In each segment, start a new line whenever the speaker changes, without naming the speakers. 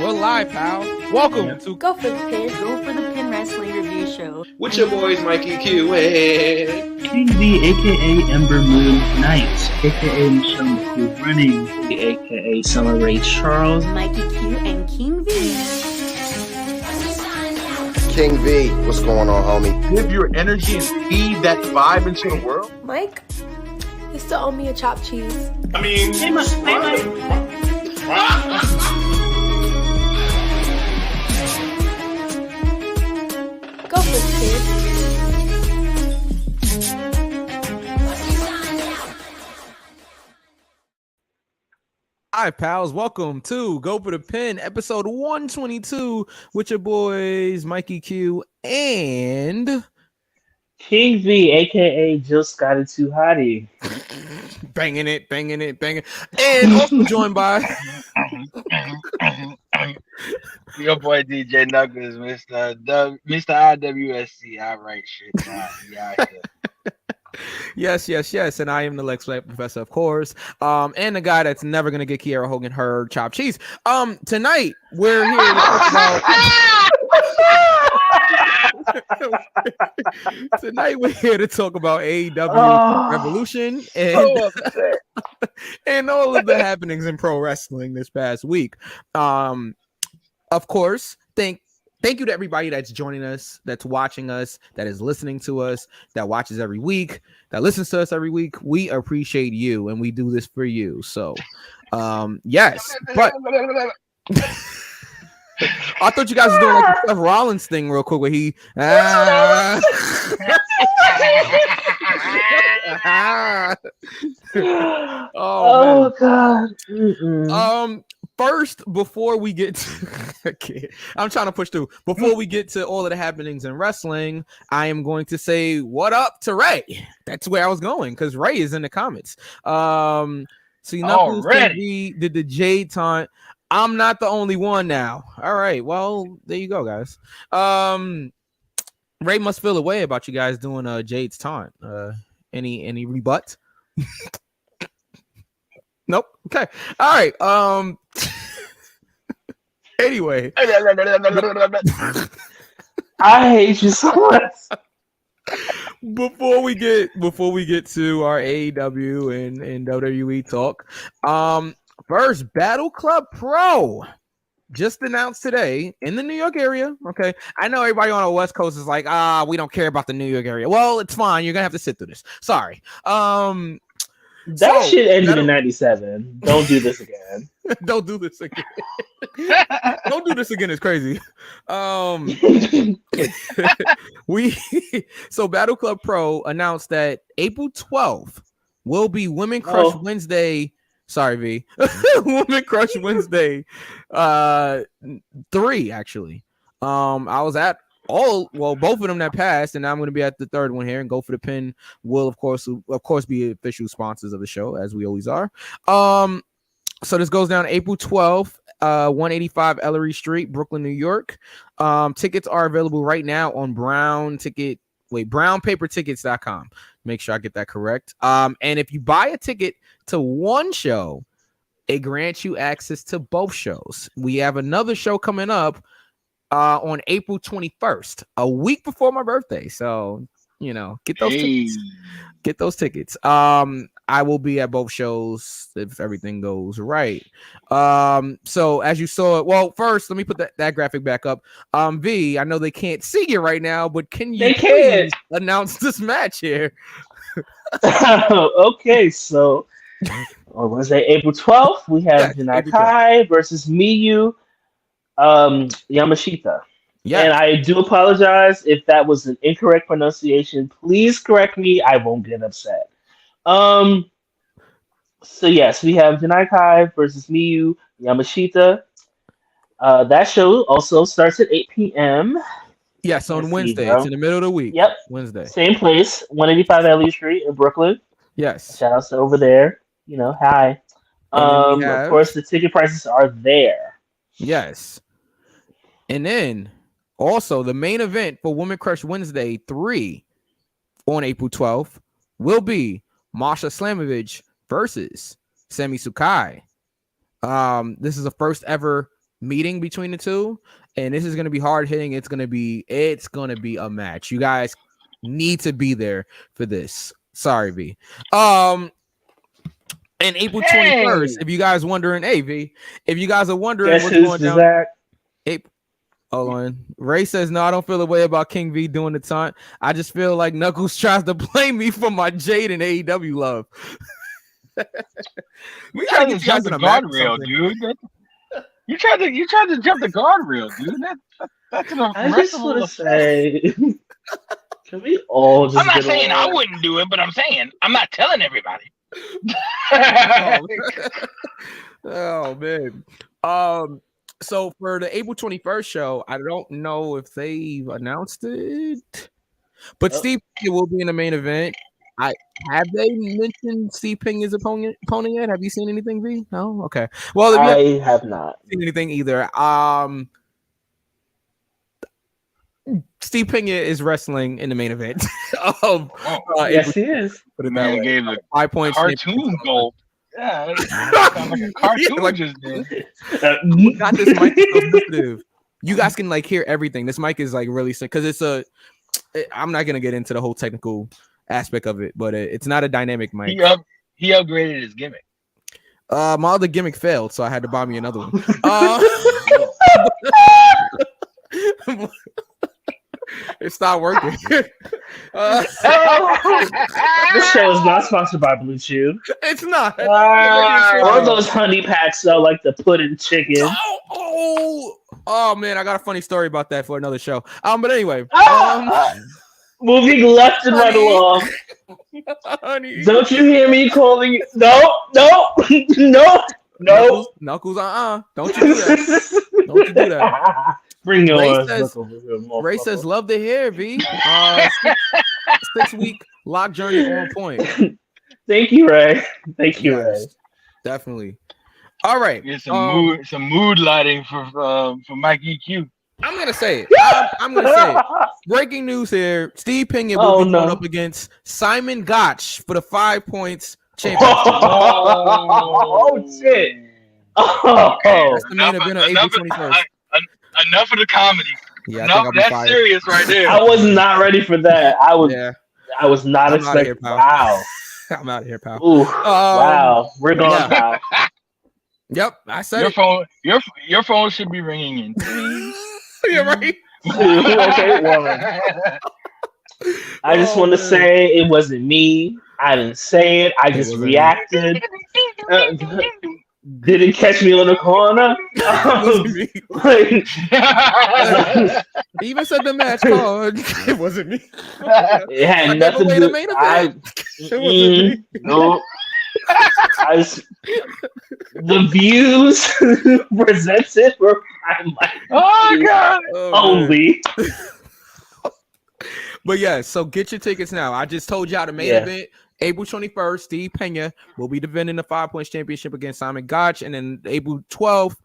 We're live, pal. Welcome to
Go for the Pin Wrestling Review Show.
With your boys, Mikey Q and
King V, aka Ember Moon Knight, aka Michelle McCool Running, aka Summer Ray Charles,
Mikey Q and King V.
King V, what's going on, homie?
Give your energy and feed that vibe into the world.
Mike, you still owe me a chopped cheese.
I mean,
Go for it, kid.
Hi, pals. Welcome to Go for the Pin, episode 122, with your boys, Mikey Q and
King V, aka Just Got It Too Hottie.
banging it. And also joined by
your boy DJ Knuckles, Mr. IWSC. I write shit down.
Yes, and I am the Lex Flat Professor, of course. And the guy that's never gonna get Kiara Hogan her chopped cheese. Tonight we're here to talk about. Tonight we're here to talk about AEW Revolution and and all of the happenings in pro wrestling this past week. Of course, thank you to everybody that's joining us, that's watching us, that is listening to us, that watches every week, that listens to us every week. We appreciate you, and we do this for you. So, yes, but I thought you guys were doing like the Seth Rollins thing real quick, where he.
Oh God. Mm-mm.
First, before we get to, I'm trying to push through. Before we get to all of the happenings in wrestling, I am going to say what up to Ray. That's where I was going because Ray is in the comments. So you know who did the Jade taunt. I'm not the only one now. All right, well there you go, guys. Ray must feel a way about you guys doing Jade's taunt. Any rebut? Nope. Okay. All right. Anyway,
I hate you so much.
Before we get to our AEW and WWE talk, first, Battle Club Pro just announced today in the New York area. Okay, I know everybody on the West Coast is like, we don't care about the New York area. Well, it's fine. You're gonna have to sit through this. Sorry.
That shit ended in 97. Don't do this again.
Don't do this again. Don't do this again. It's crazy. So Battle Club Pro announced that April 12th will be Women Crush Wednesday. Sorry, V. Women Crush Wednesday 3, actually. I was at both of them that passed, and now I'm going to be at the third one here. And Go for the Pin will of course be official sponsors of the show, as we always are. So this goes down April 12th, 185 Ellery Street, Brooklyn, New York. Tickets are available right now on brownpapertickets.com. Make sure I get that correct. And if you buy a ticket to one show, it grants you access to both shows. We have another show coming up on April 21st, a week before my birthday. So, get those tickets. Get those tickets. I will be at both shows if everything goes right. So as you saw it, well, first let me put that graphic back up. V, I know they can't see you right now, but can you please announce this match here?
Okay, so on Wednesday, April 12th, we have Janai Kai versus Miyu Yamashita. Yeah. And I do apologize if that was an incorrect pronunciation. Please correct me. I won't get upset. So yes, we have Janai Kai versus Miyu Yamashita. That show also starts at 8 p.m.
Yes, on Wednesday. It's in the middle of the week.
Yep.
Wednesday.
Same place, 185 Elliott Street in Brooklyn.
Yes.
Shout out to over there. Hi. Of course, the ticket prices are there.
Yes. And then also the main event for Women Crush Wednesday 3 on April 12th will be Masha Slamovich versus Semi Sakai. This is the first ever meeting between the two, and this is gonna be hard hitting. It's gonna be a match. You guys need to be there for this. Sorry, V. And April 21st, if you guys wondering, V, if you guys are wondering
Guess
what's
who's
going down,
Zach?
hold on. Ray says, no, I don't feel the way about King V doing the taunt. I just feel like Knuckles tries to blame me for my Jade and AEW love.
We tried to jump the guardrail, dude. You tried to jump the guardrail, dude. That's an
I just want to say, can we all just?
I'm not saying I wouldn't do it, but I'm saying I'm not telling everybody.
Oh man. So for the April 21st show, I don't know if they've announced it, but Steve will be in the main event. Have they mentioned Steve Pinga's opponent yet? Have you seen anything, V? No? Okay. Well, if you
have not
seen anything either. Steve Pinga is wrestling in the main event.
Yes, he is.
Put it that
Man
way.
gave the
5 points.
cartoon gold. Yeah, it sounds like a cartoon
Like-
just did.
Got this mic so sensitive. You guys can like hear everything. This mic is like really sick because I'm not gonna get into the whole technical aspect of it, but it's not a dynamic mic.
He upgraded his gimmick.
My other gimmick failed, so I had to buy me another one. It stopped working.
This show is not sponsored by Blue Chew
It's not.
or those honey packs though, like the pudding chicken.
Oh man, I got a funny story about that for another show. But anyway,
Moving left and right along.
honey.
Don't you hear me calling? No.
Knuckles, don't you do that. Don't you do that.
Bring your
Ray
ass
says-
Knuckles over here, motherfucker.
Ray says, love to hear, V. 6-week lock journey on point.
Thank you, Ray. Thank you, Ray.
Yes, definitely. All right.
Get some mood lighting for Mike EQ.
I'm going to say it. I'm going to say it. Breaking news here. Steve Pinga will be going up against Simon Gotch for the 5 points championship.
Oh, shit. Oh,
That's the main event on April 21st.
Enough of the comedy.
Yeah,
Enough, that's serious right there.
I was not ready for that. I was not
I'm outta here,
expecting.
pal.
Wow.
I'm out of here, pal.
Ooh, wow. We're going,
yeah.
pal.
Yep, I said
your
it.
phone. Your phone should be ringing in.
You're right.
Okay, one. I just want to say it wasn't me. I didn't say it. I just
wasn't
reacted. Didn't catch me on the corner.
He even said the match card. It wasn't me.
It had
I
nothing
gave away
to
the
do.
main event. It wasn't me.
No. The views presented were
Oh god!
only.
But yeah, so get your tickets now. I just told y'all the main event, April 21st, Steve Pena will be defending the 5 points championship against Simon Gotch. And then April 12th,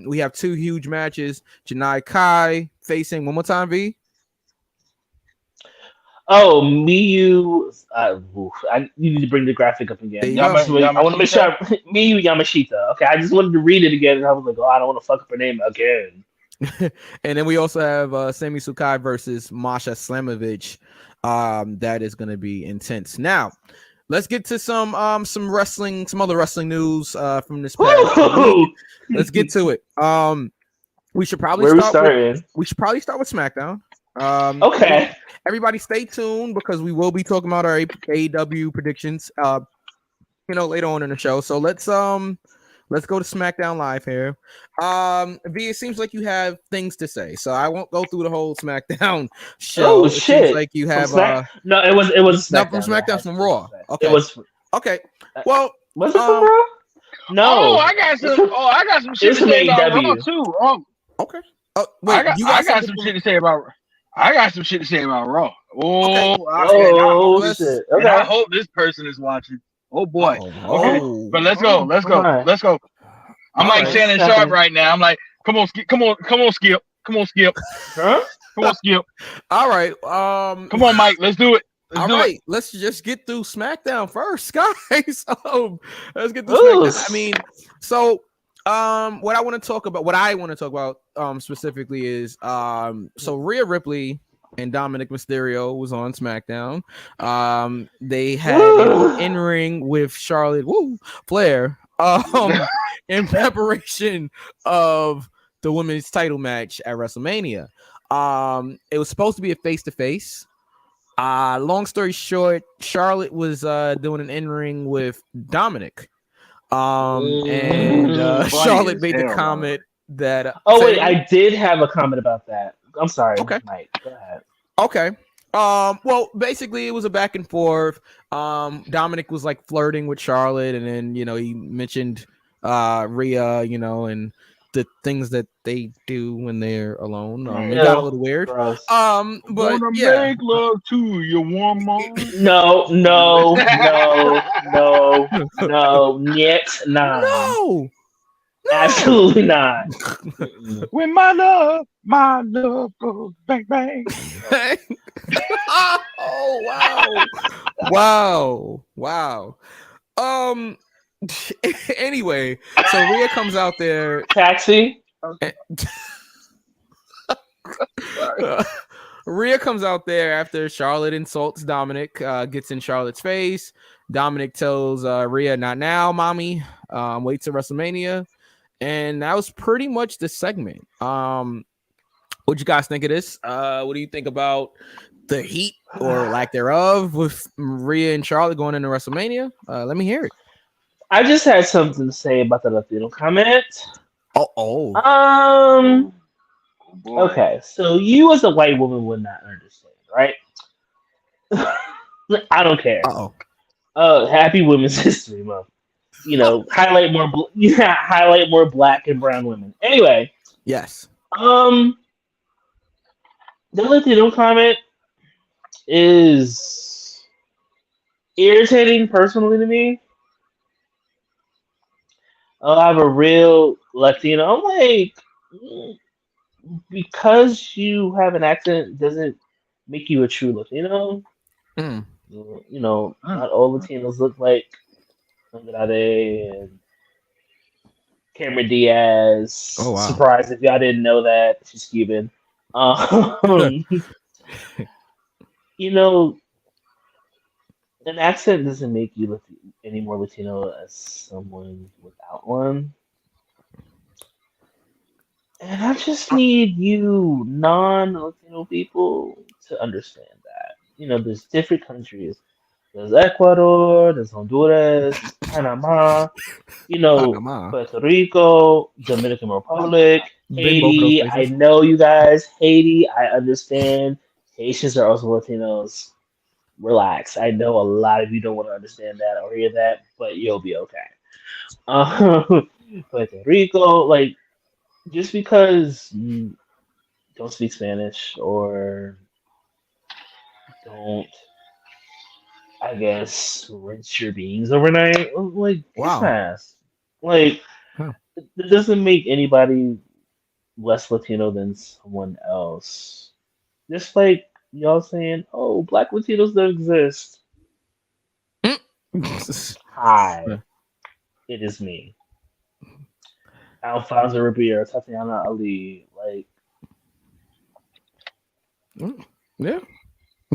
we have two huge matches. Janai Kai facing one more time, V.
Oh, Miyu. I need to bring the graphic up again. I want to make sure. Miyu Yamashita. Okay, I just wanted to read it again, and I was like, oh, I don't want to fuck up her name again.
And then we also have Sami Sakai versus Masha Slamovich. That is going to be intense. Now, let's get to some wrestling, some other wrestling news from this past week. Let's get to it. We should probably we should probably start with SmackDown.
Okay.
Everybody stay tuned because we will be talking about our AEW predictions later on in the show. So let's go to SmackDown Live here. V, it seems like you have things to say, so I won't go through the whole SmackDown show.
Oh,
it
shit.
seems like you have
no, it was
not from SmackDown, from Raw. Okay.
It was
okay. Well,
was it from Raw? No.
Oh, I got some shit to say about Raw too.
Okay. Wait,
I got some shit to say about Raw. Oh,
shit. Okay.
And I hope this person is watching. Oh boy. Okay. But let's go. I'm like Shannon Sharp right now. I'm like, come on, Skip. Huh? Come on, Skip.
All right.
Come on, Mike. Let's do it.
Let's just get through SmackDown first, guys. Let's get through SmackDown. I mean, so What I want to talk about, specifically is so Rhea Ripley and Dominic Mysterio was on SmackDown. They had an in-ring with Charlotte Flair in preparation of the women's title match at WrestleMania. It was supposed to be a face-to-face. Long story short, Charlotte was doing an in-ring with Dominic. Charlotte made the comment that.
Wait, I did have a comment about that. I'm sorry.
Okay,
Mike, go ahead.
Okay. Well, basically, it was a back and forth. Dominic was like flirting with Charlotte, and then he mentioned Rhea, and the things that they do when they're alone. It got a little weird.
Gross.
But
make love to your warm mom.
No, yet nah.
No,
absolutely not.
When my love goes bang bang.
Oh wow. Anyway, so Rhea comes out there.
Taxi.
Rhea comes out there after Charlotte insults Dominic, gets in Charlotte's face. Dominic tells Rhea, "Not now, mommy. Wait till WrestleMania." And that was pretty much the segment. What you guys think of this? What do you think about the heat or lack thereof with Rhea and Charlotte going into WrestleMania? Let me hear it.
I just had something to say about the Latino comment. Okay, so you as a white woman would not understand, right? I don't care. Happy Women's History Month. Highlight more black and brown women. Anyway.
Yes.
The Latino comment is irritating personally to me. I have a real Latino. I'm like, because you have an accent doesn't make you a true Latino. Not all Latinos look like Andrade and Cameron Diaz.
Oh, wow.
Surprised if y'all didn't know that. She's Cuban. An accent doesn't make you any more Latino as someone without one. And I just need you non-Latino people to understand that. There's different countries. There's Ecuador, there's Honduras, Panama, Puerto Rico, Dominican Republic, Haiti. I know you guys, Haiti, I understand. Haitians are also Latinos. Relax. I know a lot of you don't want to understand that or hear that, but you'll be okay. Puerto Rico, just because you don't speak Spanish or don't, I guess, rinse your beans overnight,
wow.
It doesn't make anybody less Latino than someone else. Just like y'all saying, "Oh, black Latinos don't exist." Hi, it is me, Alfonso Ribeiro, Tatiana Ali.
Yeah.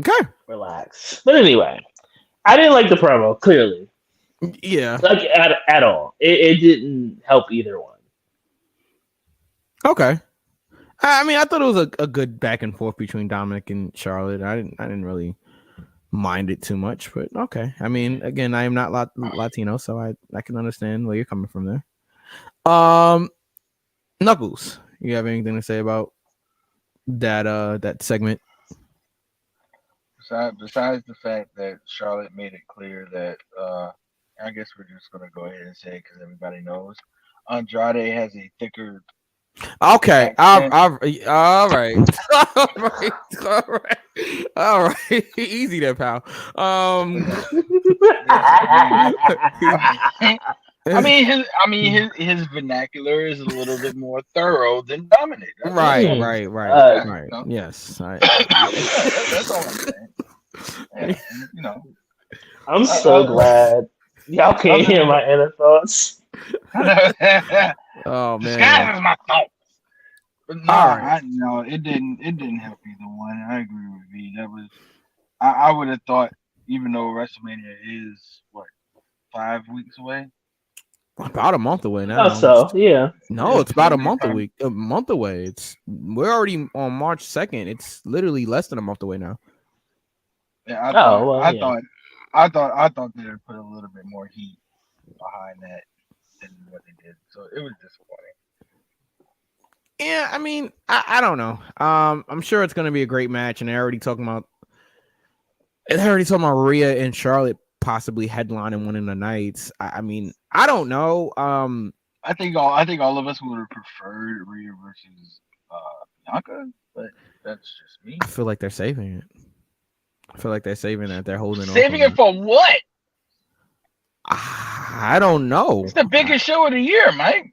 Okay.
Relax. But anyway, I didn't like the promo. Clearly,
yeah,
at all. It didn't help either one.
Okay. I mean, I thought it was a good back and forth between Dominic and Charlotte. I didn't really mind it too much, but okay. I mean, again, I am not Latino, so I can understand where you're coming from there. Knuckles, you have anything to say about that segment?
Besides the fact that Charlotte made it clear that I guess we're just gonna go ahead and say it because everybody knows Andrade has a thicker.
Okay. All right. Easy there, pal.
I mean, his vernacular is a little bit more thorough than Dominic.
Right. Yes.
That's all I'm saying.
I'm so glad y'all can't hear my inner thoughts.
Oh man.
Disguise is my thoughts. But no,
All right.
no, it didn't help either one. I agree with V. That was I would have thought, even though WrestleMania is what 5 weeks away.
About a month away now.
Oh, so yeah.
No, it's about a month away. We're already on March 2nd. It's literally less than a month away now.
Yeah, I thought they would put a little bit more heat behind that than what they did. So it was disappointing.
Yeah, I mean, I don't know. I'm sure it's gonna be a great match, and they're already talking about Rhea and Charlotte possibly headlining one of the nights. I mean, I don't know.
I think all of us would have preferred Rhea versus Bianca, but that's just me.
I feel like they're saving it. They're holding
saving it for what?
I don't know.
It's the biggest show of the year, Mike.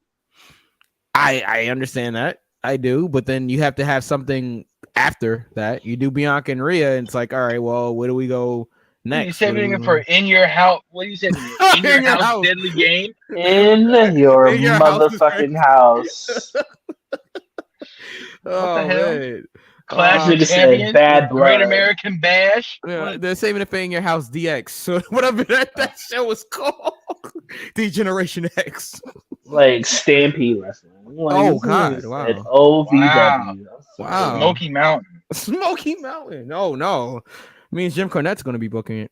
I understand that. I do, but then you have to have something after that. You do Bianca and Rhea, and it's like, all right, well, where do we go next?
You saving it for in your house? What are you saying? In your house, deadly game?
In your motherfucking house.
Oh man.
Clash of Champions,
Bad Blood.
Great American Bash.
Yeah, they're saving it for In Your House DX. So whatever that show was called, D-Generation X.
Like Stampede Wrestling. Like,
oh God! Wow.
OVW.
Wow.
Smoky Mountain.
Smoky Mountain. No. Means Jim Cornette's going to be booking it.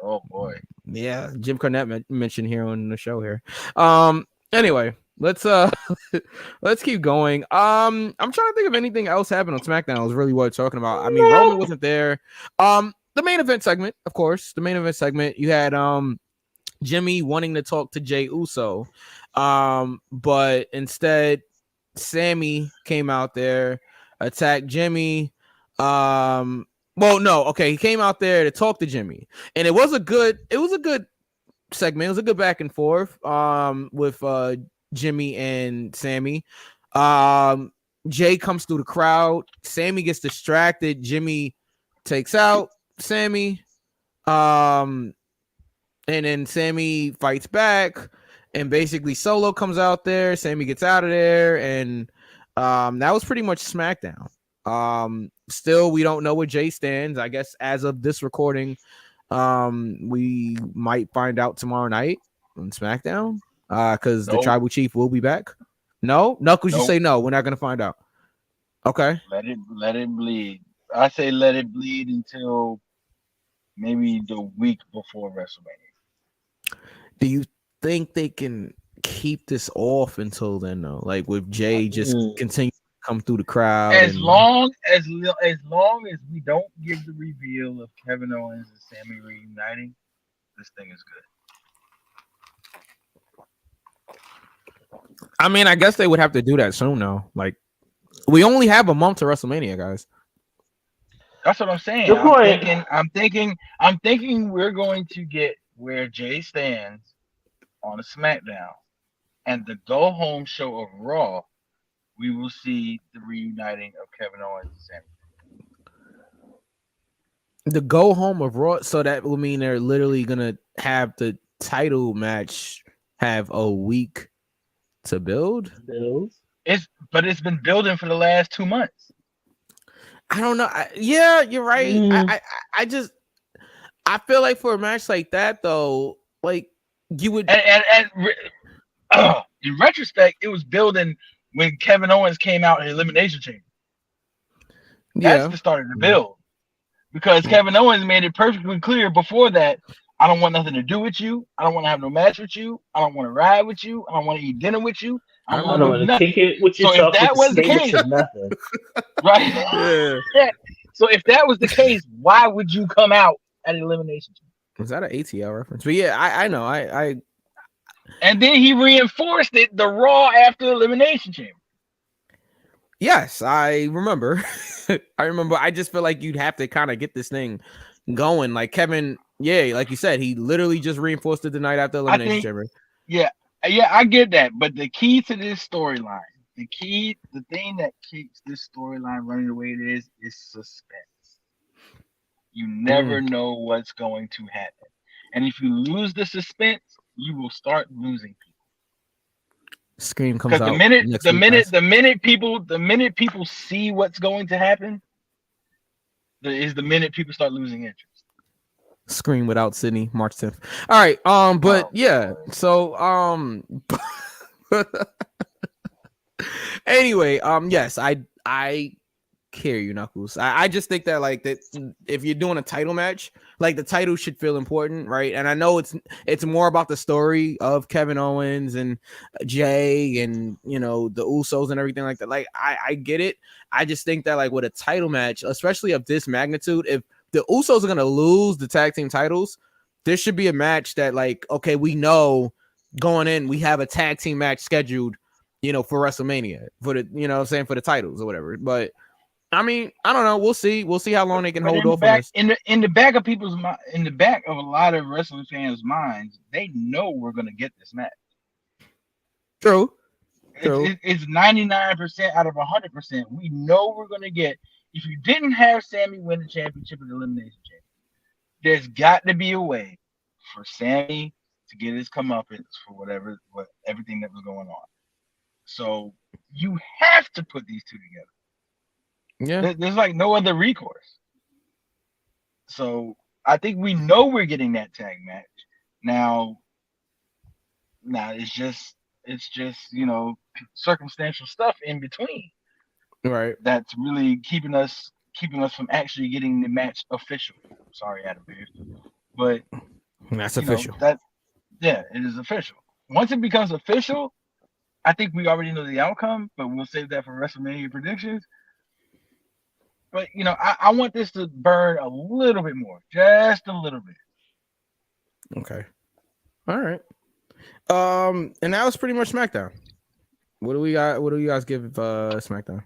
Oh boy.
Yeah, Jim Cornette mentioned here on the show here. Anyway. Let's keep going. I'm trying to think of anything else happened on SmackDown. Was really what talking about. I mean, Roman wasn't there. The main event segment, of course. The main event segment. You had Jimmy wanting to talk to Jey Uso, but instead Sammy came out there, attacked Jimmy. Well, no, okay, he came out there to talk to Jimmy, and it was a good segment. It was a good back and forth with Jimmy and Sammy. Jay comes through the crowd. Sammy gets distracted. Jimmy takes out Sammy. And then Sammy fights back. And basically Solo comes out there. Sammy gets out of there. And that was pretty much SmackDown. Still, we don't know where Jay stands. I guess as of this recording, we might find out tomorrow night on SmackDown. Because the tribal chief will be back. No, Knuckles, you say no. We're not gonna find out. Okay.
Let it bleed. I say let it bleed until maybe the week before WrestleMania.
Do you think they can keep this off until then, though? Like with Jay just continue to come through the crowd.
As long as we don't give the reveal of Kevin Owens and Sammy reuniting, this thing is good.
I mean, I guess they would have to do that soon, though. Like, we only have a month to WrestleMania, guys.
That's what I'm saying. I'm thinking we're going to get where Jay stands on a SmackDown, and the go home show of Raw, we will see the reuniting of Kevin Owens and Sammy.
The go home of Raw, so that will mean they're literally gonna have the title match have a week to build.
It's been building for the last 2 months.
I don't know. Yeah, you're right. I feel like for a match like that, though, like you would.
And in retrospect, it was building when Kevin Owens came out in Elimination Chamber. That's the start of the build, because Kevin Owens made it perfectly clear before that. I don't want nothing to do with you. I don't want to have no match with you. I don't want to ride with you. I don't want to eat dinner with you. I don't want to kick it with you. So if that was the case, right? Yeah. So if that was the case, why would you come out at Elimination Chamber?
Was that an ATL reference? But yeah, I know. I
And then he reinforced it the Raw after Elimination Chamber.
Yes, I remember. I just feel like you'd have to kind of get this thing going. Like Kevin, like you said, he literally just reinforced it the night after Elimination Chamber.
Yeah, I get that. But the key to this storyline, the thing that keeps this storyline running the way it is suspense. You never know what's going to happen. And if you lose the suspense, you will start losing people.
Scream comes
Because
out next week, guys.
the minute people see what's going to happen, is the minute people start losing interest.
Scream without Sydney, March 10th. All right. But yeah. So anyway, yes, I hear you, Knuckles. I just think that like that if you're doing a title match, like the title should feel important, right? And I know it's more about the story of Kevin Owens and Jay and the Usos and everything like that. Like I get it. I just think that like with a title match, especially of this magnitude, if the Usos are gonna lose the tag team titles, there should be a match that like, okay, we know going in, we have a tag team match scheduled, for WrestleMania for the, what I'm saying, for the titles or whatever. But I mean, I don't know. We'll see. We'll see how long they can hold off on this.
In the back of people's mind, in the back of a lot of wrestling fans' minds, they know we're gonna get this match.
True.
It's 99% out of 100%. We know we're gonna get. If you didn't have Sammy win the championship and elimination champion, there's got to be a way for Sammy to get his comeuppance for everything that was going on. So you have to put these two together.
Yeah,
there's like no other recourse. So I think we know we're getting that tag match now. It's just circumstantial stuff in between,
right?
That's really keeping us from actually getting the match official. Sorry, Adam Pierce, but
that's official.
It is official. Once it becomes official, I think we already know the outcome, but we'll save that for WrestleMania predictions. But I want this to burn a little bit more, just a little bit.
Okay. All right. And that was pretty much SmackDown. What do we got? What do you guys give SmackDown?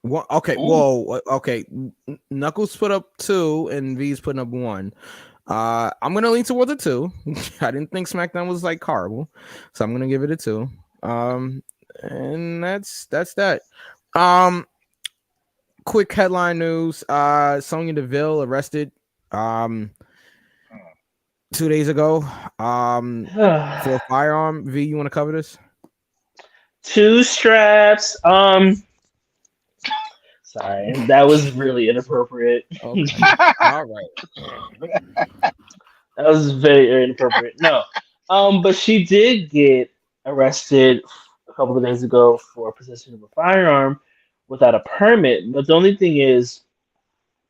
What? Okay.
Ooh.
Whoa. Okay. Knuckles put up 2 and V's putting up 1. I'm gonna lean toward the 2. I didn't think SmackDown was like horrible, so I'm gonna give it a 2. And that's that. Quick headline news. Sonya Deville arrested 2 days ago for a firearm. V, you want to cover this?
2 straps. Sorry, that was really inappropriate.
Okay. All right.
That was very inappropriate. No. But she did get arrested a couple of days ago for possession of a firearm without a permit. But the only thing is,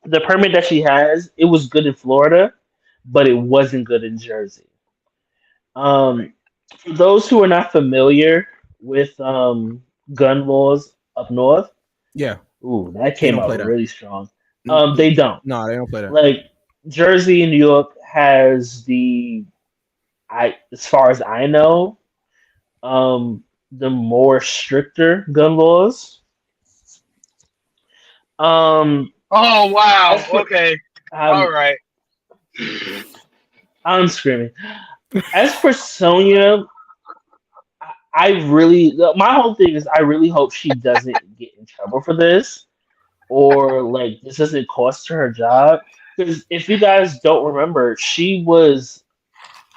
the permit that she has, it was good in Florida, but it wasn't good in Jersey. For those who are not familiar with gun laws up north,
yeah,
ooh, that came out really strong. They don't.
No, they don't play that.
Like Jersey and New York has as far as I know, the more stricter gun laws.
Oh wow! Okay, all right.
I'm screaming. As for Sonya, my whole thing is I really hope she doesn't get in trouble for this, or like this doesn't cost her job. Because if you guys don't remember, she was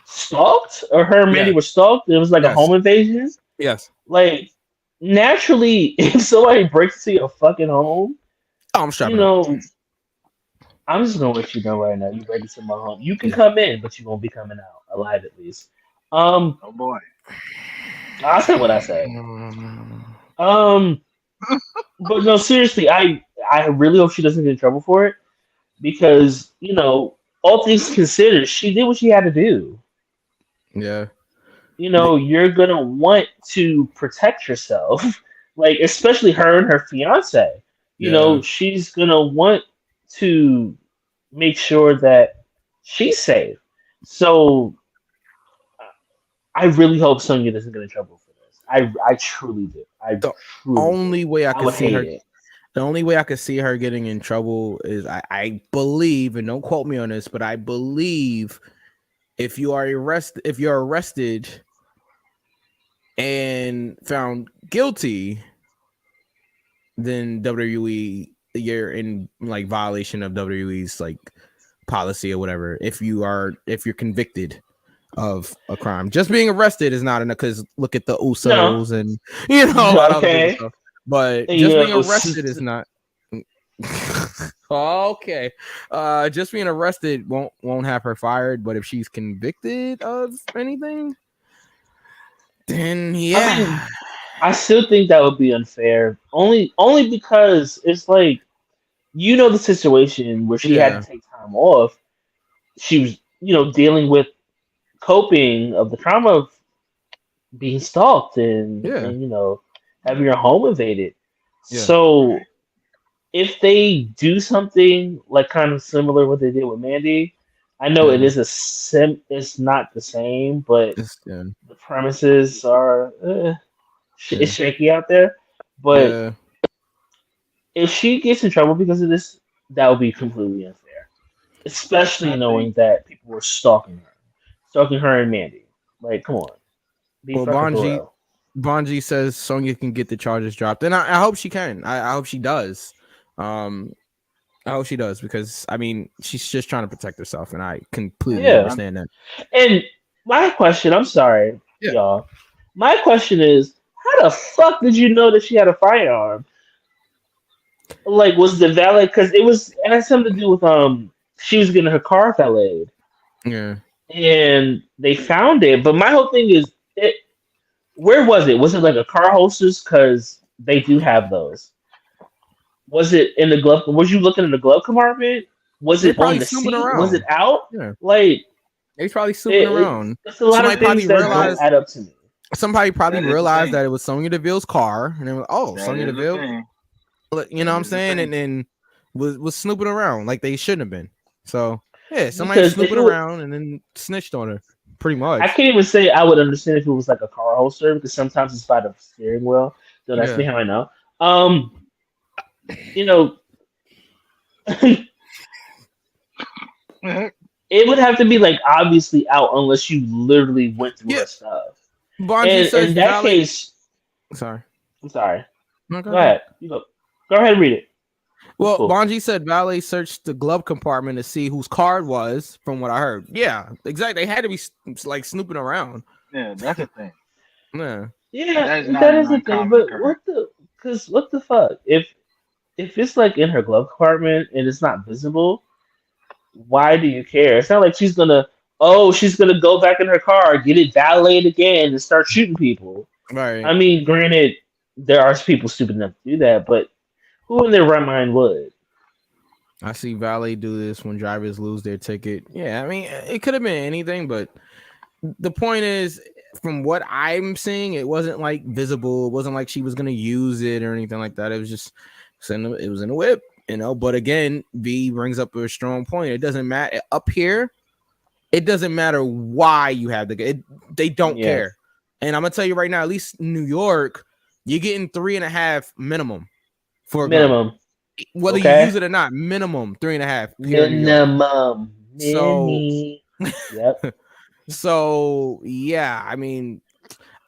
stalked, or her and Mandy were stalked. It was like a home invasion.
Yes.
Like naturally, if somebody breaks into your fucking home,
I'm shopping.
I'm just gonna let you know right now. You break into my home. You can come in, but you won't be coming out alive at least.
Oh boy.
I'll say what I say. But no, seriously, I really hope she doesn't get in trouble for it because all things considered, she did what she had to do.
Yeah.
You're gonna want to protect yourself, like especially her and her fiance. She's gonna want to make sure that she's safe. So I really hope Sonya doesn't get in trouble for this. I truly do. The only way I
could see her getting in trouble is I believe, and don't quote me on this, but I believe if you're arrested and found guilty, then WWE, you're in like violation of WWE's like policy or whatever. If you're convicted, of a crime. Just being arrested is not enough because look at the Usos and a lot of other
Okay.
stuff. But
Yeah,
just being
it was-
arrested is not. Okay. Just being arrested won't have her fired, but if she's convicted of anything, then yeah.
I still think that would be unfair. Only because it's like the situation where she had to take time off. She was, dealing with coping of the trauma of being stalked and having your home invaded.
Yeah.
So if they do something like kind of similar what they did with Mandy, I know it is it's not the same, but the premises are it's shaky out there. But if she gets in trouble because of this, that would be completely unfair. Especially knowing that people were stalking her and Mandy. Like, come on, be fucking for real.
Bonji says Sonya can get the charges dropped, and I hope she can. I hope she does. I hope she does because I mean she's just trying to protect herself, and I completely understand that.
And my question, I'm sorry, y'all. My question is, how the fuck did you know that she had a firearm? Like, was the valet? Because it had something to do with she was getting her car valeted.
Yeah.
And they found it, but my whole thing is, where was it? Was it like a car holsters? Because they do have those. Was it in the glove? Was you looking in the glove compartment? Was it on the seat?
Around.
Was it out?
Yeah.
Like
they probably snooping around.
It's a lot of things that don't add up to me.
Somebody probably realized that it was Sonya Deville's car, and they were Sonya Deville. You know what I'm saying? And then was snooping around like they shouldn't have been. So yeah, somebody snooping around and then snitched on her. Pretty much.
I can't even say I would understand if it was like a car holster because sometimes it's by the steering wheel. So that's how I know. It would have to be like obviously out unless you literally went through her stuff.
Bonji
in that case,
sorry.
I'm sorry.
No,
go ahead. Go ahead and read it.
Well, cool. Bonji said valet searched the glove compartment to see whose card was, from what I heard. Yeah, exactly. They had to be like snooping around.
Yeah, that's a thing.
Yeah.
Yeah, that is a thing. But what the fuck? If it's like in her glove compartment and it's not visible, why do you care? It's not like she's gonna go back in her car, get it valeted again, and start shooting people.
Right.
I mean, granted, there are people stupid enough to do that, but who in their right mind would?
I see valet do this when drivers lose their ticket. Yeah, I mean, it could have been anything, but the point is, from what I'm seeing, it wasn't like visible. It wasn't like she was gonna use it or anything like that. It was just it was in a whip, But again, V brings up a strong point. It doesn't matter up here. It doesn't matter why you have the gun. They don't care. And I'm gonna tell you right now, at least in New York, you're getting 3.5 minimum for a
minimum.
Gun. Whether you use it or not, minimum 3.5.
Minimum.
So,
yep.
So yeah, I mean,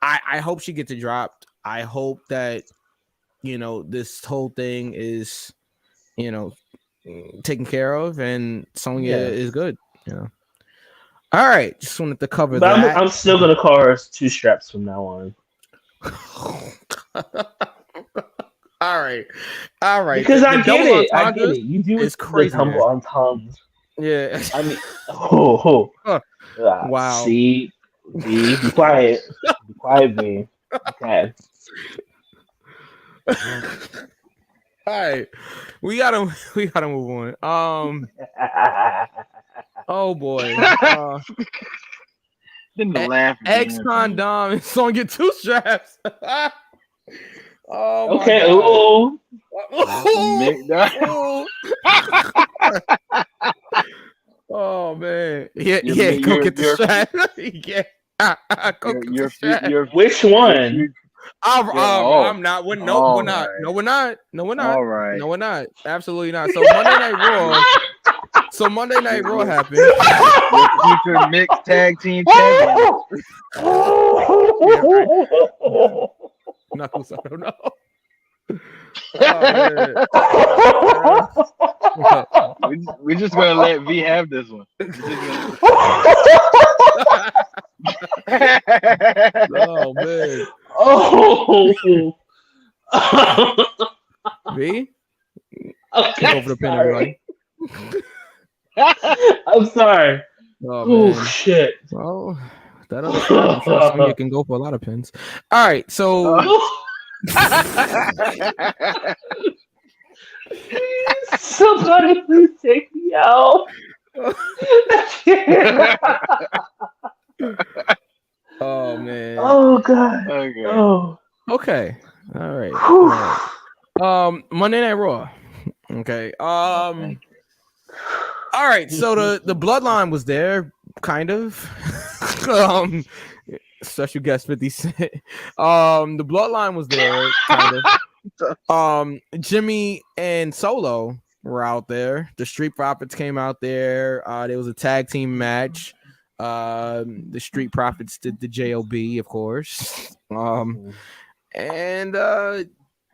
I hope she gets it dropped. I hope that this whole thing is taken care of and Sonya is good. All right, just wanted to cover that.
I'm still gonna call her 2 straps from now on.
All right.
Because I get it. You do it crazy. Humble on tongues.
Yeah.
I mean,
wow.
See, be quiet. Be quiet, B. Okay.
All right, we gotta move on. Oh boy. X condom and Sonya 2 straps. Oh
okay.
Oh. Oh man. Yeah. Go get the strap. Go get the strap.
Which one?
I'm not. We're not. No, we're not.
All right.
No, we're not. Absolutely not. So Monday Night Raw happened.
Your future mixed tag team champions.
Knuckles, I don't know.
We're just gonna let V have this one. We're just gonna...
Oh man,
Oh.
V,
Okay,
go for the pin,
sorry.
everybody.
I'm sorry.
Oh
Oh
man.
shit.
Well, that other side, I'm sure Sonya can go for a lot of pins. All right, so
Somebody please take me out.
oh man.
Oh god.
Okay.
Oh.
Okay. All right.
Whew.
All right. Monday Night Raw. Okay. All right. So the bloodline was there, kind of. Special guest 50 Cent. The bloodline was there, kind of. Jimmy and Solo were out there. The Street Profits came out there. There was a tag team match. The Street Profits did the JOB, of course. And that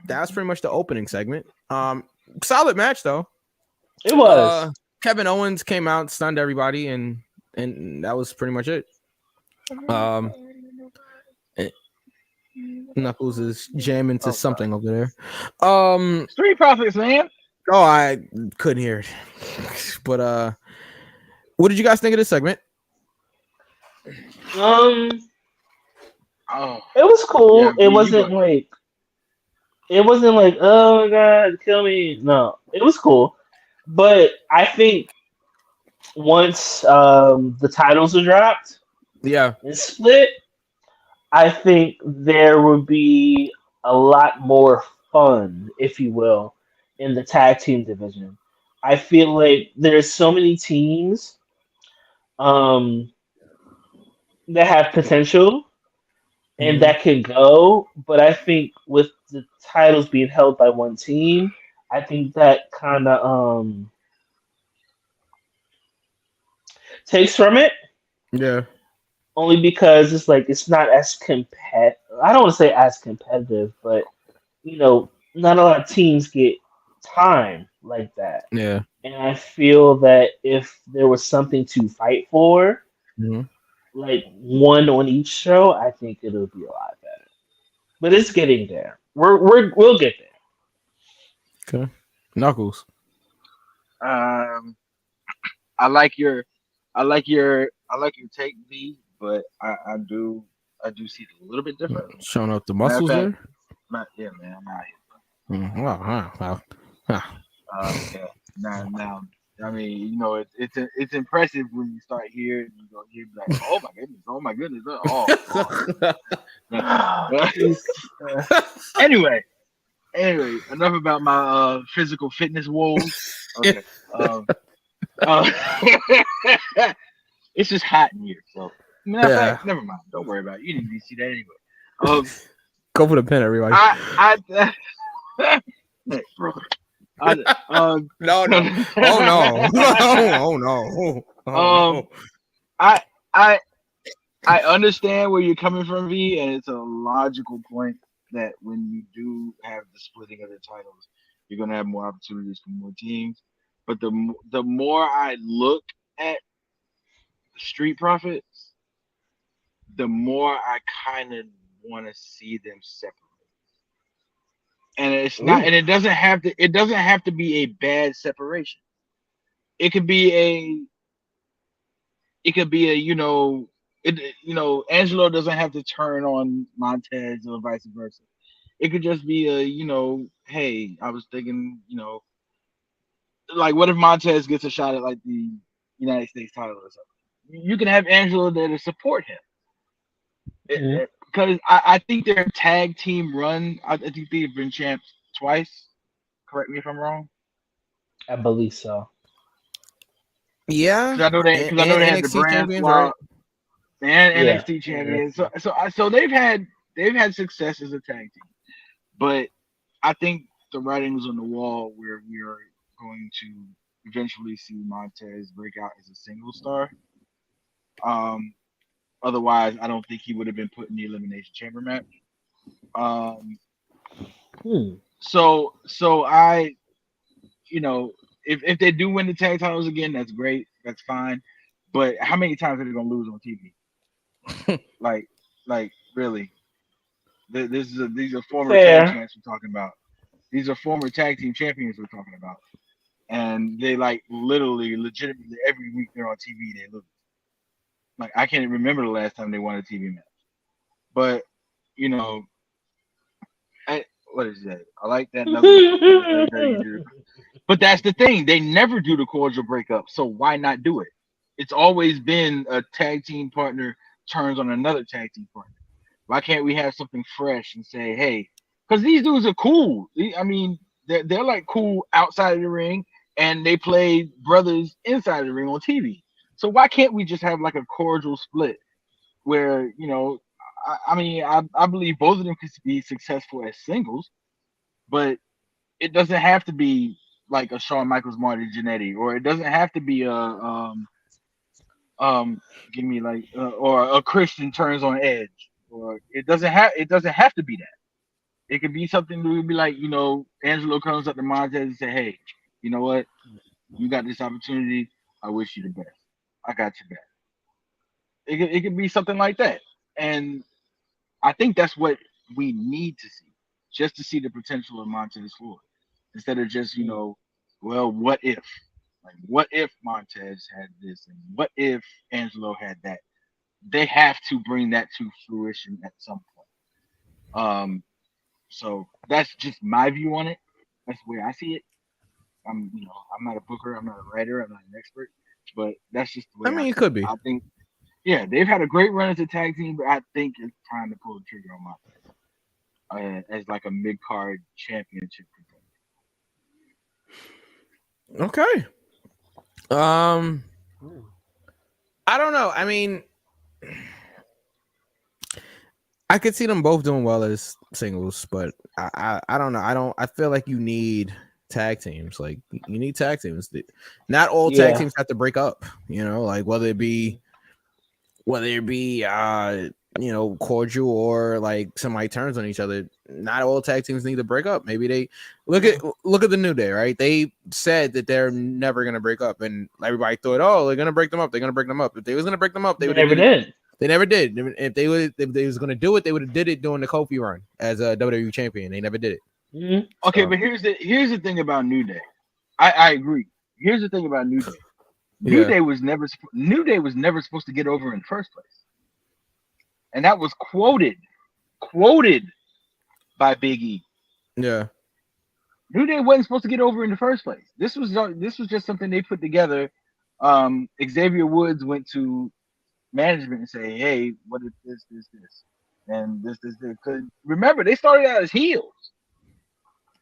was pretty much the opening segment. Solid match though.
It was.
Kevin Owens came out, stunned everybody, and that was pretty much it. Knuckles is jamming to something over there.
Street Profits, man.
Oh, I couldn't hear it. But what did you guys think of this segment?
Oh,
it was cool.
Yeah,
It wasn't like oh my god, kill me. No, it was cool. But I think once the titles are dropped,
Yeah,
and split, I think there would be a lot more fun, if you will, in the tag team division. I feel like there's so many teams um, that have potential and that can go, but I think with the titles being held by one team, I think that kind of takes from it.
yeah,
Only because it's like it's not as competitive. I don't want to say as competitive, but not a lot of teams get time like that.
yeah.
And I feel that if there was something to fight for,
Mhm.
like one on each show, I think it'll be a lot better. But it's getting there. We'll get there.
Okay, Knuckles.
I like your take, V, but I do see it a little bit different.
Showing up the muscles there.
Yeah, man, I'm out here.
Wow.
Yeah. Now, I mean, it's impressive when you start here and you go here, like, oh my goodness, Anyway, enough about my physical fitness woes. Okay. It's just hot in here, so matter of fact, never mind. Don't worry about it. You didn't even see that anyway.
Go for the pin, everybody.
Hey, bro.
No. Oh no. Oh no. Oh,
I understand where you're coming from, V, and it's a logical point that when you do have the splitting of the titles, you're gonna have more opportunities for more teams. But the more I look at Street Profits, the more I kind of want to see them separate. And it's not, and it doesn't have to be a bad separation. It could be Angelo doesn't have to turn on Montez or vice versa. It could just be hey, I was thinking, like, what if Montez gets a shot at like the United States title or something? You can have Angelo there to support him. Because I think their tag team run, I think they've been champs twice. Correct me if I'm wrong.
I believe so.
Yeah.
Because I know they had the brand swap and NXT champions. So they've had success as a tag team. But I think the writing's on the wall where we are going to eventually see Montez break out as a single star. Otherwise, I don't think he would have been put in the Elimination Chamber match. So I, if they do win the tag titles again, that's great. That's fine. But how many times are they gonna lose on TV? like really? These are former tag
Fair.
champs we're talking about. These are former tag team champions we're talking about, and they like literally, legitimately every week they're on TV. They lose. Like I can't remember the last time they won a TV match. But you know, what is that? I like that. But that's the thing. They never do the cordial breakup. So why not do it? It's always been a tag team partner turns on another tag team partner. Why can't we have something fresh and say, hey, because these dudes are cool. I mean, they're like cool outside of the ring, and they play brothers inside of the ring on TV. So why can't we just have like a cordial split where, you know, I believe both of them could be successful as singles, but it doesn't have to be like a Shawn Michaels, Marty Jannetty, or it doesn't have to be a give me like or a Christian turns on Edge, or it doesn't have to be that. It could be something that would be like, you know, Angelo comes up to Montez and say, hey, you know what, you got this opportunity. I wish you the best. I got your back. It could be something like that, and I think that's what we need to see, just to see the potential of Montez Ford, instead of just, you know, well, what if? Like, what if Montez had this, and what if Angelo had that? They have to bring that to fruition at some point. So that's just my view on it. That's the way I see it. I'm not a booker, I'm not a writer, I'm not an expert, but that's just the way
I mean, it could be.
I think. Yeah, they've had a great run as a tag team, but I think it's time to pull the trigger on Montez as like a mid-card championship contender.
Okay. I don't know. I mean, I could see them both doing well as singles, but I don't know. I feel like you need tag teams. Like, you need tag teams. Not all tag teams have to break up, you know, like whether it be you know, cordial or like somebody turns on each other. Not all tag teams need to break up. Maybe they look at the New Day, right? They said that they're never gonna break up, and everybody thought, oh, they're gonna break them up. They're gonna break them up. If they was gonna break them up, they never did. They never did. If they was gonna do it, they would have did it during the Kofi run as a WWE champion. They never did it.
Mm-hmm. Okay, but here's the thing about New Day. I agree. Here's the thing about New Day. New Day was never supposed to get over in the first place, and that was quoted by Big E.
Yeah,
New Day wasn't supposed to get over in the first place. This was just something they put together. Xavier Woods went to management and say, "Hey, what is this, and this?" Because remember, they started out as heels.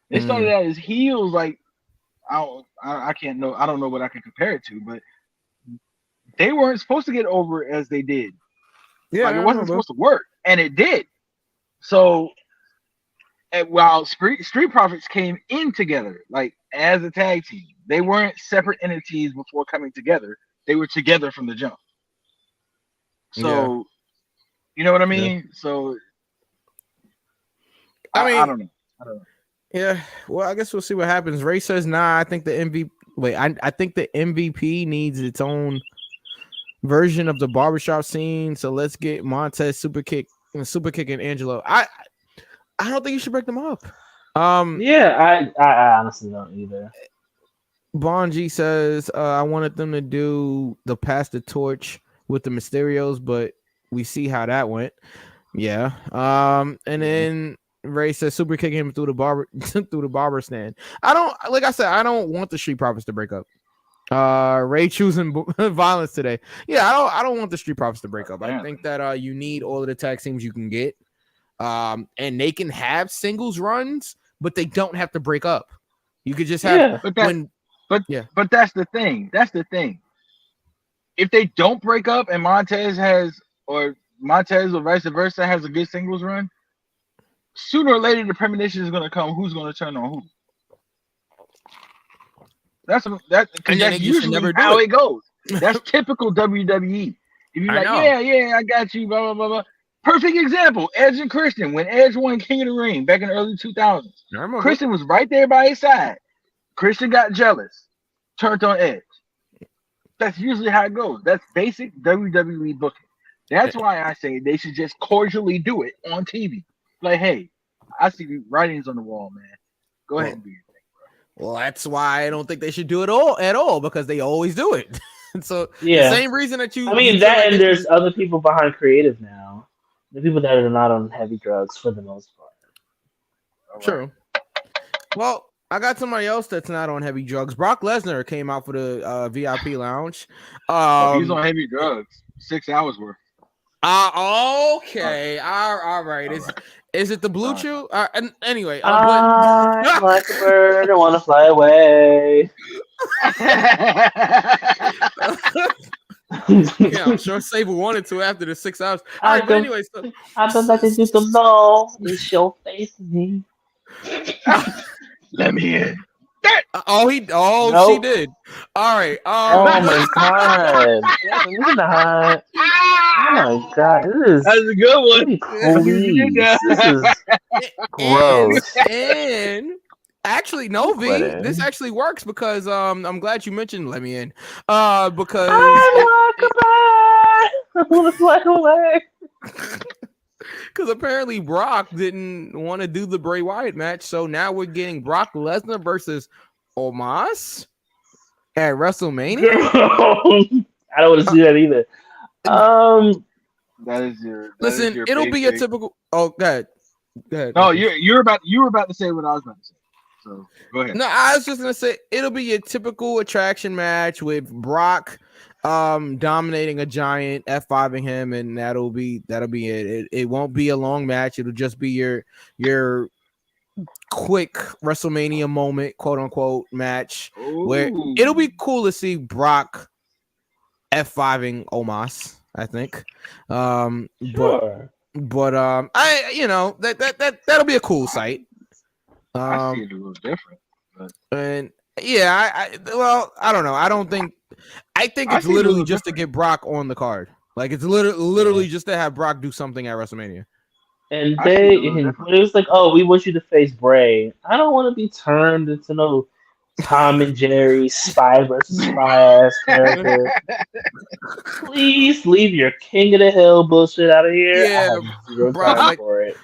They started out as heels, like I don't know what I can compare it to, but they weren't supposed to get over as they did. Yeah, like, it wasn't supposed to work, and it did. So, while Street Profits came in together, like as a tag team, they weren't separate entities before coming together. They were together from the jump. So, you know what I mean? Yeah. So, I don't know.
Yeah, well, I guess we'll see what happens. Ray says, "Nah, I think the MVP. Wait, I think the MVP needs its own version of the barbershop scene. So let's get Montez super kick and Angelo. I don't think you should break them up.
Yeah, I honestly don't either.
Bonji says, I wanted them to do the pass the torch with the Mysterios, but we see how that went. Yeah. And then Ray says super kicking him through the barber stand. I don't want the Street Profits to break up. Ray choosing violence today. Yeah, I don't want the Street Profits to break up. I think that you need all of the tag teams you can get. And they can have singles runs, but they don't have to break up. You could just have
but that's the thing. That's the thing. If they don't break up and Montez or vice versa has a good singles run, sooner or later the premonition is going to come. Who's going to turn on who? That's usually how it goes. That's typical WWE. If you're like, yeah, I got you, blah, blah, blah, blah. Perfect example, Edge and Christian. When Edge won King of the Ring back in the early 2000s, Christian was right there by his side. Christian got jealous. turned on Edge. That's usually how it goes. That's basic WWE booking. That's why I say they should just cordially do it on TV. Like, hey, I see writings on the wall, man. Go ahead and do your thing, bro.
Well, that's why I don't think they should do it at all because they always do it. So
Yeah.
the same reason that you.
I mean
you
that,
like
and there's other people behind creative now. The people that are not on heavy drugs for the most part.
All right.
True. Well, I got somebody else that's not on heavy drugs. Brock Lesnar came out for the VIP lounge.
He's on heavy drugs. 6 hours worth.
Okay. All right. Is it the blue chew? Anyway,
I like a bird. I want to fly away.
Yeah, I'm sure Saber wanted to after the 6 hours. All right, but anyway, so
I don't like to do the law. It's your face me.
Let me in.
She did. All right.
Oh my god. Oh my god.
That's a good one.
Please. This is gross.
And actually, no, V. This actually works because I'm glad you mentioned let me in. Because
I want to fly away.
Because apparently Brock didn't want to do the Bray Wyatt match, so now we're getting Brock Lesnar versus Omos at WrestleMania.
I don't want to see that either.
That is your.
Listen, it'll be a typical. Oh, go ahead.
No, you were about to say what I was about to say. So go ahead.
No, I was just gonna say it'll be a typical attraction match with Brock dominating a giant, F5ing him, and that'll be it. It won't be a long match. It'll just be your quick WrestleMania moment, quote unquote, match.
Ooh.
Where it'll be cool to see Brock F5ing Omos, I think.
Sure.
But that'll be a cool sight.
I see it a little different. But...
And yeah, I don't know. I think it's literally just to get Brock on the card. Like it's literally just to have Brock do something at WrestleMania.
And it was like, oh, we want you to face Bray. I don't want to be turned into no Tom and Jerry spy versus spy ass character. Please leave your King of the Hill bullshit out of here.
Yeah,
I have zero time for it.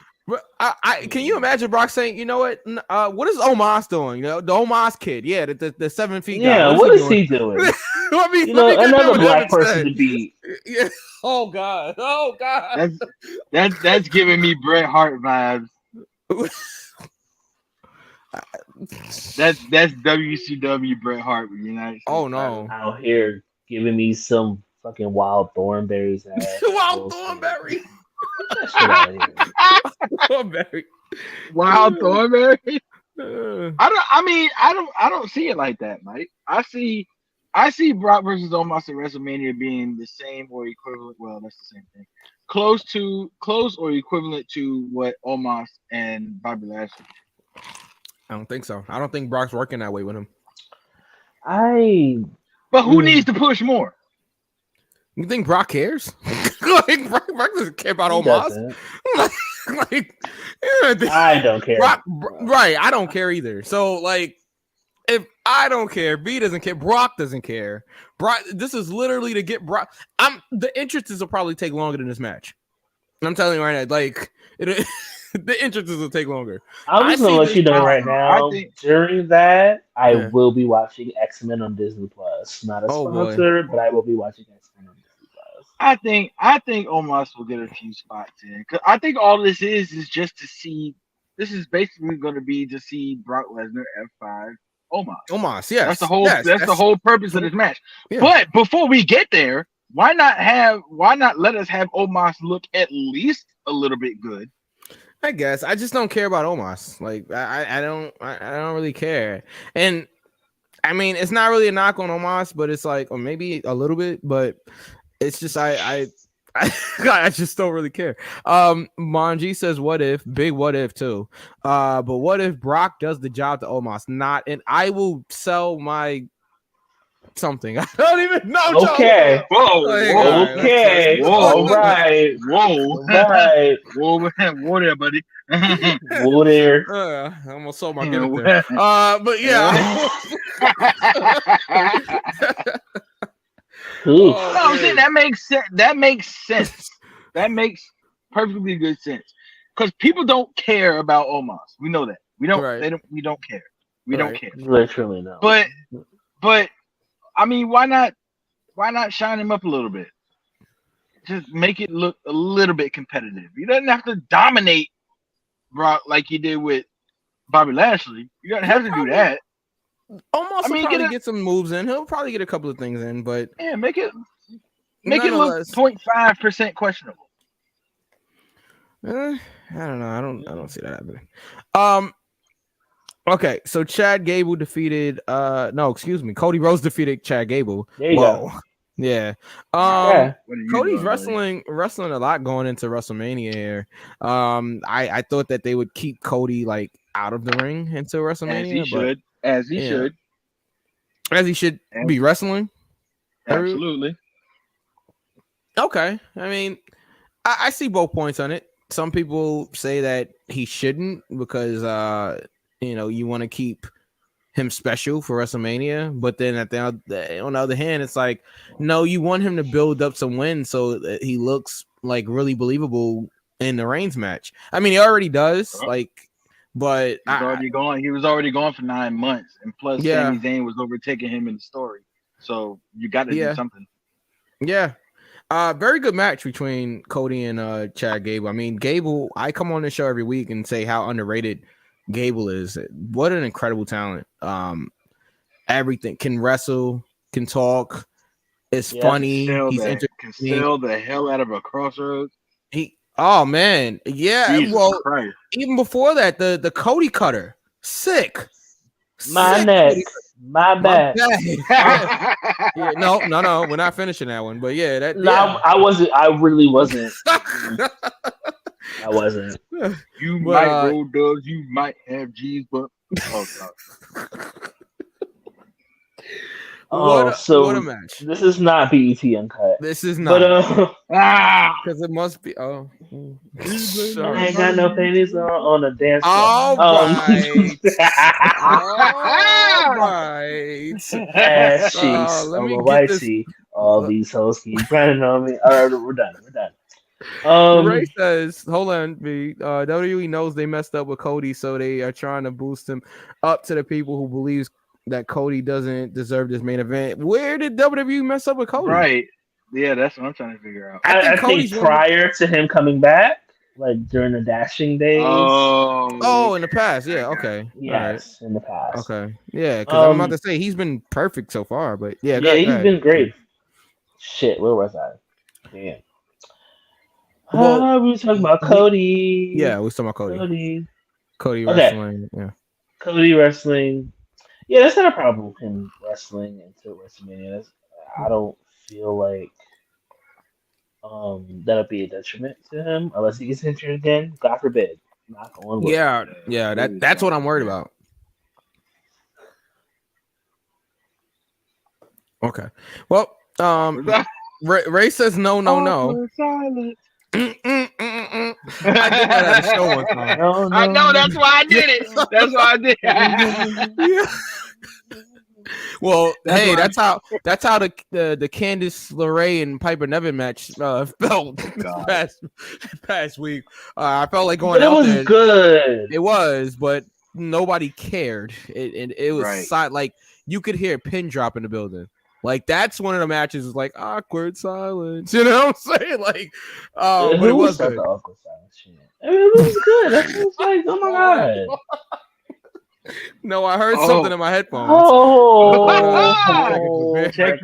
Can you imagine Brock saying, you know what? What is Omos doing? You know, the Omos kid. Yeah, the 7 feet guy.
Yeah, what is he doing? Another black person to beat.
Yeah. Oh God.
That's giving me Bret Hart vibes. That's WCW Bret Hart with United States.
Oh no.
Out here giving me some fucking wild thornberries.
Wild thornberry.
Wild Thornberry. I don't see it like that, Mike. I see Brock versus Omos at WrestleMania being the same or equivalent. Well, that's the same thing. Close or equivalent to what Omos and Bobby Lashley.
I don't think so. I don't think Brock's working that way with him.
But who needs to push more?
You think Brock cares? Like Brock doesn't care about Omos.
I don't care.
Right, I don't care either. So like, if I don't care, B doesn't care, Brock doesn't care. Brock, this is literally to get Brock. The entrances will probably take longer than this match. I'm telling you right now, like the entrances will take longer.
I'm just gonna let you know right now. During that, I will be watching X-Men on Disney Plus. Not a sponsor, but I will be watching X-Men on Disney Plus.
I think Omos will get a few spots in. Cause I think all this is just to see. This is basically going to be to see Brock Lesnar F5 Omos.
Yes,
that's the whole. That's the whole purpose of this match.
Yeah.
But before we get there, why not let us have Omos look at least a little bit good?
I guess I just don't care about Omos. Like I don't really care. And I mean, it's not really a knock on Omos, but it's like, or maybe a little bit, but it's just I just don't really care. Manji says, "What if?" Big what if too. But what if Brock does the job to Omos? Not, and I will sell my something. I don't even know.
Okay.
Whoa.
Okay.
Whoa.
All right.
Whoa.
Right.
Whoa there, buddy.
Whoa there.
I almost sold my get there. But yeah.
Ooh.
No, I'm saying that makes sense. That makes sense. That makes perfectly good sense. Because people don't care about Omos. We know that. We don't.
Right.
We don't care. We don't care.
Literally no.
But I mean, why not shine him up a little bit? Just make it look a little bit competitive. He doesn't have to dominate Brock like he did with Bobby Lashley. You don't have to do that.
Almost probably get some moves in. He'll probably get a couple of things in, but
yeah, make it look 0.5% questionable.
I don't know. I don't see that happening. Okay, so Chad Gable defeated Cody Rhodes defeated Chad Gable.
There you go.
Yeah. Cody's wrestling a lot going into WrestleMania here. I thought that they would keep Cody like out of the ring into WrestleMania. As he should be wrestling.
Absolutely.
Okay. I mean, I see both points on it. Some people say that he shouldn't because you want to keep him special for WrestleMania, but then on the other hand, it's like, no, you want him to build up some wins so that he looks like really believable in the Reigns match. I mean, he already does, but
he was already gone for 9 months, and plus Sami Zayn was overtaking him in the story, so you got to do something.
Yeah. Very good match between Cody and Chad Gable. I mean, Gable, I come on the show every week and say how underrated Gable is. What an incredible talent. Everything, can wrestle, can talk, is funny. He's
can sell the hell out of a crossroads.
Oh man, yeah.
Jesus Christ.
Even before that, the Cody cutter, sick.
My neck, my back.
Yeah, no, we're not finishing that one. But yeah, that.
No,
yeah.
I wasn't. I really wasn't. I wasn't.
You might roll dubs, you might have G's, but
what a match!
This is not BET Uncut.
This is not. Because it must be. Oh,
I ain't got no panties on a dance floor.
All right. All right.
Ass cheeks on the white tee. All these hoes keep grinding on me. All right, we're done.
Ray says, hold on, WWE knows they messed up with Cody, so they are trying to boost him up to the people who believes that Cody doesn't deserve this main event. Where did WWE mess up with Cody?
Right. Yeah, that's what I'm trying to figure out.
I think prior to him coming back, like during the dashing days.
Oh, in the past. Yeah, okay.
Yes, in the past.
Okay. Yeah, because I'm about to say he's been perfect so far, but yeah.
He's been great. Shit, where was I? Damn.
Well,
we were talking about Cody.
Yeah, we were talking about Cody. Cody
wrestling.
Yeah.
Cody wrestling. Yeah, that's not a problem with him wrestling into WrestleMania. I don't feel like that'll be a detriment to him unless he gets injured again. God forbid. Not going with
that's what I'm worried about. Okay. Well, Ray says no. I did that at a show one time.
No. I know, that's why I did it. That's why I did it.
Yeah. Well, that's how the Candice LeRae and Piper Niven match felt past week. I felt like going out there.
It was good.
It was, but nobody cared. It was like you could hear a pin drop in the building. Like that's one of the matches was like awkward silence. You know what I'm saying? Like, but it was good.
Awkward silence shit. I mean, it was good. I was like, oh my god.
No, I heard something in my headphones.
Check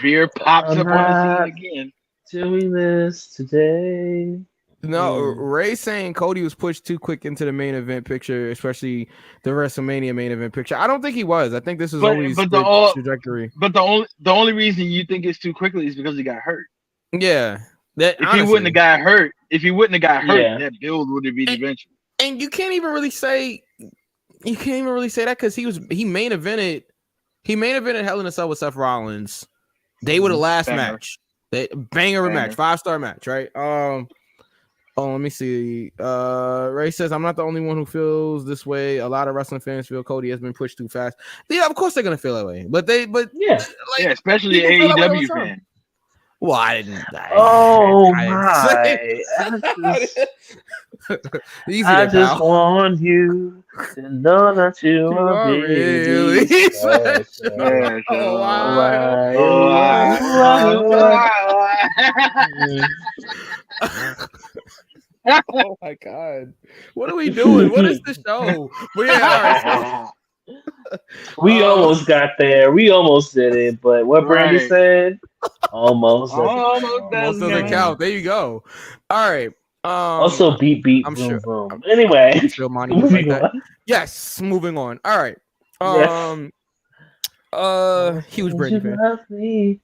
Veer pops up on the scene again.
Doing this today.
No, Ray saying Cody was pushed too quick into the main event picture, especially the WrestleMania main event picture. I don't think he was. I think this was always the trajectory.
But the only reason you think it's too quickly is because he got hurt.
Yeah.
If he wouldn't have got hurt, that build would have been eventual.
And you can't even really say that because he main evented he main evented Hell in a Cell with Seth Rollins. They were the last
Banger.
match. Banger of a match, 5-star match, right? Oh, let me see. Ray says, I'm not the only one who feels this way. A lot of wrestling fans feel Cody has been pushed too fast. Yeah, of course they're gonna feel that way. But
Yeah.
Yeah, especially
people feel that way all the
AEW
time.
fan.
Well, I didn't.
Oh
I didn't
my!
say- Easy
I
there,
just
pal.
want you to know that you are really special.
Yeah,
Oh,
Why,
oh my god. What are we doing? What is the show? But yeah, all right.
We almost got there. We almost did it. But what Brandy
Right.
said, almost doesn't
Almost
count.
Most doesn't count. There you go. All right.
Also, beat,
I'm
boom,
sure.
boom. Anyway,
I'm sure Monty would like
moving
that.
on.
Yes, moving on. All right.
Yes.
Huge
Would
Brandy
you
fan.
love me?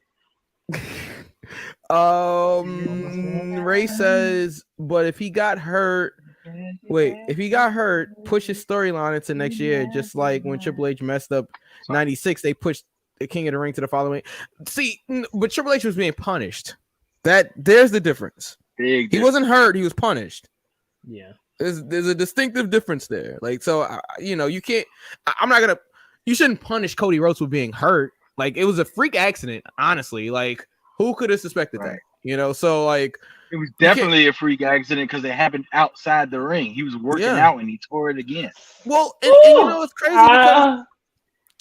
Ray says, but if he got hurt, push his storyline into next year, just like when Triple H messed up 96, they pushed the King of the Ring to the following. See, but Triple H was being punished. There's the difference.
Big
He wasn't hurt, he was punished.
Yeah.
There's a distinctive difference there. Like, so you can't. I'm not gonna. You shouldn't punish Cody Rhodes for being hurt. Like, it was a freak accident. Honestly, like, who could have suspected that? So like,
it was definitely a freak accident because it happened outside the ring. He was working out and he tore it again.
Well, and it's crazy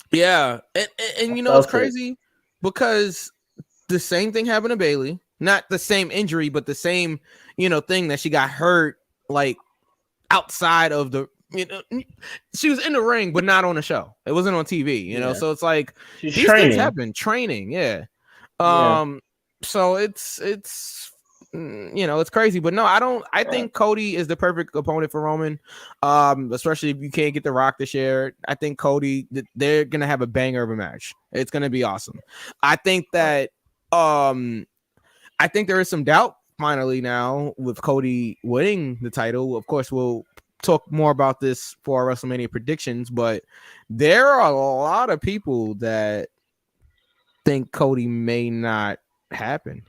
because and it's crazy because the same thing happened to Bayley. Not the same injury, but the same thing that she got hurt like outside of the. She was in the ring, but not on the show. It wasn't on TV. So it's like these things happen. Training, yeah. So it's it's crazy, but no, I don't. I think Cody is the perfect opponent for Roman, especially if you can't get The Rock to share. I think Cody, they're gonna have a banger of a match. It's gonna be awesome. I think that I think there is some doubt finally now with Cody winning the title. Of course, we'll talk more about this for our WrestleMania predictions, but there are a lot of people that think Cody may not happen.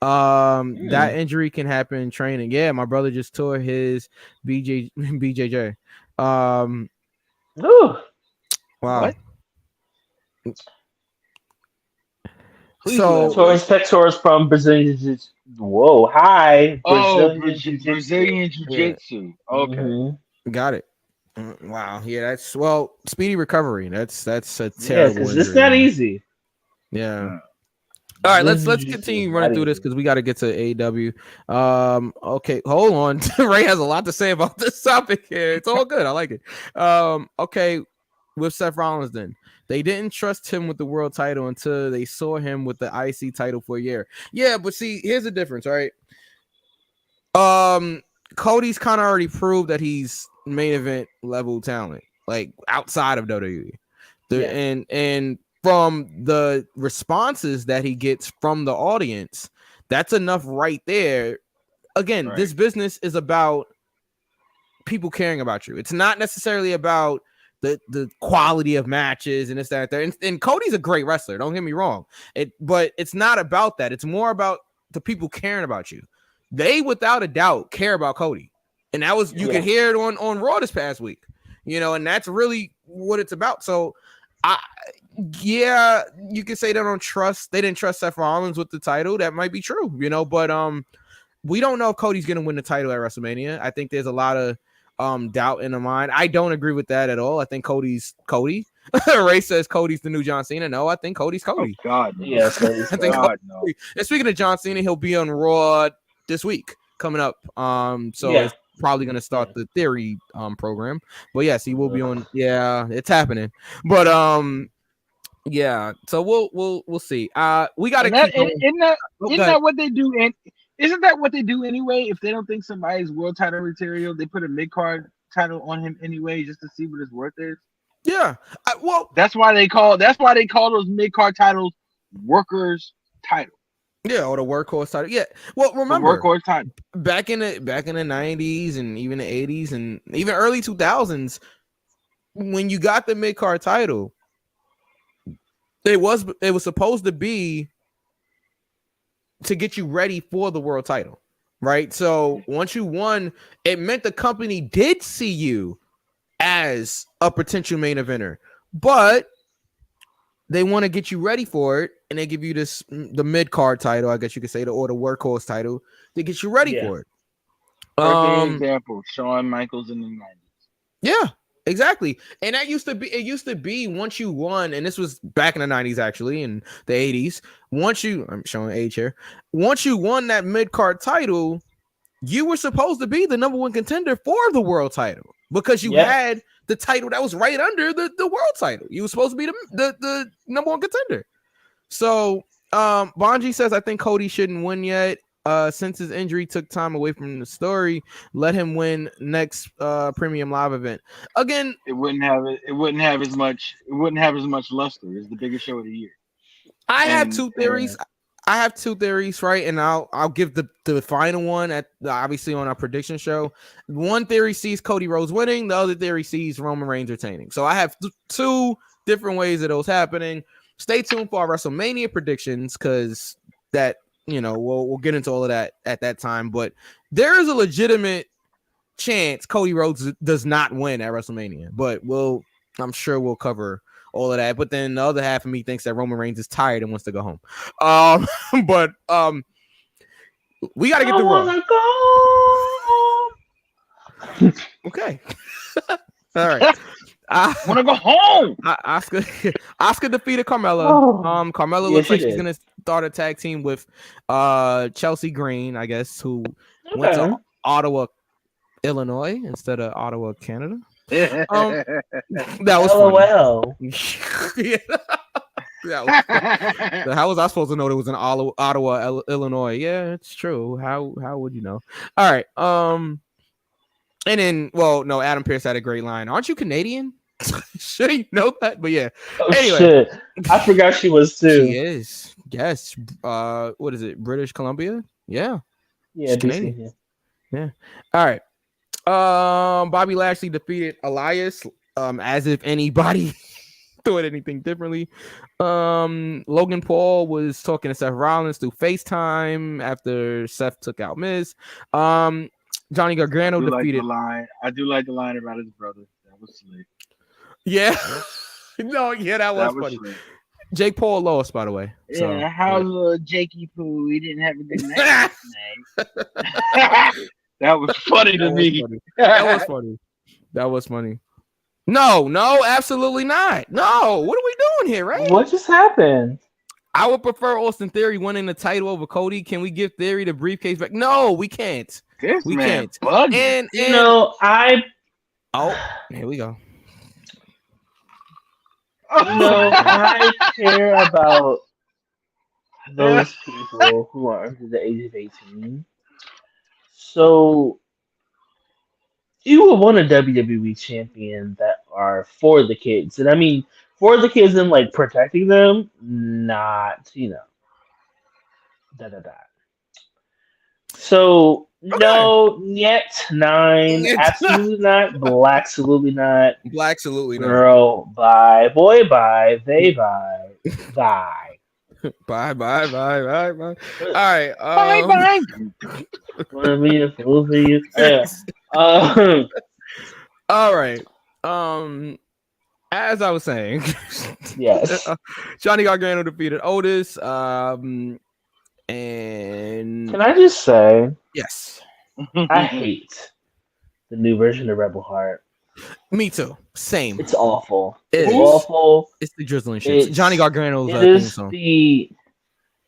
That injury can happen in training. Yeah, my brother just tore his BJJ.
Ooh.
Wow.
What?
So Torres pectorals from Brazilian Jiu-Jitsu. Whoa, hi.
Brazilian Jiu-Jitsu.
Yeah.
Okay.
Mm-hmm.
Got it. Wow. Yeah, speedy recovery. That's a terrible
because
injury.
it's not easy.
Yeah. All right, let's continue running through this because we got to get to AEW. Okay, hold on. Ray has a lot to say about this topic here. It's all good. I like it. Okay, with Seth Rollins then. They didn't trust him with the world title until they saw him with the IC title for a year. Yeah, but see, here's the difference, right? Cody's kind of already proved that he's main event level talent, like outside of WWE. And from the responses that he gets from the audience, that's enough right there. Again, this business is about people caring about you. It's not necessarily about the quality of matches and this, that, there. And Cody's a great wrestler. Don't get me wrong. But it's not about that. It's more about the people caring about you. They, without a doubt, care about Cody. And that was, you could hear it on Raw this past week, and that's really what it's about. So you could say they didn't trust Seth Rollins with the title. That might be true, but we don't know if Cody's gonna win the title at WrestleMania. I think there's a lot of doubt in the mind. I don't agree with that at all. I think Cody's Cody. Ray says Cody's the new John Cena. No, I think Cody's Cody.
Oh God, no.
Yes,
I think
God, no.
And speaking of John Cena, he'll be on Raw this week coming up. It's probably gonna start the Theory program. But yes, he will be on. Yeah, it's happening. But yeah. So we'll see. We gotta keep going.
Isn't that what they do? And isn't that what they do anyway? If they don't think somebody's world title material, they put a mid card title on him anyway, just to see what his worth is.
Yeah.
That's why they call those mid card titles workers title.
Yeah, or the workhorse title. Yeah. Well, remember,
the workhorse title
back in the 90s and even the 80s and even early 2000s, when you got the mid card title, It was supposed to be to get you ready for the world title, right? So once you won, it meant the company did see you as a potential main eventer, but they want to get you ready for it, and they give you the mid card title, I guess you could say, or the workhorse title to get you ready for it.
Perfect example, Shawn Michaels in the 90s.
Yeah, exactly. And it used to be once you won, and this was back in the 90s actually, in the 80s. I'm showing age here. Once you won that mid-card title, you were supposed to be the number one contender for the world title because you had the title that was right under the world title. You were supposed to be the number one contender. So Bonji says, I think Cody shouldn't win yet. Since his injury took time away from the story, let him win next premium live event. Again,
it wouldn't have as much luster. It's the biggest show of the year.
I have two theories. Right? And I'll give the final one at obviously on our prediction show. One theory sees Cody Rhodes winning, the other theory sees Roman Reigns retaining. So I have two different ways of those happening. Stay tuned for our WrestleMania predictions, because that, we'll get into all of that at that time. But there is a legitimate chance Cody Rhodes does not win at WrestleMania. But I'm sure we'll cover all of that. But then the other half of me thinks that Roman Reigns is tired and wants to go home. But we got to get the Raw. Okay. All right.
I want to go home.
Asuka defeated Carmella. Carmella looks like she's gonna start a tag team with Chelsea Green, I guess, who went to Ottawa, Illinois instead of Ottawa, Canada. That was funny. How was I supposed to know there was an Ottawa, Illinois? Yeah, it's true. How would you know? All right. And then, no, Adam Pearce had a great line. Aren't you Canadian? Sure, you know that, but yeah. Anyway,
shit. I forgot she was too.
She is. Yes. What is it? British Columbia? Yeah.
Yeah,
Canadian. Yeah. All right. Bobby Lashley defeated Elias. As if anybody thought anything differently. Logan Paul was talking to Seth Rollins through FaceTime after Seth took out Miz. Johnny Gargano defeated.
I do like the line about his brother. That was slick.
Yeah. That was funny. Slick. Jake Paul lost, by the way.
Yeah, how's Jakey Poo? He didn't have a good night last night. That was funny to me. That was funny. No, absolutely not. No, what are we doing here, right?
What just happened?
I would prefer Austin Theory winning the title over Cody. Can we give Theory the briefcase back? No, we can't. We can't. And here we go.
I care about those people who are under the age of 18. So you would want a WWE champion that are for the kids. And I mean, for the kids and like protecting them, not, So no, yet 9, absolutely not. Black, absolutely not.
Black, absolutely not.
Girl, bye. Boy, bye. They bye. Bye.
Bye. All right.
Bye.
Wanna be a fool for you? Yeah.
All right. As I was saying,
yes.
Johnny Gargano defeated Otis. And
can I just say,
yes,
I hate the new version of Rebel Heart.
Me too. Same.
It's awful.
It's
awful.
It's the drizzling shit. Johnny Gargano's
theme song. It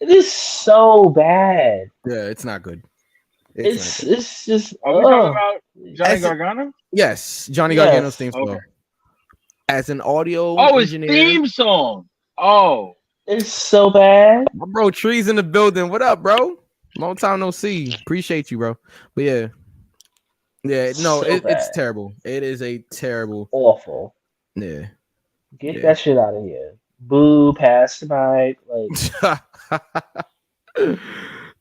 is so bad.
Yeah, it's not good.
It's just.
Are we talking about Johnny Gargano?
Yes, Johnny Gargano's theme song.
Okay.
As an audio
engineer. His theme song. Oh.
It's so bad.
My bro, Trees in the building. What up, bro? Long time no see. Appreciate you, bro. But yeah. No, it's terrible. It is a terrible.
Awful.
Yeah.
Get that shit out of here. Boo, pass the mic.
Like.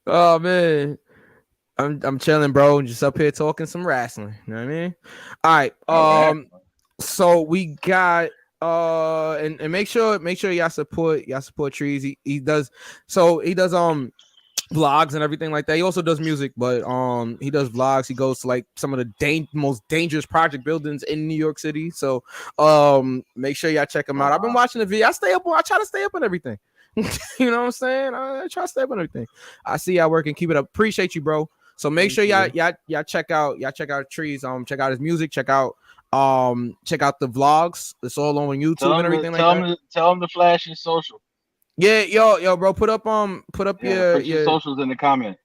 Oh, man. I'm chilling, bro. Just up here talking some wrestling. You know what I mean? All right. So we got And make sure y'all support Trees. He does vlogs and everything like that. He also does music, but he does vlogs. He goes to like some of the most dangerous project buildings in New York City. So make sure y'all check him out. I've been watching the video. I try to stay up on everything. You know what I'm saying? I try to stay up on everything. I see y'all working. Keep it up. Appreciate you, bro. So make sure y'all check out Trees. Check out his music. Check out the vlogs. It's all on YouTube and everything like that.
Tell him to flash his social.
Yeah, yo, bro, put up your
socials in the comment.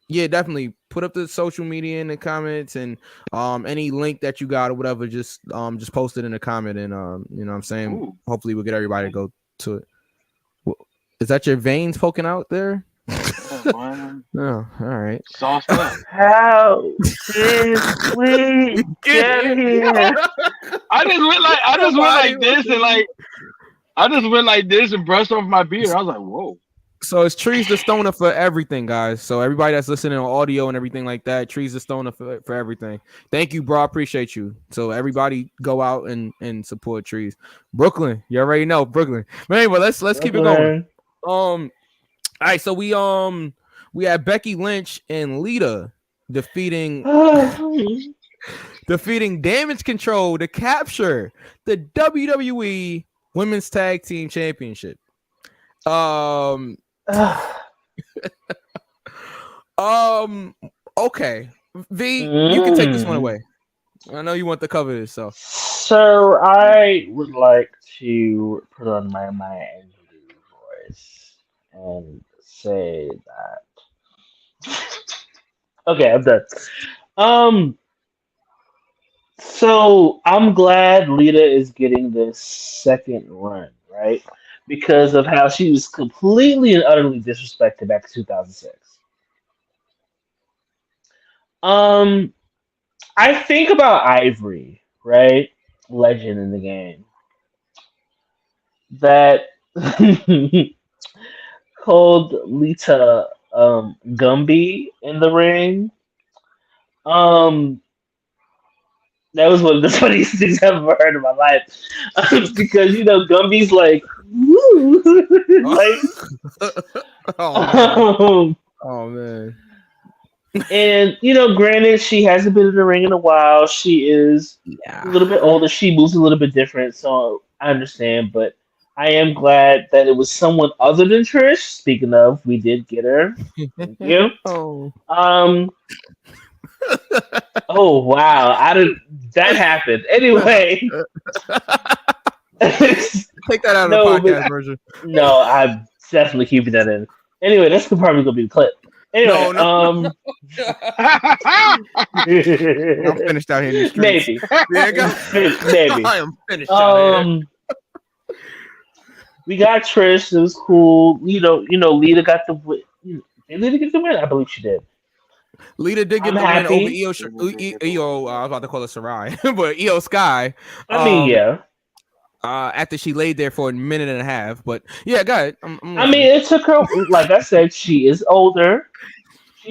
Yeah, definitely put up the social media in the comments, and any link that you got or whatever, just post it in the comment, and you know what I'm saying.
Ooh.
Hopefully we'll get everybody to go to it. Is that your veins poking out there? No, all right.
Sauce up.
How did we get here?
I just went like this and like. I just went like this and brushed off my beard. I was like, whoa.
So it's Trees the Stoner for everything, guys. So everybody that's listening on audio and everything like that, Trees the Stoner for everything. Thank you, bro. I appreciate you. So everybody go out and support Trees. Brooklyn, you already know Brooklyn. But anyway, let's keep it going. All right, so we had Becky Lynch and Lita defeating Damage Control to capture the WWE Women's Tag Team Championship. Okay. V, you can take this one away. I know you want to cover this, so.
So I would like to put on my Miami voice and say that. Okay, I'm done. So I'm glad Lita is getting this second run, right? Because of how she was completely and utterly disrespected back in 2006. I think about Ivory, right? Legend in the game. That called Lita Gumby in the ring. That was one of the funniest things I've ever heard in my life. Because, Gumby's like, woo!
Oh, man.
And, granted, she hasn't been in the ring in a while. She is a little bit older. She moves a little bit different, so I understand. But I am glad that it was someone other than Trish. Speaking of, we did get her. Thank you. Oh wow! That happened anyway.
Take that out of the podcast version.
No, I'm definitely keeping that in. Anyway, that's probably gonna be the clip. Anyway,
no. I'm finished out here in the streets.
Maybe.
Maybe. I am finished out here.
We got Trish. It was cool. Lita got the win. Did Lita get the win? I believe she did.
Lita did get the win over Io. I was about to call her Sarai, but Io Sky.
Yeah.
After she laid there for a minute and a half, but yeah, go ahead.
It took her. Like I said, she is older.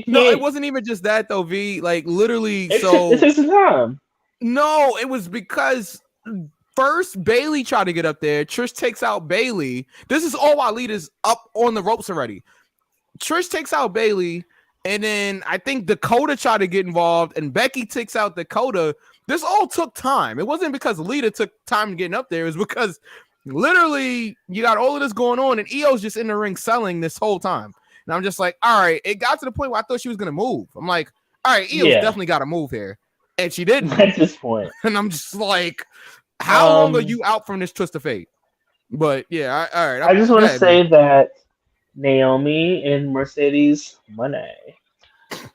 No, it wasn't even just that though. V, like literally,
it took some time.
No, it was because first Bailey tried to get up there. Trish takes out Bailey. This is all while Lita's up on the ropes already. Trish takes out Bailey. And then I think Dakota tried to get involved, and Becky takes out Dakota. This all took time. It wasn't because Lita took time getting up there. It was because literally you got all of this going on, and Io's just in the ring selling this whole time. And I'm just like, all right. It got to the point where I thought she was going to move. I'm like, all right, Io's definitely got to move here. And she didn't.
At this point.
And I'm just like, how long are you out from this twist of fate? But yeah, all right.
I just want to say that Naomi and Mercedes Moné.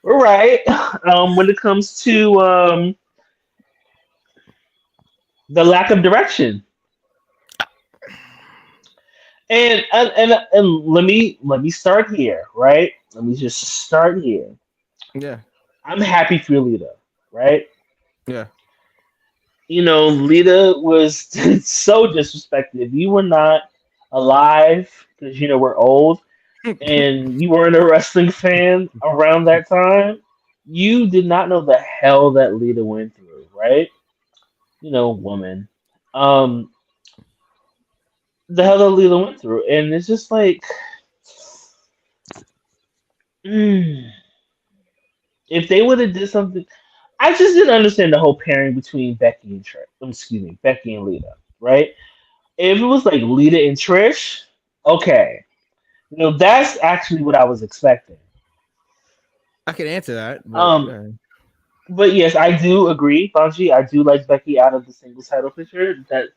We're right. When it comes to the lack of direction, and let me start here, right? Let me just start here.
Yeah,
I'm happy for Lita, right?
Yeah.
Lita was so disrespected. If you were not alive, because we're old, and you weren't a wrestling fan around that time, you did not know the hell that Lita went through, right? Woman. the hell that Lila went through, and it's just like, mm, if they would have did something, I just didn't understand the whole pairing between Becky and Becky and Lita, right? If it was like Lita and Trish, okay, that's actually what I was expecting.
I can answer that, but
Um, but yes, I do agree, Bungie. I do like Becky out of the single title picture. That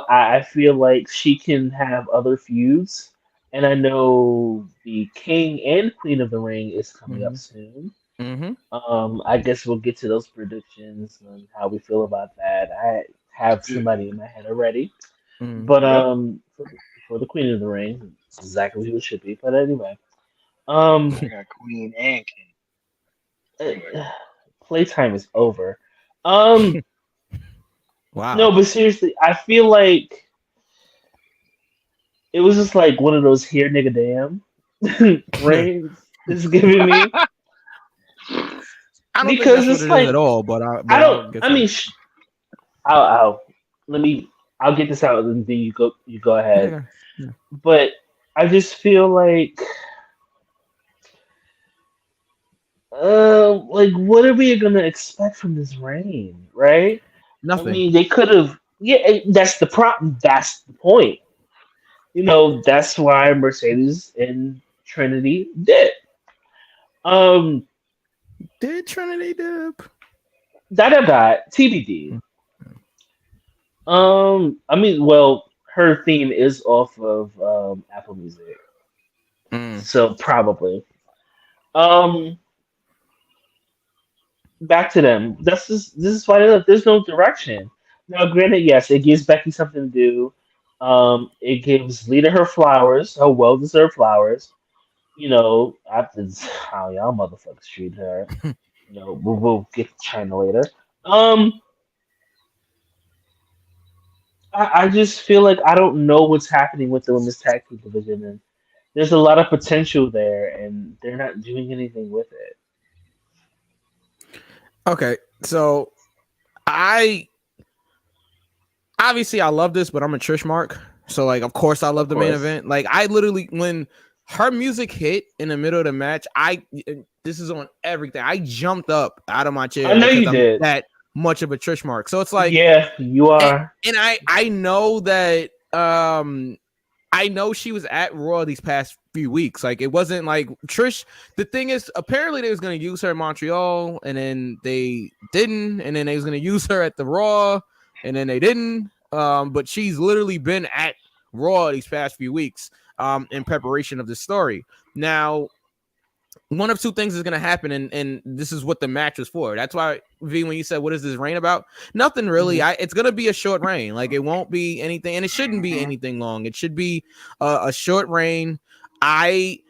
I feel like she can have other feuds, and I know the King and Queen of the Ring is coming up soon.
mm-hmm.
I guess we'll get to those predictions and how we feel about that. I have somebody in my head already, but for the Queen of the Ring, exactly who it should be. But anyway,
I got Queen and King.
playtime is over. Wow. No, but seriously, I feel like it was just like one of those here nigga damn rings it's giving me.
I don't
because
think that's
it's
what it
like
is at all, but
I don't. I mean, I'll get this out and then you go ahead.
Yeah.
But I just feel like what are we gonna expect from this reign, right?
Nothing.
I mean, they could have. Yeah, that's the problem. That's the point. That's why Mercedes and Trinity did.
Did Trinity dip?
That TBD. I mean, well, her theme is off of Apple Music, so probably. Um, Back to them. This is why there's no direction. Now, granted, yes, it gives Becky something to do. It gives Lita her flowers, her well-deserved flowers. After how y'all motherfuckers treat her. We'll get to China later. I just feel like I don't know what's happening with the women's tag team division, and there's a lot of potential there, and they're not doing anything with it.
Okay, so I obviously I love this, but I'm a Trish mark. So like, of course I love the main event. Like I literally, when her music hit in the middle of the match, this is on everything. I jumped up out of my chair.
I know you did.
That much of a Trish mark. So it's like,
yeah, you are.
And I know that I know she was at Raw these past few weeks. Like it wasn't like Trish. The thing is, apparently they was gonna use her in Montreal, and then they didn't, and then they was gonna use her at the Raw, and then they didn't. But she's literally been at Raw these past few weeks in preparation of the story. Now, one of two things is going to happen, and this is what the match was for. That's why, V, when you said, what is this reign about? Nothing really. It's going to be a short reign. Like, it won't be anything, and it shouldn't be anything long. It should be a short reign. Okay,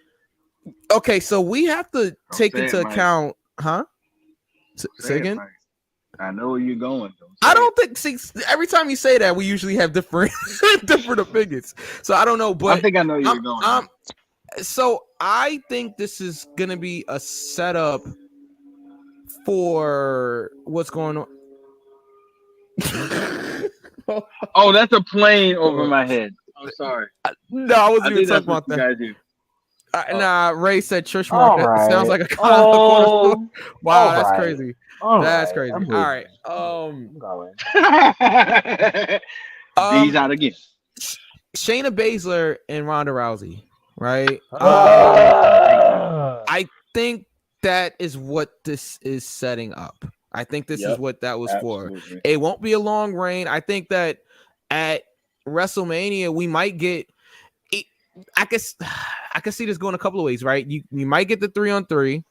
so we have to take into account, huh? Say again?
I know where you're going.
I don't think. See, every time you say that, we usually have different opinions. So I don't know, but
I think I know where you're going.
So I think this is gonna be a setup for what's going on.
Oh, that's a plane over my head. I'm sorry.
No, I wasn't even talking about that.
Guys do.
Nah, Ray said Trish Mark.
Right.
Sounds like a
cornerstone.
Wow, that's crazy.
That's
crazy. All right.
These out again.
Shayna Baszler and Ronda Rousey, right? I think that is what this is setting up. I think this is what that was for. It won't be a long reign. I think that at WrestleMania we might get. I can see this going a couple of ways, right? You might get the 3-on-3,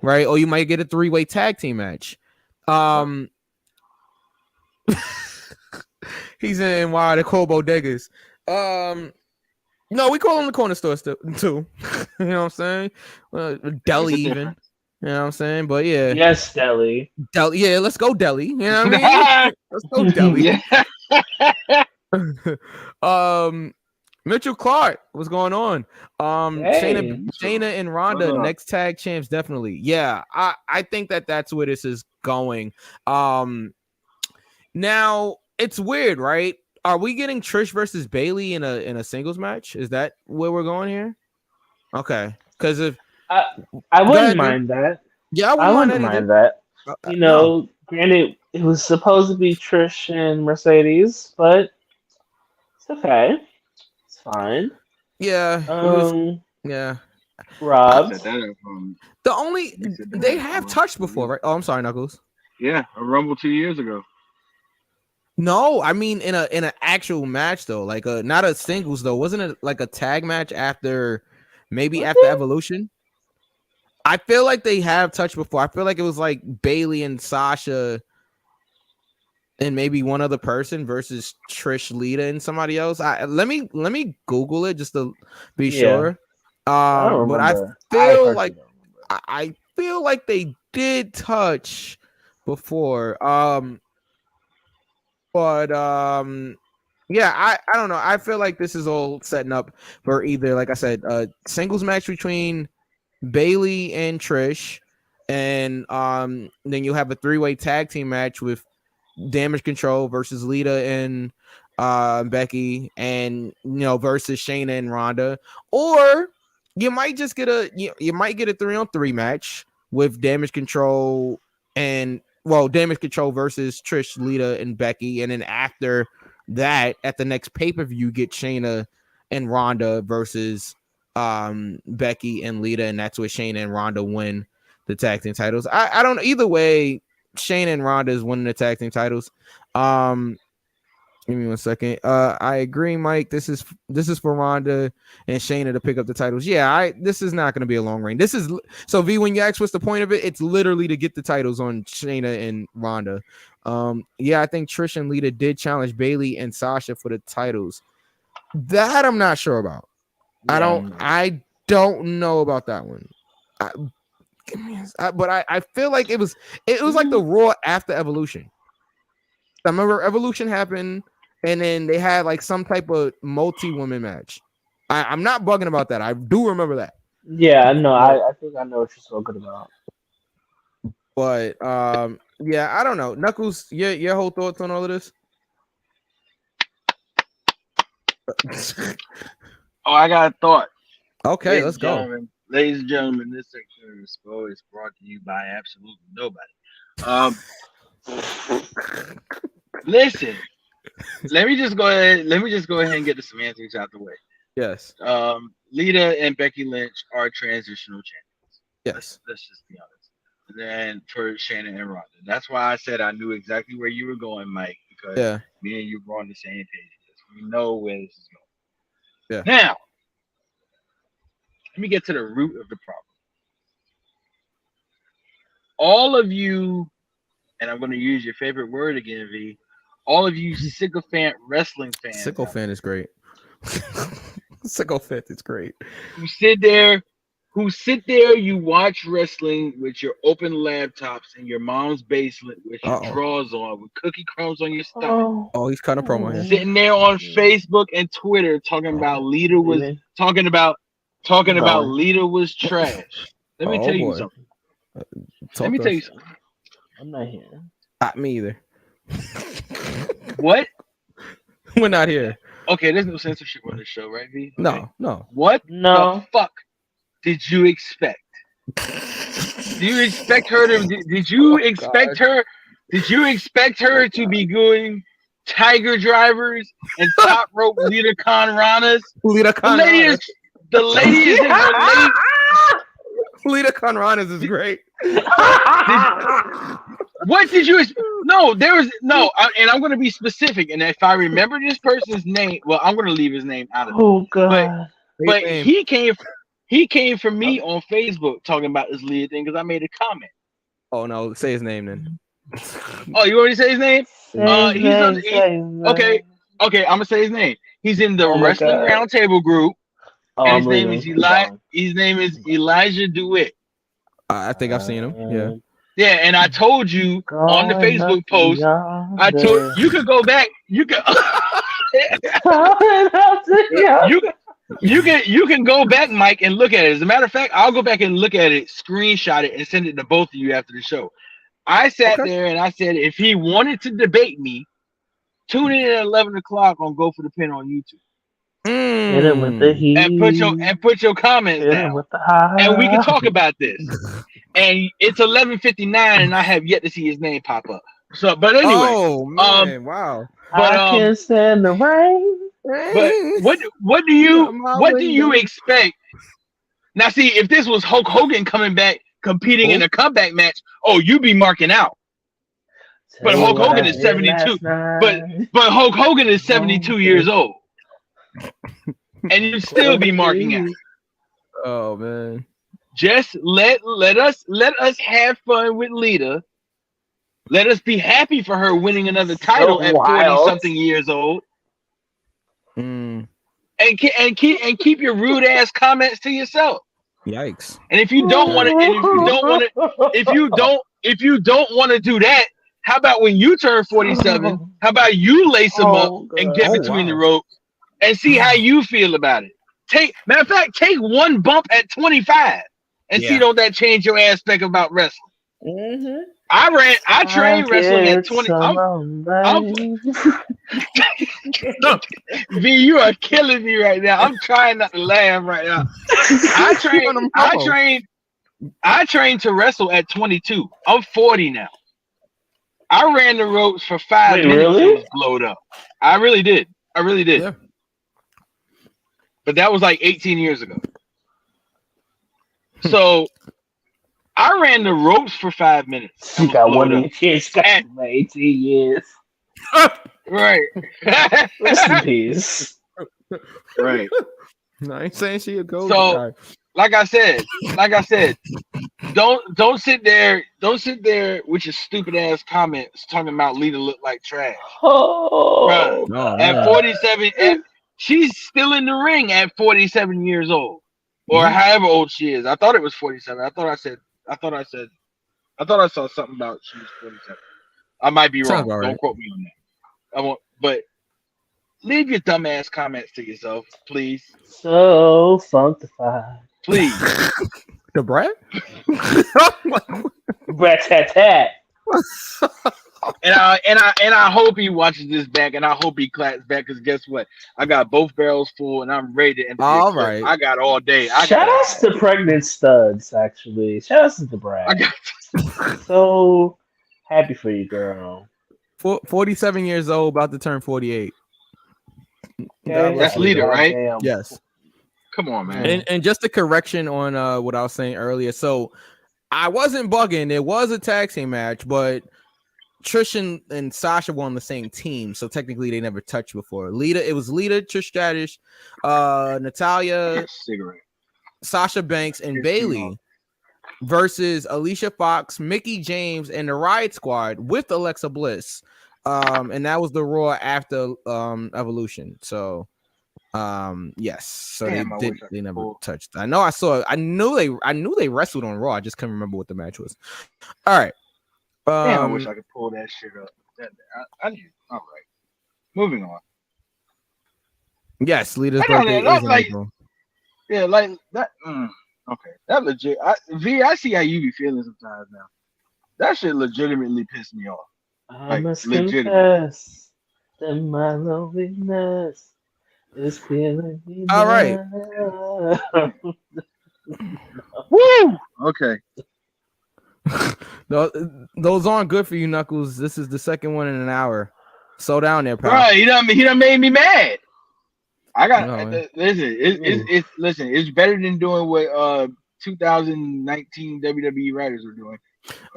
right? Or you might get a 3-way tag team match. He's in the cold bodegas. No, we call them the corner stores too. You know what I'm saying? Deli even. You know what I'm saying? But yeah.
Yes, Deli.
Yeah, let's go Deli. You know what I mean? Let's go Deli. Mitchell Clark, what's going on? Shayna and Ronda, next tag champs, definitely. Yeah, I think that's where this is going. Now it's weird, right? are we getting Trish versus Bailey in a singles match? Is that where we're going here? Okay, because if
I
go
wouldn't
ahead, Vin.
mind that.
Yeah, I
I
wouldn't mind
wouldn't
that either.
mind that.
No,
Granted, it was supposed to be Trish and Mercedes, but it's okay. It's fine.
yeah, it was.
Um,
Yeah,
I
Rob.
set that up from.
the only
We set that
they
up
have
from
touched before, right? Oh, I'm sorry, Knuckles.
Yeah, a Rumble 2 years ago.
No, I mean in an actual match though, like not a singles though. Wasn't it like a tag match after maybe
Was
after
it?
Evolution? I feel like they have touched before. I feel like it was like Bailey and Sasha and maybe one other person versus Trish, Lita, and somebody else. Let me Google it just to be
Yeah.
sure.
I don't
But I
remember.
feel
personally
like
don't remember.
I feel like they did touch before. But yeah, I don't know. I feel like this is all setting up for either, like I said, a singles match between Bailey and Trish, and then you'll have a 3-way tag team match with Damage Control versus Lita and Becky, and versus Shayna and Ronda. Or you might just get you might get a 3-on-3 match with Damage Control and Damage Control versus Trish, Lita, and Becky, and then after that, at the next pay-per-view, get Shayna and Ronda versus Becky and Lita, and that's where Shayna and Ronda win the tag team titles. I don't know. Either way, Shayna and Ronda is winning the tag team titles. Give me one second. I agree, Mike. This is for Ronda and Shayna to pick up the titles. Yeah, this is not going to be a long reign. This is so V. When you ask what's the point of it, it's literally to get the titles on Shayna and Ronda. Yeah, I think Trish and Lita did challenge Bailey and Sasha for the titles. That I'm not sure about.
Yeah,
I don't know about that one. But I feel like it was like the Raw after Evolution. I remember Evolution happened, and then they had like some type of multi-woman match. I'm not bugging about that. I do remember that.
Yeah, no, I think I know what you're talking about.
But yeah, I don't know. Knuckles, your whole thoughts on all of this?
Oh, I got a thought.
Okay, let's go.
Ladies and gentlemen, this section of the Expo is brought to you by absolutely nobody. Listen, let me just go ahead and get the semantics out the way.
Yes.
Lita and Becky Lynch are transitional champions.
Yes.
Let's just be honest. And then for Shannon and Ronda, that's why I said I knew exactly where you were going, Mike, because me and you were on the same page. We know where this is going.
Yeah.
Now, let me get to the root of the problem. All of you, and I'm going to use your favorite word again, V. All of you sycophant wrestling fans.
Sycophant is great. Sycophant is great.
Who sit there, you watch wrestling with your open laptops in your mom's basement with your drawers on, with cookie crumbs on your stomach.
Oh, he's kind of promo here.
Sitting there on Facebook and Twitter talking about Lita was talking about Lita was trash. Let me tell you something. Let me tell you something.
I'm not here.
Not me either.
What?
We're not here.
Okay, there's no censorship on this show, right, V? Okay.
No.
What
No.
the fuck did you expect? Do you expect her to? Did you expect her? Did you expect her to be doing tiger drivers and top rope Lita Khan Ranas?
Lita Khan Ranas.
The lady is in her late.
Lita Khan Ranas is great.
What did you? No, there was no, and I'm going to be specific. And if I remember this person's name, well, I'm going to leave his name out of it.
Oh God!
But he came from me on Facebook talking about this Lita thing because I made a comment.
Oh no, say his name then.
Oh, you already say his name? Okay, I'm gonna say his name. He's in the Wrestling Roundtable group. And his name is Elijah DeWitt.
I think I've seen him. Yeah.
Yeah, and I told you on the Facebook post. I told you could go back. You can. You can go back, Mike, and look at it. As a matter of fact, I'll go back and look at it, screenshot it, and send it to both of you after the show. I sat there and I said, if he wanted to debate me, Tune in at 11 o'clock on Go for the Pin on YouTube.
Hit him with the heat.
And put your comments
Hit him
down.
with the high.
And we can talk about this. And it's 11:59, and I have yet to see his name pop up. So, but anyway,
Oh man, wow.
But
I can stand the rain.
But what do you expect? Now, see, if this was Hulk Hogan coming back competing in a comeback match, you'd be marking out. But Hulk Hogan is 72. But Hulk Hogan is 72 years old, and you'd still be marking out.
Oh man!
Just let us have fun with Lita. Let us be happy for her winning another title at 40-something years old. And keep your rude ass comments to yourself.
Yikes!
And if you don't want to, if you don't want to do that, how about when you turn 47? How about you lace them up and get between the ropes and see how you feel about it? Matter of fact, take one bump at 25 and see don't that change your aspect about wrestling.
Mm-hmm.
I trained wrestling at 20. V, you are killing me right now. I'm trying not to laugh right now. I trained to wrestle at 22. I'm 40 now. I ran the ropes for 5 minutes and was blowed up. I really did. Yeah. But that was like 18 years ago. So I ran the ropes for 5 minutes.
You got one of your kids got 18 years.
Right.
Listen to this.
Right.
No, I ain't saying she a go.
So, like I said, don't sit there with your stupid ass comments talking about Lita look like trash.
Oh,
no,
at 47, she's still in the ring at 47 years old, or however old she is. I thought it was 47. I thought I saw something about she was 47. I might be wrong. Don't quote me on that. But leave your dumbass comments to yourself, please.
So funkified.
Please.
The Brad?
Brad tat.
And I hope he watches this back, and I hope he claps back, because guess what? I got both barrels full, and I'm ready to end the
all right.
I got all day.
Shout outs to pregnant studs, actually. Shout outs to the Brad. So happy for you, girl.
47 years old, about to turn 48.
Okay.
That's Lita, right?
Damn.
Yes.
Come on, man.
And just a correction on what I was saying earlier. So I wasn't bugging. It was a tag team match, but Trish and Sasha were on the same team, so technically they never touched before. It was Lita, Trish Stratus, Natalya, Sasha Banks, and Bayley versus Alicia Fox, Mickie James, and the Riot Squad with Alexa Bliss. And that was the Raw after Evolution. So yes. So they never touched. I knew they wrestled on Raw. I just couldn't remember what the match was. All right.
Damn, I wish I could pull that shit up. I need. All right. Moving on.
Yes, Lita's birthday is in April.
Yeah, like that. Okay, that legit. I see how you be feeling sometimes now. That shit legitimately pissed me off.
I must confess that my loneliness is killing me.
All right.
Woo! Okay.
Those aren't good for you, Knuckles. This is the second one in an hour. Slow down there, pal.
Right, he done made me mad. I got listen. It's better than doing what 2019 WWE writers were doing.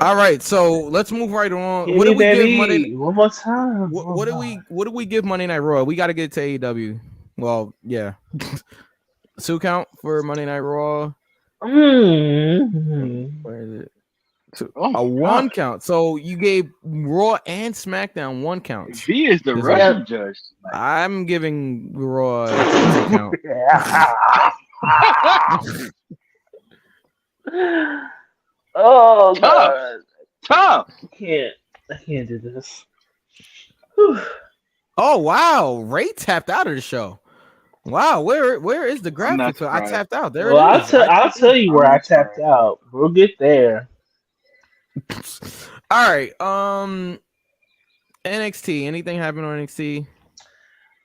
All right, so let's move right on. What do we give Monday? One more time. What do we give Monday Night Raw? We got to get to AEW. Well, yeah. 2 count for Monday Night Raw. Where is it? A 1 count. So you gave Raw and SmackDown 1 count.
V is the Russian judge.
I'm giving Raw a 2 count.
Oh God,
tough.
I can't do this.
Oh wow, Ray tapped out of the show. Wow, where is the graphic? I tapped out. There it is.
I'll tell you where I tapped out. We'll get there.
All right. NXT. Anything happen on NXT?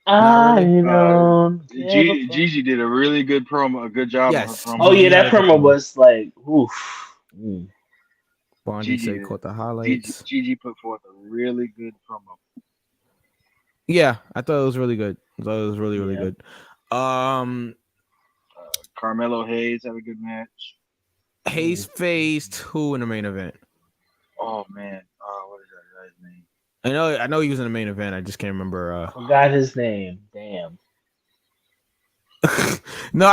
I
really.
don't give a fuck.
Gigi did a really good promo, a good job on her
Yes.
promo.
Oh yeah,
Gigi had
that
a good
promo
promo.
was like, oof. Mm.
Brandy said caught the highlights.
Gigi put forth a really good promo.
Yeah, I thought it was really good. I thought it was really, really
Yeah.
good.
Carmelo Hayes had a good match.
Hayes faced who in the main event?
Oh man, what is that guy's name?
I know he was in the main event. I just can't remember.
Forgot his name. Damn.
No,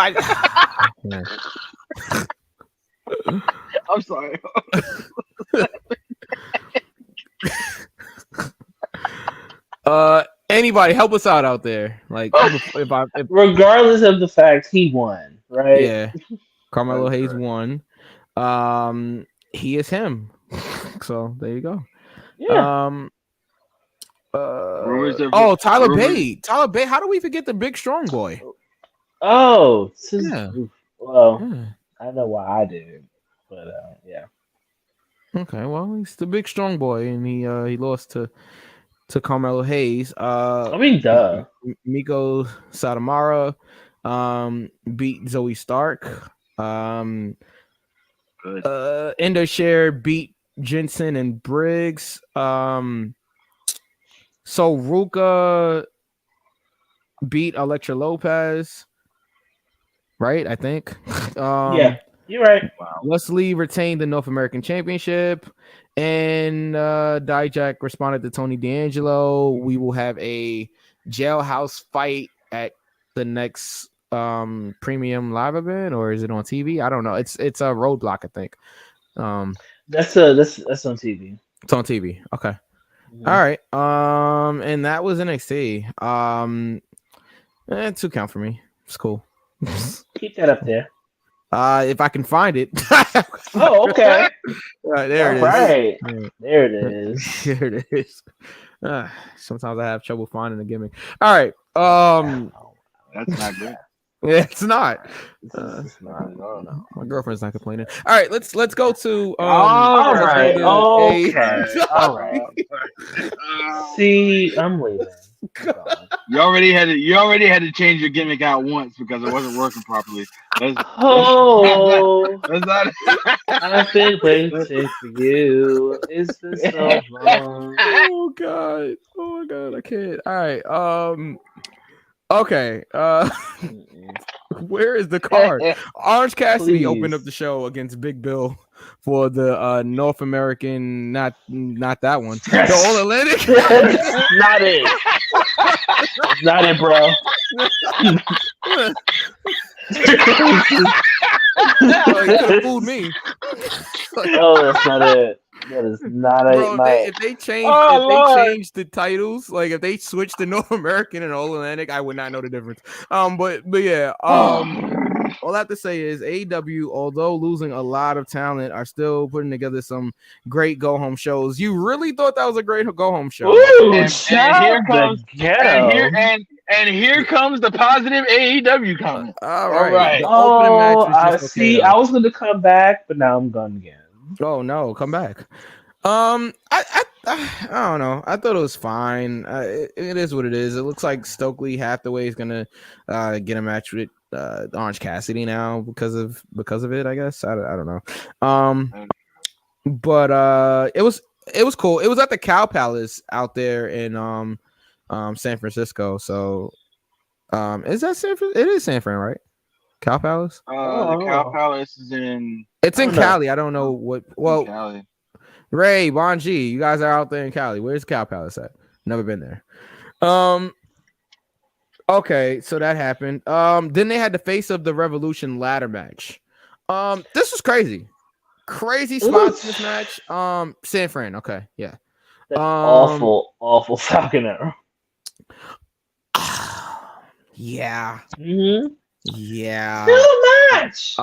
I'm sorry.
Anybody help us out there? Like, if
Regardless of the fact he won, right?
yeah, Carmelo
That's
Hayes
right.
won. He is him. So there you go.
Yeah.
Tyler Bate. Tyler Bate. How do we forget the big strong boy?
Oh,
Yeah.
Well,
Yeah.
I know why I did, but yeah.
Okay, well, he's the big strong boy, and he lost to Carmelo Hayes.
I mean, duh.
Miko Satomura beat Zoe Stark.
Good.
Endoshare beat Jensen and Briggs. So Ruka beat Electra Lopez. Right, I think.
Yeah, you're right.
Wow.
Wesley retained the North American Championship, and Dijak responded to Tony D'Angelo. We will have a jailhouse fight at the next premium live event, or is it on TV? I don't know. It's a Roadblock, I think.
That's on TV.
It's on TV. Okay.
Mhm.
All right. And that was NXT. 2 count for me. It's cool.
Keep that up there.
If I can find it.
Oh, okay.
Right, there it is.
Right.
Yeah.
There it is.
There it is. Sometimes I have trouble finding a gimmick. All right.
That's not good.
Yeah, it's not.
It's not at all.
No, my girlfriend's not complaining. All right, let's go to
all right.
Okay.
All right. See, I'm leaving.
You already had to change your gimmick out once because it wasn't working properly. That's not.
I've been waiting for you. It's been so long.
Oh god, I can't. All right. Okay. Where is the card? Orange Cassidy opened up the show against Big Bill for the North American, not that one. The All Atlantic.
That's not it. It's not it, bro.
You could have fooled me.
Oh, that's not it. That is not
Bro,
it.
if they change the titles, like if they switch to North American and All Atlantic, I would not know the difference. But yeah. All I have to say is AEW, although losing a lot of talent, are still putting together some great go home shows. You really thought that was a great go home show?
Ooh,
and here comes the positive AEW comment.
All right.
right.
The opening match was
I
just
see.
okay,
I was going to come back, but now I'm gone again.
Oh no, come back. I don't know. I thought it was fine. It is what it is. It looks like Stokely Hathaway is gonna get a match with Orange Cassidy now because of it. I guess I don't know. But it was cool. It was at the Cow Palace out there in San Francisco. So is that San Fran? It is San Fran, right? Cow Palace.
The Cow Palace is in.
It's in Cali. I don't know what. Well,
Cali.
Ray, Bonji, you guys are out there in Cali. Where's Cow Palace at? Never been there. Okay, so that happened. Then they had the Face of the Revolution ladder match. This was crazy. Crazy spots in this match. San Fran. Okay, yeah.
That's awful Falcon Arrow.
Yeah.
Mm-hmm.
Yeah.
Still match.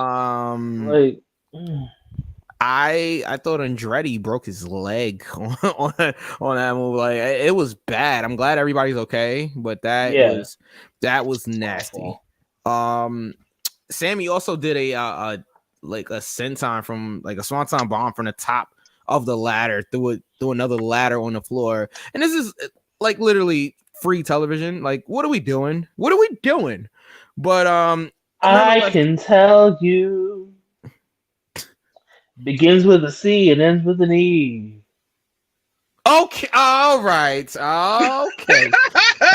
I thought Andretti broke his leg on that move. Like it was bad. I'm glad everybody's okay, but that was nasty. Sammy also did a senton from like a swanton bomb from the top of the ladder through through another ladder on the floor. And this is like literally free television. Like, what are we doing? What are we doing? But
I can tell you. Begins with a C and ends with an E.
Okay, all right, okay,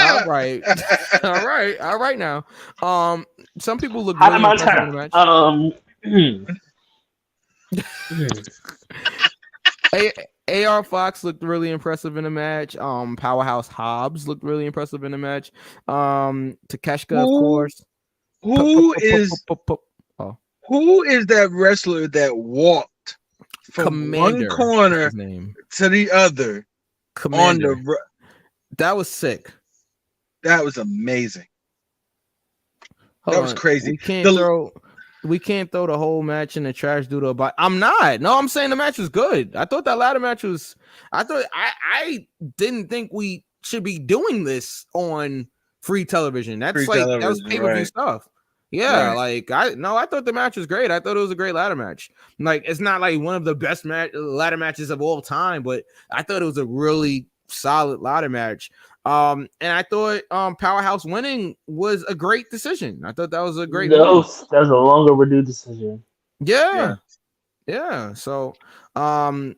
all right, all right. Now, some people look
How
really
my
impressive in the match. AR Fox looked really impressive in the match. Powerhouse Hobbs looked really impressive in the match. Takeshka, of course.
Who is that wrestler that walked from
Commander,
one corner
his name.
to the other?
Commander.
On the
that was sick.
That was amazing. That was crazy.
We can't throw the whole match in the trash due to a bite. I'm not. No, I'm saying the match was good. I thought that ladder match was. I didn't think we should be doing this on free television. That's that was pay-per-view stuff. Yeah, like I thought the match was great. I thought it was a great ladder match. Like, it's not like one of the best ladder matches of all time, but I thought it was a really solid ladder match. And I thought Powerhouse winning was a great decision. I thought that was a great move.
That was a long overdue decision.
Yeah. So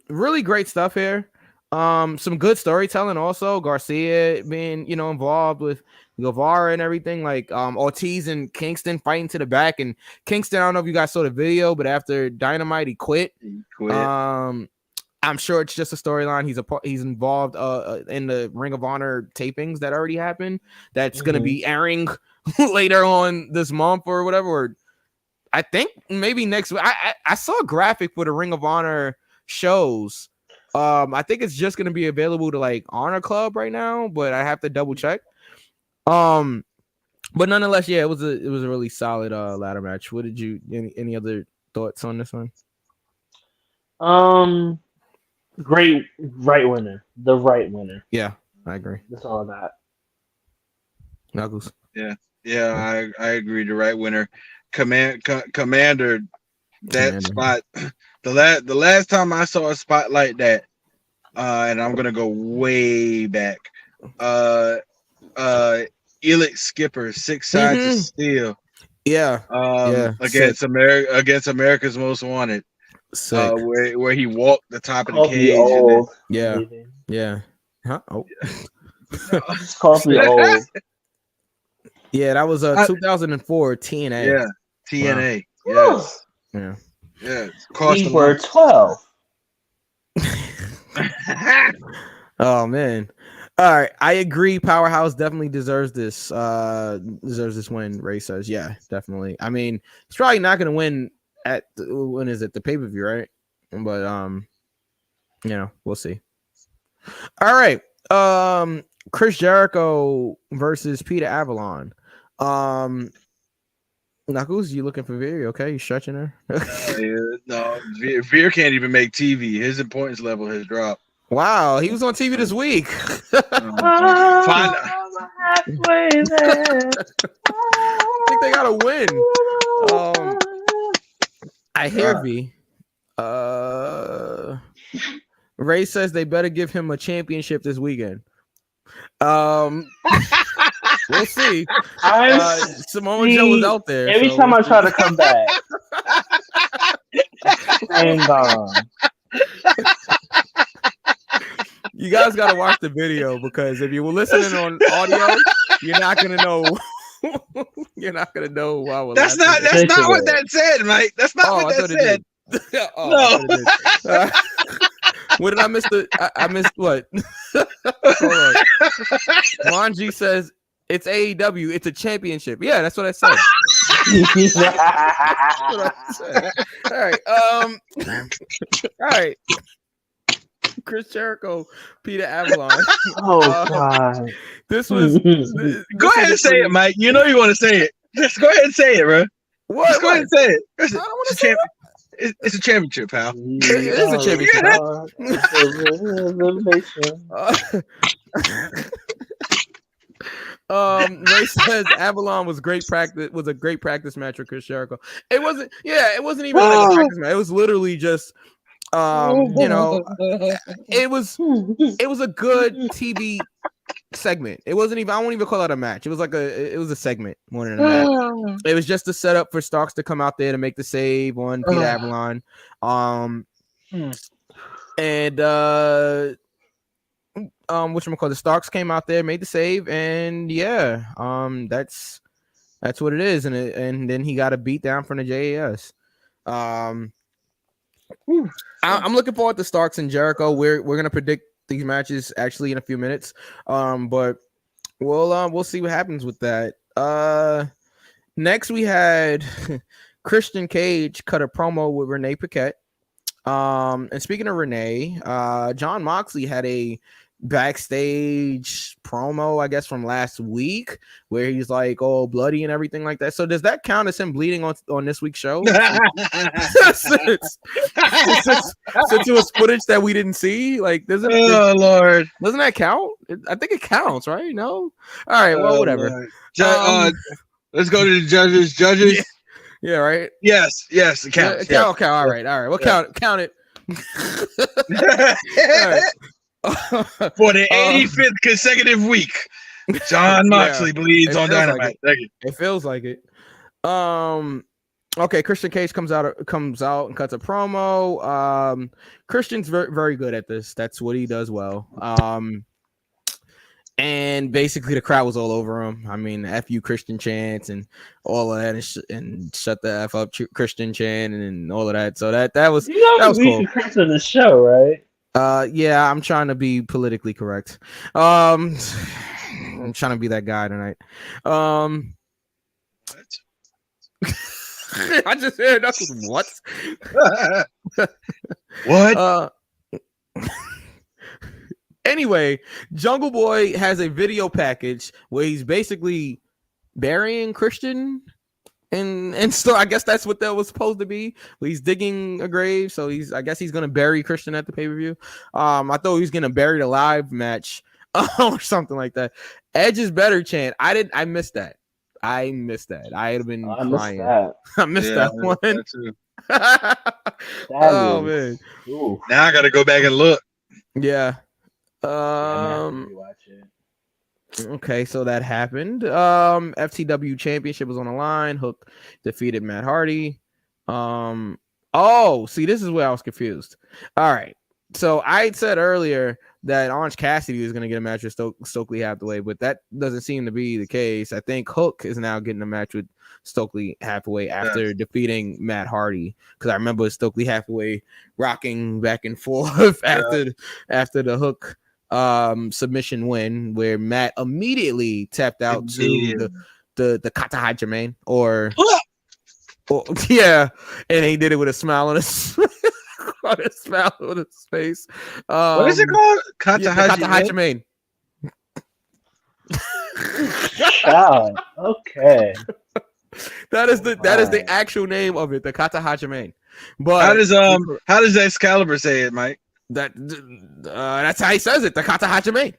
really great stuff here. Some good storytelling also. Garcia being, involved with Guevara and everything, like Ortiz and Kingston fighting to the back. And Kingston, I don't know if you guys saw the video, but after Dynamite, he quit. I'm sure it's just a storyline. He's involved in the Ring of Honor tapings that already happened. That's going to be airing later on this month or whatever. Or I think maybe next week. I saw a graphic for the Ring of Honor shows. I think it's just going to be available to like Honor Club right now, but I have to double check. But nonetheless, yeah, it was a really solid ladder match. What did you any other thoughts on this one?
Great right winner. The right winner.
Yeah, I agree.
That's all I got.
Knuckles.
Yeah, I agree. The right winner. Commander. That spot. The last time I saw a spot like that, and I'm gonna go way back. Elix Skipper, 6 Sides of Steel.
Yeah.
Against America's Most Wanted. Where he walked the top of the cage.
Yeah. Huh? Oh.
It's called me old.
Yeah, that was 2004 TNA.
Yeah, TNA.
Wow.
Yes.
Yeah.
We
were 12.
Oh man. All right, I agree. Powerhouse definitely deserves this win. Ray says, yeah, definitely. I mean, he's probably not going to win at when is it, the pay-per-view, right? But we'll see. All right, Chris Jericho versus Peter Avalon. Knuckles, you looking for Veer? Okay, you stretching her?
No, Veer can't even make TV. His importance level has dropped.
Wow, he was on TV this week.
Halfway there.
I think they gotta win. I hear V. Ray says they better give him a championship this weekend. We'll see. Samoa Joe was out there.
Every time I try to come back, and
you guys got to watch the video, because if you were listening on audio, you're not gonna know. You're not gonna know why.
That's not what that said, Mike. That's not what that said.
No. What did I miss? I missed what? Hold on. Manji says it's AEW. It's a championship. Yeah, that's what I said. All right. All right. Chris Jericho, Peter Avalon.
Oh God!
This was.
Go ahead and say it, Mike. You know you want to say it. Just go ahead and say it, bro.
What?
Just go ahead and say it.
I don't want to say it.
It's a championship, pal.
It is a championship. Ray says Avalon was great practice. Was a great practice match for Chris Jericho. It wasn't. Yeah, it wasn't even like a practice match. It was literally just You know, it was a good TV segment. It wasn't even, I won't even call it a match. It was like it was a segment more than a match. It was just a setup for Starks to come out there to make the save on Peter Avalon. And whatchamacallit, the Starks came out there, made the save, and yeah, that's what it is. And then he got a beat down from the JAS. I'm looking forward to Starks and Jericho. We're gonna predict these matches actually in a few minutes. But we'll see what happens with that. Next we had Christian Cage cut a promo with Renee Paquette. And speaking of Renee, John Moxley had a backstage promo, I guess, from last week where he's like all bloody and everything like that. So does that count as him bleeding on this week's show? since it was footage that we didn't see, like doesn't that count? I think it counts, right? No. All right, well, whatever.
Let's go to the judges.
Yeah, right.
Yes, it counts.
Okay, all right. Well, count it.
For the 85th consecutive week, John Moxley bleeds on Dynamite.
It feels like it. Okay, Christian Cage comes out and cuts a promo. Christian's very, very good at this. That's what he does well. And basically the crowd was all over him. I mean, F you Christian chants and all of that, and shut the F up Christian chant and all of that. So that was cool.
Christian the show, right?
Yeah, I'm trying to be politically correct. I'm trying to be that guy tonight. I just said that was what?
What?
Anyway, Jungle Boy has a video package where he's basically burying Christian, and so I guess that's what that was supposed to be. He's digging a grave, so I guess he's gonna bury Christian at the pay-per-view. I thought he was gonna bury the live match or something like that. Edge's better chant. I missed that. I had have been crying. I missed that one. Oh man.
Ooh. Now I gotta go back and look.
Yeah. Okay, so that happened. FTW Championship was on the line. Hook defeated Matt Hardy. See, this is where I was confused. All right, so I said earlier that Orange Cassidy was going to get a match with Stokely Hathaway, but that doesn't seem to be the case. I think Hook is now getting a match with Stokely Hathaway after defeating Matt Hardy, because I remember Stokely Hathaway rocking back and forth after the Hook submission win, where Matt immediately tapped out to the Kata Hajime or yeah, and he did it with a smile on his face.
What is it called? Kata
Hajime.
Okay.
That is the actual name of it, the Kata Hajime. But
how does Excalibur say it, Mike?
That's how he says it, the Kata Hajime.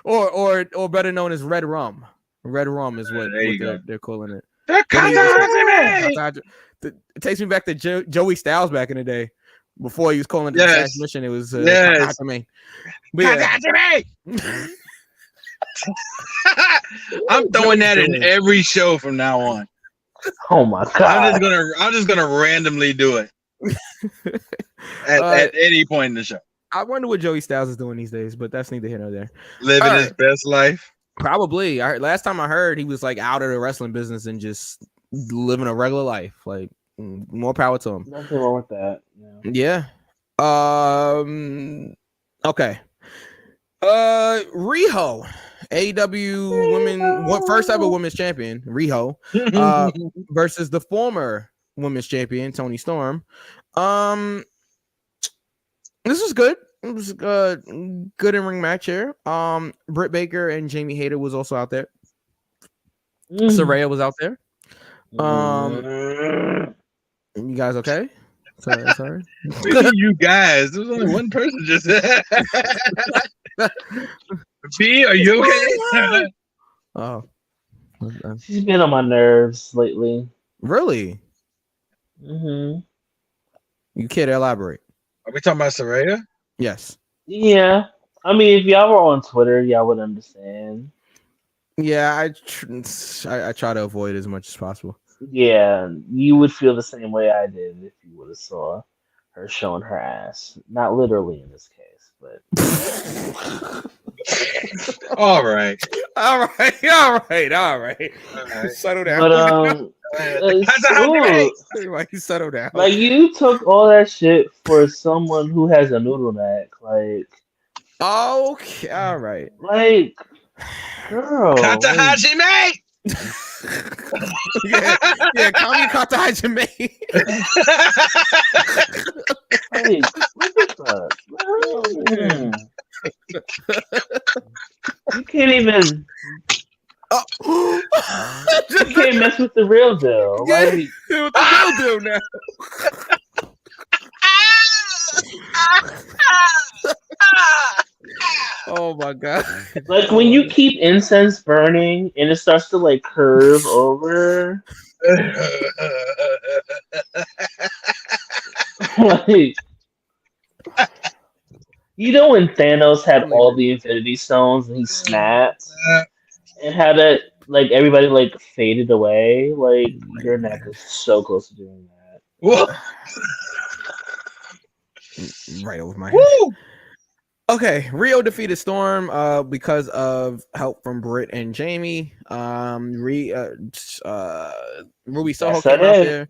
or better known as Red Rum. Red Rum is what they're calling it. The Kata Hajime. It takes me back to Joey Styles back in the day. Before he was calling it the transmission, it was Kata Hajime.
I'm throwing that in every show from now on.
Oh my god!
I'm just gonna randomly do it at any point in the show.
I wonder what Joey Styles is doing these days, but that's neither here nor there.
Living his best life.
Probably. Last time I heard, he was like out of the wrestling business and just living a regular life. Like, more power to him.
Nothing wrong with that.
Yeah. Okay. Riho, AEW women, first ever women's champion, Riho, versus the former women's champion, Toni Storm. This was good. It was a good in-ring match here. Britt Baker and Jamie Hayter was also out there. Saraya was out there. You guys okay? Sorry.
You guys. There was only one person just B, are you okay?
Oh.
She's been on my nerves lately.
Really?
Mm-hmm.
You can't elaborate.
Are we talking about Saraya?
Yes.
Yeah. I mean, if y'all were on Twitter, y'all would understand.
Yeah, I try to avoid as much as possible.
Yeah, you would feel the same way I did if you would have saw her showing her ass. Not literally in this case, but
All right.
All right. Settle down.
but
Hajime!
Everybody settle down.
like you took all that shit for someone who has a noodle neck,
Okay, all right.
Girl,
Kata Hajime!
yeah, Kami Kata Hajime.
Look at that. You can't even. You can't mess with the real deal.
With the real deal now. Oh my god!
Like when you keep incense burning and it starts to curve over. Like, when Thanos had all the Infinity Stones and he snapped, and how that everybody faded away. Your neck is so close to doing that.
Whoa.
Right over my head.
Woo!
Okay, Rio defeated Storm because of help from Britt and Jamie. Ruby Soho came out there.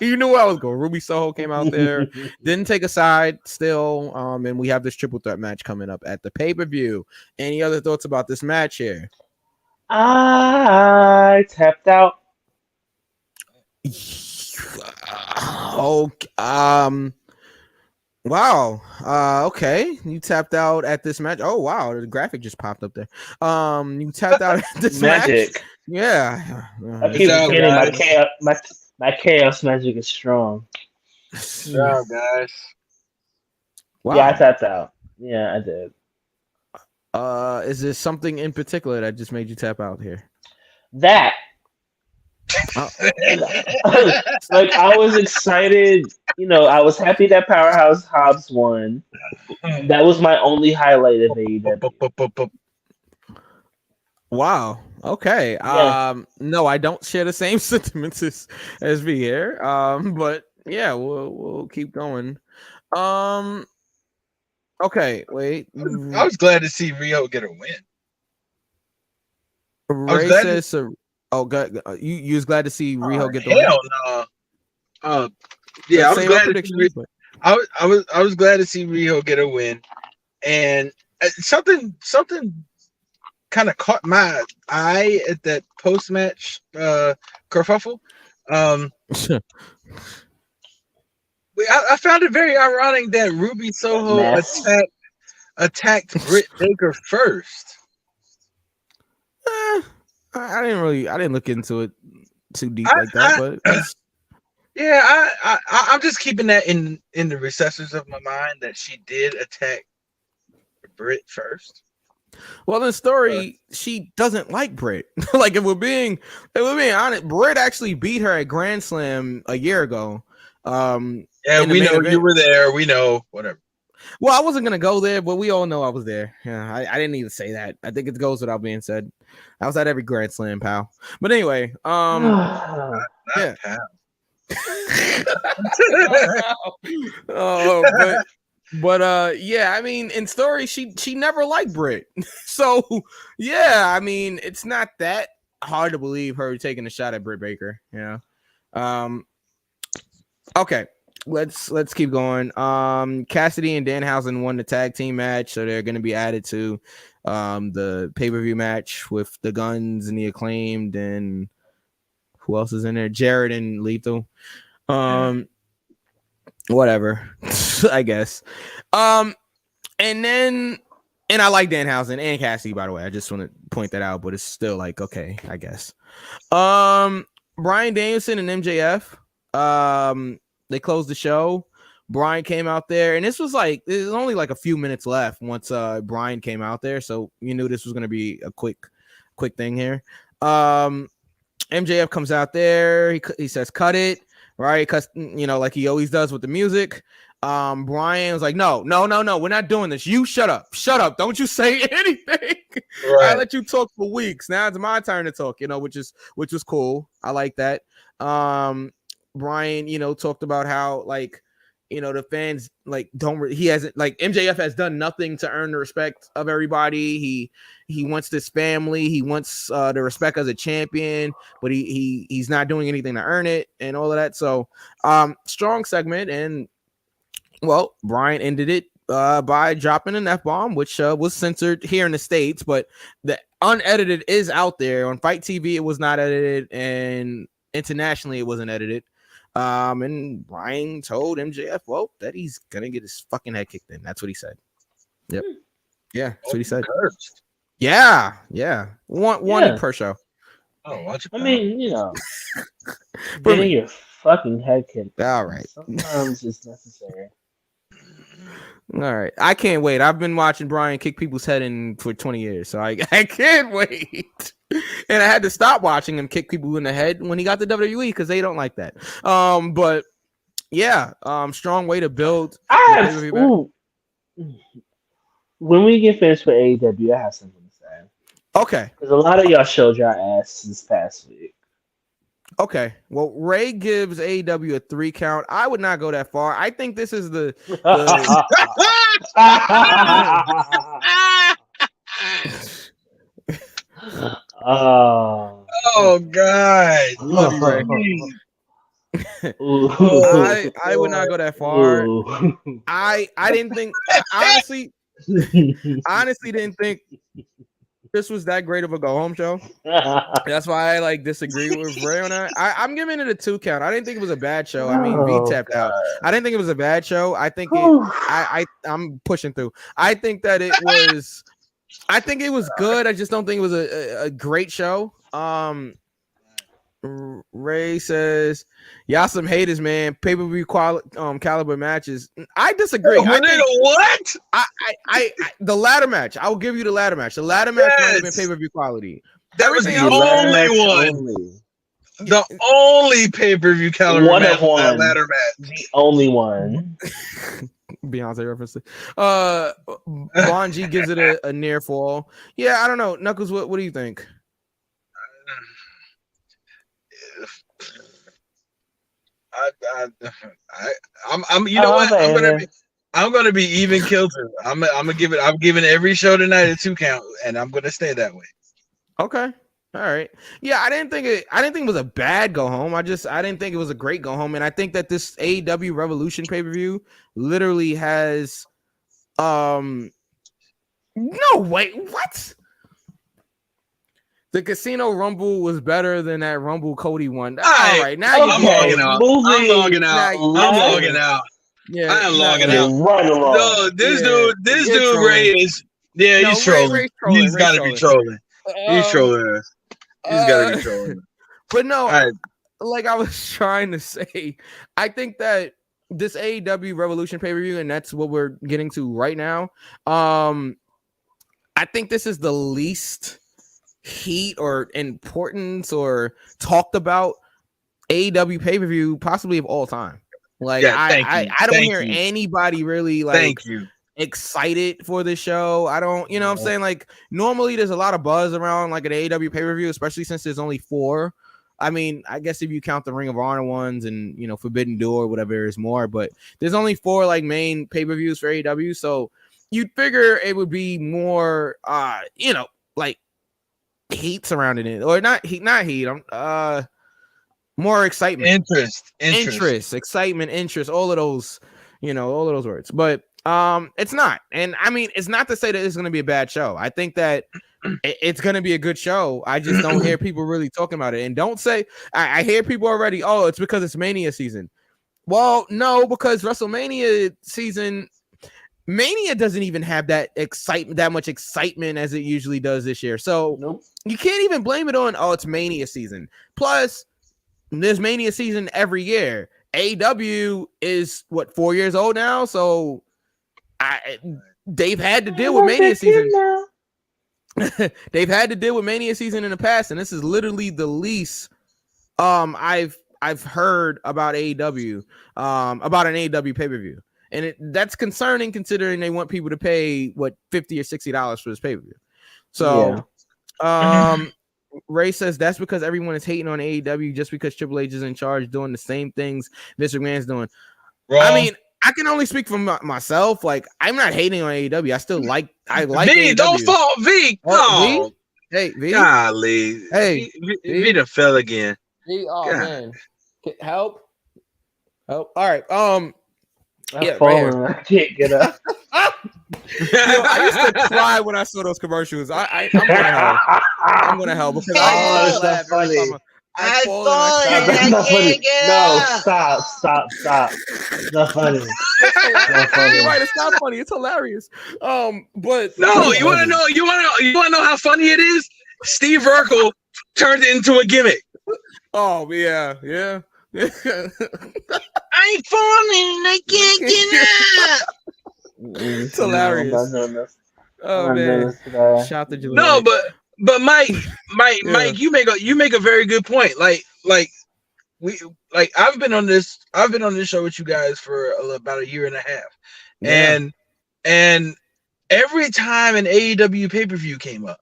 You knew where I was going. Ruby Soho came out there, didn't take a side still. And we have this triple threat match coming up at the pay-per-view. Any other thoughts about this match here?
I tapped out.
Okay. Wow. Okay. You tapped out at this match. Oh wow, the graphic just popped up there. You tapped out at this
magic.
Match. Yeah.
I keep forgetting my chaos magic is strong.
Wow, guys.
Wow.
Yeah, I tapped out. Yeah, I did.
Is there something in particular that just made you tap out here?
That. I was excited. I was happy that Powerhouse Hobbs won. That was my only highlight of AEW.
Wow. Okay.
Yeah.
No, I don't share the same sentiments as V here. But yeah, we'll keep going. Okay, wait.
I was glad to see Rio get a win.
Ray says, "Oh, God, you was glad to see Rio get the win."
Hell no. Yeah, I was glad to see I was glad to see Rio get a win, and something kind of caught my eye at that post match kerfuffle. I found it very ironic that Ruby Soho attacked Britt Baker first.
I didn't look into it too deep like that, but
yeah, I'm just keeping that in the recesses of my mind that she did attack Britt first.
Well, in the story, she doesn't like Britt. Like if we're being honest, Britt actually beat her at Grand Slam a year ago.
Yeah, we know you were there. We know whatever.
Well, I wasn't gonna go there, but we all know I was there. Yeah, I didn't need to say that. I think it goes without being said. I was at every Grand Slam, pal. But anyway, yeah. Yeah, I mean, in story, she never liked Britt. So yeah, I mean, it's not that hard to believe her taking a shot at Britt Baker. Yeah. Okay. Let's keep going. Cassidy and Danhausen won the tag team match, so they're going to be added to the pay-per-view match with the Guns and the Acclaimed, and who else is in there? Jared and Lethal. Whatever, I guess. And I like Danhausen and Cassidy, by the way. I just want to point that out, but it's still like, okay, I guess. Bryan Danielson and MJF. They closed the show. Bryan came out there, and this was only like a few minutes left once Bryan came out there, so you knew this was gonna be a quick thing here. MJF comes out there. He says, "Cut it." right? Because like he always does with the music. Brian was like, no, we're not doing this. You shut up, don't you say anything. I let you talk for weeks. Now it's my turn to talk, which was cool. I like that. Brian, talked about how like the fans like he hasn't like MJF has done nothing to earn the respect of everybody. He wants this family, he wants the respect as a champion, but he's not doing anything to earn it and all of that. So strong segment. And well, Brian ended it by dropping an F-bomb, which was censored here in the States, but the unedited is out there on Fight TV. It was not edited, and internationally it wasn't edited. And Brian told MJF, well, that he's gonna get his fucking head kicked in. That's what he said. Yep. Yeah, that's what he said. Yeah. One per show.
Oh, watch it.
I mean, getting your fucking head kicked.
All right.
Sometimes it's necessary.
All right. I can't wait. I've been watching Brian kick people's head in for 20 years, so I can't wait. And I had to stop watching him kick people in the head when he got to WWE because they don't like that. But yeah, strong way to build.
When we get finished with AEW, I have something to say.
Okay.
Because a lot of y'all showed your ass this past week.
Okay. Well, Ray gives AEW a 3 count. I would not go that far. I think this is the
oh God. Love you, Ray.
I would not go that far. I didn't think honestly didn't think this was that great of a go home show. That's why I disagree with Ray on that. I'm giving it a 2 count. I didn't think it was a bad show. I mean, V tapped out. I didn't think it was a bad show. I think I'm pushing through. I think it was good. I just don't think it was a great show. Ray says, y'all some haters, man. Pay-per-view caliber matches. I disagree.
What?
I the ladder match. I will give you the ladder match. The ladder match might have been pay-per-view quality.
That was the only one. The only pay-per-view caliber match. Ladder match.
The only one.
Beyonce reference. Bon G gives it a near fall. Yeah, I don't know. Knuckles, what do you think?
I'm gonna be even Kilter. I'm giving every show tonight a 2 count, and I'm gonna stay that way.
Okay. All right. Yeah, I didn't think it was a bad go home. I didn't think it was a great go home. And I think that this AEW Revolution pay-per-view literally has no wait, what? The Casino Rumble was better than that Rumble Cody one. All right, now
I'm logging out. I'm logging out.
Yeah,
I am logging out.
Right
no, this dude Ray is he's trolling. He's got to be trolling. He's trolling. He's got to be trolling.
But no, like I was trying to say, I think that this AEW Revolution pay-per-view, and that's what we're getting to right now. I think this is the least heat or importance or talked about AEW pay-per-view possibly of all time. Like I don't hear anybody really excited for the show. I don't, what I'm saying? Like normally there's a lot of buzz around like an AEW pay-per-view, especially since there's only 4. I mean, I guess if you count the Ring of Honor ones and Forbidden Door, whatever is more, but there's only 4 like main pay-per-views for AEW. So you'd figure it would be more like heat surrounding it, or not heat, more excitement, interest, excitement, interest, all of those, all of those words. But it's not. And I mean, it's not to say that it's going to be a bad show. I think that it's going to be a good show. I just don't hear people really talking about it. And don't say, I hear people already, oh, it's because it's Mania season. Well, no, because WrestleMania season, Mania doesn't even have that much excitement as it usually does this year. So you can't even blame it on, oh, it's Mania season. Plus, there's Mania season every year. AEW is 4 years old now, so they've had to deal with Mania season. They've had to deal with Mania season in the past, and this is literally the least I've I've heard about AEW, about an AEW pay-per-view. And that's concerning considering they want people to pay what $50 or $60 for this pay-per-view. So Ray says that's because everyone is hating on AEW just because Triple H is in charge doing the same things Vince McMahon's doing.
Wrong.
I mean, I can only speak for myself. Like, I'm not hating on AEW. I still like
V,
AEW.
don't fall, V.
Oh, V? Hey, V.
Golly.
Hey,
V done fell again.
V, oh
God.
man. Help. All right.
I'm
Yeah,
falling. I can't get up.
I used to cry when I saw those commercials. I'm gonna help. I'm gonna help because
Oh,
I
that's funny.
I fall
That's not funny. No, stop. It's not funny.
You're right. It's not funny. It's hilarious. But
No, you want to know? You want to know how funny it is? Steve Urkel turned it into a gimmick.
Oh yeah.
I ain't falling. I can't get up.
It's hilarious. Oh man. Shout to Julie.
No, but Mike, you make a very good point. Like I've been on this show with you guys for about a year and a half, and every time an AEW pay-per-view came up,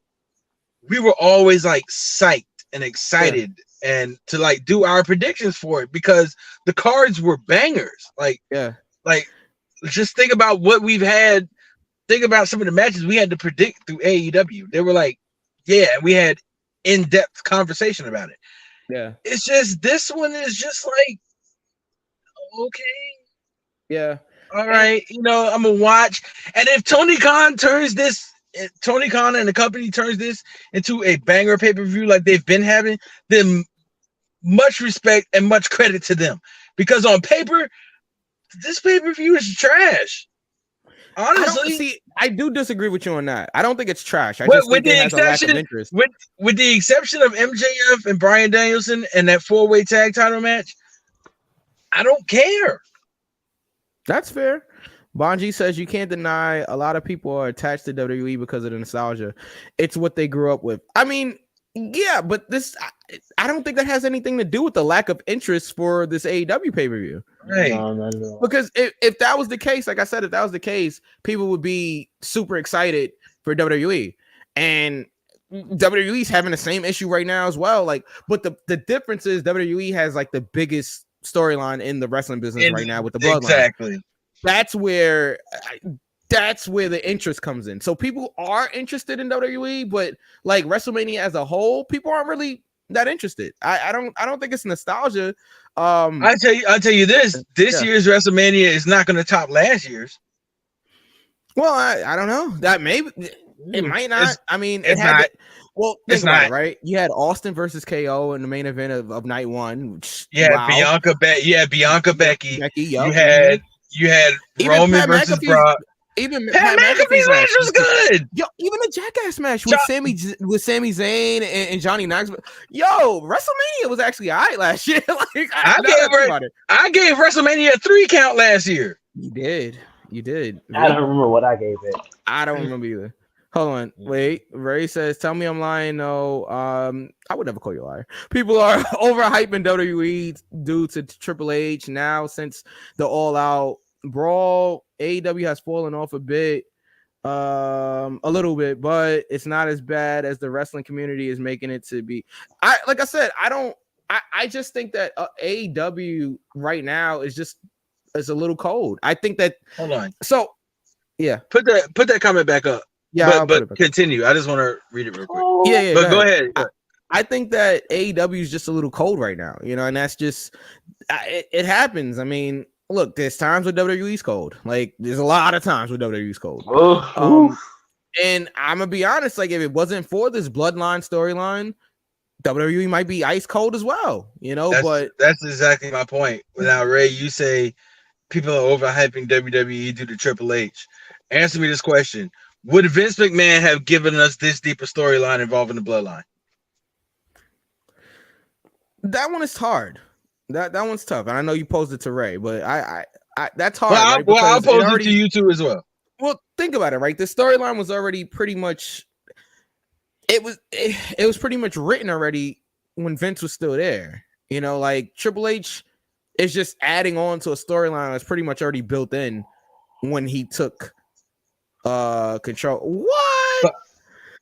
we were always like psyched and excited and to like do our predictions for it because the cards were bangers. Like just think about what we've had. Think about some of the matches we had to predict through AEW. They were like, we had in-depth conversation about it.
Yeah.
It's just this one is just like, okay.
Yeah.
All right. I'm gonna watch. And if Tony Khan and the company turns this into a banger pay-per-view like they've been having, then much respect and much credit to them. Because on paper, this pay-per-view is trash. Honestly,
I do disagree with you on that. I don't think it's trash. I just think it has a lack of interest.
With the exception of MJF and Bryan Danielson and that 4-way tag title match, I don't care.
That's fair. Bonji says you can't deny a lot of people are attached to WWE because of the nostalgia. It's what they grew up with. I mean, yeah, but I don't think that has anything to do with the lack of interest for this AEW pay-per-view.
Right.
No.
Because if that was the case, like I said, if that was the case, people would be super excited for WWE. And WWE's having the same issue right now as well. Like, but the difference is WWE has like the biggest storyline in the wrestling business right now with the Bloodline.
Exactly.
That's where the interest comes in. So people are interested in WWE, but like WrestleMania as a whole, people aren't really that interested. I don't think it's nostalgia.
I tell you this year's WrestleMania is not going to top last year's.
Well, I don't know. That maybe it might not. I mean,
it's not.
Think about it, right? You had Austin versus KO in the main event of night one.
Bianca Becky.
Yep.
You had Roman versus Brock.
Even
Pat McAfee's match was good.
Yo, even the Jackass match with Sami Zayn and Johnny Knoxville. Yo, WrestleMania was actually all right last year. Like
I gave WrestleMania a 3 count last year.
You did.
I don't remember what I gave it.
I don't remember either. Hold on, wait. Ray says, "Tell me I'm lying." No, I would never call you a liar. People are overhyping WWE due to Triple H now since the All Out brawl. AEW has fallen off a bit, a little bit, but it's not as bad as the wrestling community is making it to be. I just think that AEW right now is a little cold. I think that.
Hold on.
So, yeah,
put that comment back up.
Yeah,
but continue. I just want to read it real quick.
Yeah.
But go ahead.
I think that AEW is just a little cold right now, and that's just it happens. I mean, look, there's times where WWE's cold. Like, there's a lot of times where WWE's cold. And I'm gonna be honest, like, if it wasn't for this Bloodline storyline, WWE might be ice cold as well. But
that's exactly my point. Now, Ray, you say people are overhyping WWE due to Triple H. Answer me this question. Would Vince McMahon have given us this deeper storyline involving the Bloodline?
That one is hard. That one's tough. And I know you posed it to Ray, but I that's hard.
I'll pose it to you too as well.
Well, think about it, right? The storyline was already pretty much it was pretty much written already when Vince was still there. You know, like Triple H is just adding on to a storyline that's pretty much already built in when he took control. What?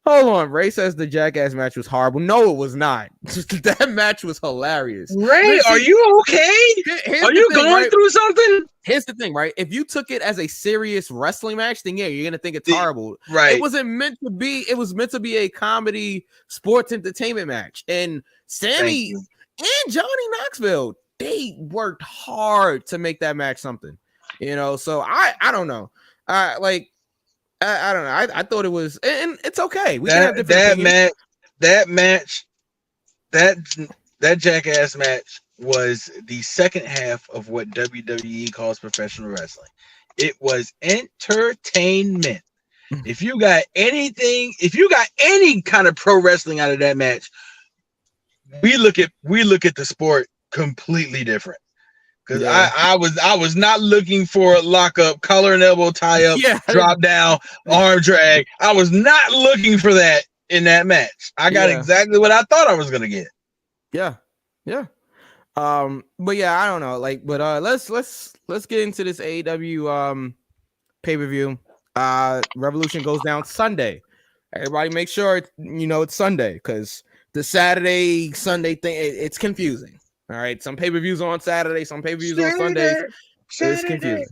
Hold on. Ray says the Jackass match was horrible. No, it was not. That match was hilarious.
Ray, are you okay? Are you going through something?
Here's the thing, right? If you took it as a serious wrestling match, then yeah, you're gonna think it's horrible.
Right.
It wasn't meant to be. It was meant to be a comedy sports entertainment match. And Sammy and Johnny Knoxville, they worked hard to make that match something. You know, so I don't know. I don't know. I thought it was, and it's okay. We can have different opinions.
That Jackass match was the second half of what WWE calls professional wrestling. It was entertainment. If you got any kind of pro wrestling out of that match, we look at the sport completely different. Because I was not looking for a lockup, collar and elbow tie up, drop down, arm drag. I was not looking for that in that match. I got exactly what I thought I was gonna get.
Yeah. But yeah, I don't know. Like, but let's get into this AEW pay-per-view. Revolution goes down Sunday. Everybody make sure it's Sunday, because the Saturday Sunday thing, it's confusing. All right, some pay-per-views on Saturday, some pay-per-views on Sundays. It's confusing.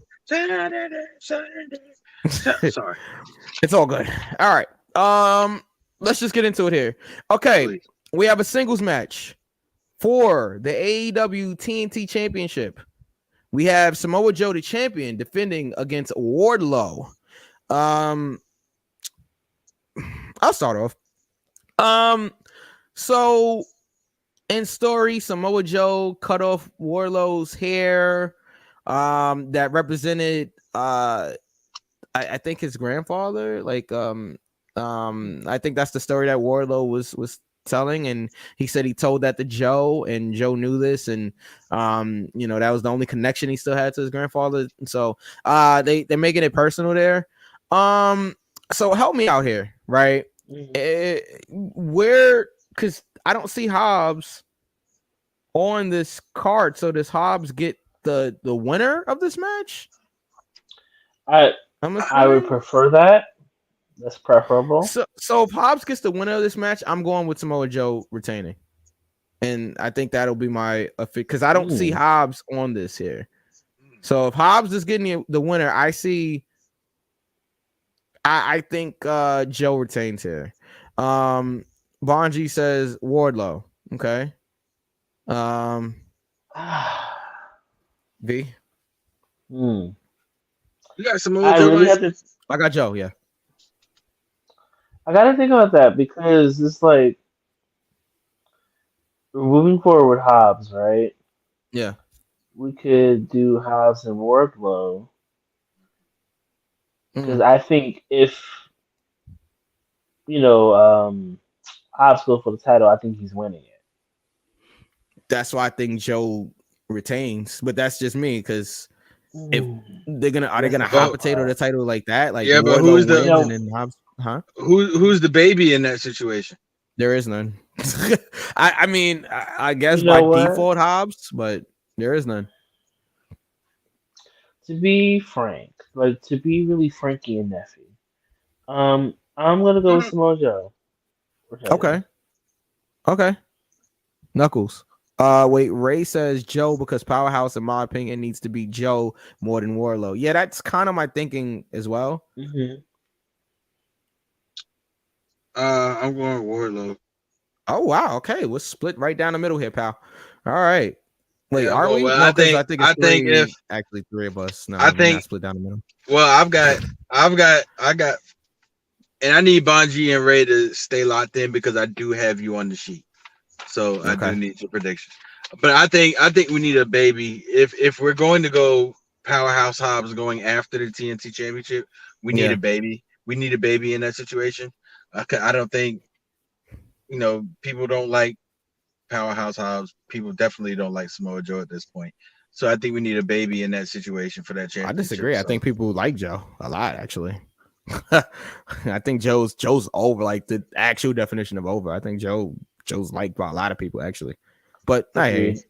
Sorry.
It's all good. All right. Let's just get into it here. Okay, please. We have a singles match for the AEW TNT Championship. We have Samoa Joe, the champion, defending against Wardlow. I'll start off. So in story, Samoa Joe cut off Wardlow's hair that represented I think his grandfather. Like I think that's the story that Wardlow was telling, and he said he told that to Joe, and Joe knew this, and that was the only connection he still had to his grandfather. So they're making it personal there. So help me out here, right? Where, because I don't see Hobbs on this card. So does Hobbs get the winner of this match?
I would prefer that. That's preferable.
So if Hobbs gets the winner of this match, I'm going with Samoa Joe retaining, and I think that'll be my because I don't see Hobbs on this here. So if Hobbs is getting the winner, I think Joe retains here. Bonji says Wardlow. Okay. V.
You got Samoa Joe.
I got Joe. Yeah.
I gotta think about that, because it's like we're moving forward with Hobbs, right?
Yeah.
We could do Hobbs and Wardlow, because I think if Hobbs goes for the title, I think he's winning it.
That's why I think Joe retains, but that's just me, because if they're gonna hot potato the title like that, like
but who's the
Hobbs? Huh?
Who's the baby in that situation?
There is none. I mean, I guess by default Hobbs, but there is none.
To be frank, to be really Frankie and Neffy, I'm gonna go with Samoa Joe.
Okay. Knuckles. Wait, Ray says Joe because Powerhouse, in my opinion, needs to be Joe more than Wardlow. Yeah, that's kind of my thinking as well.
I'm going Wardlow.
Oh wow, okay, we'll split right down the middle here, pal. All right. Wait, are we?
Well,
no,
I think
if actually three of us. No,
I think
not split down the middle.
Well, I got, and I need Bonji and Ray to stay locked in, because I do have you on the sheet, so I do need your predictions. But I think we need a baby. If we're going to go Powerhouse Hobbs going after the TNT Championship, we need a baby. We need a baby in that situation. I don't think, people don't like Powerhouse Hobbs. People definitely don't like Samoa Joe at this point. So I think we need a baby in that situation for that championship.
I disagree. I think people like Joe a lot, actually. I think Joe's over, like the actual definition of over. I think Joe's liked by a lot of people, actually. But I hear you.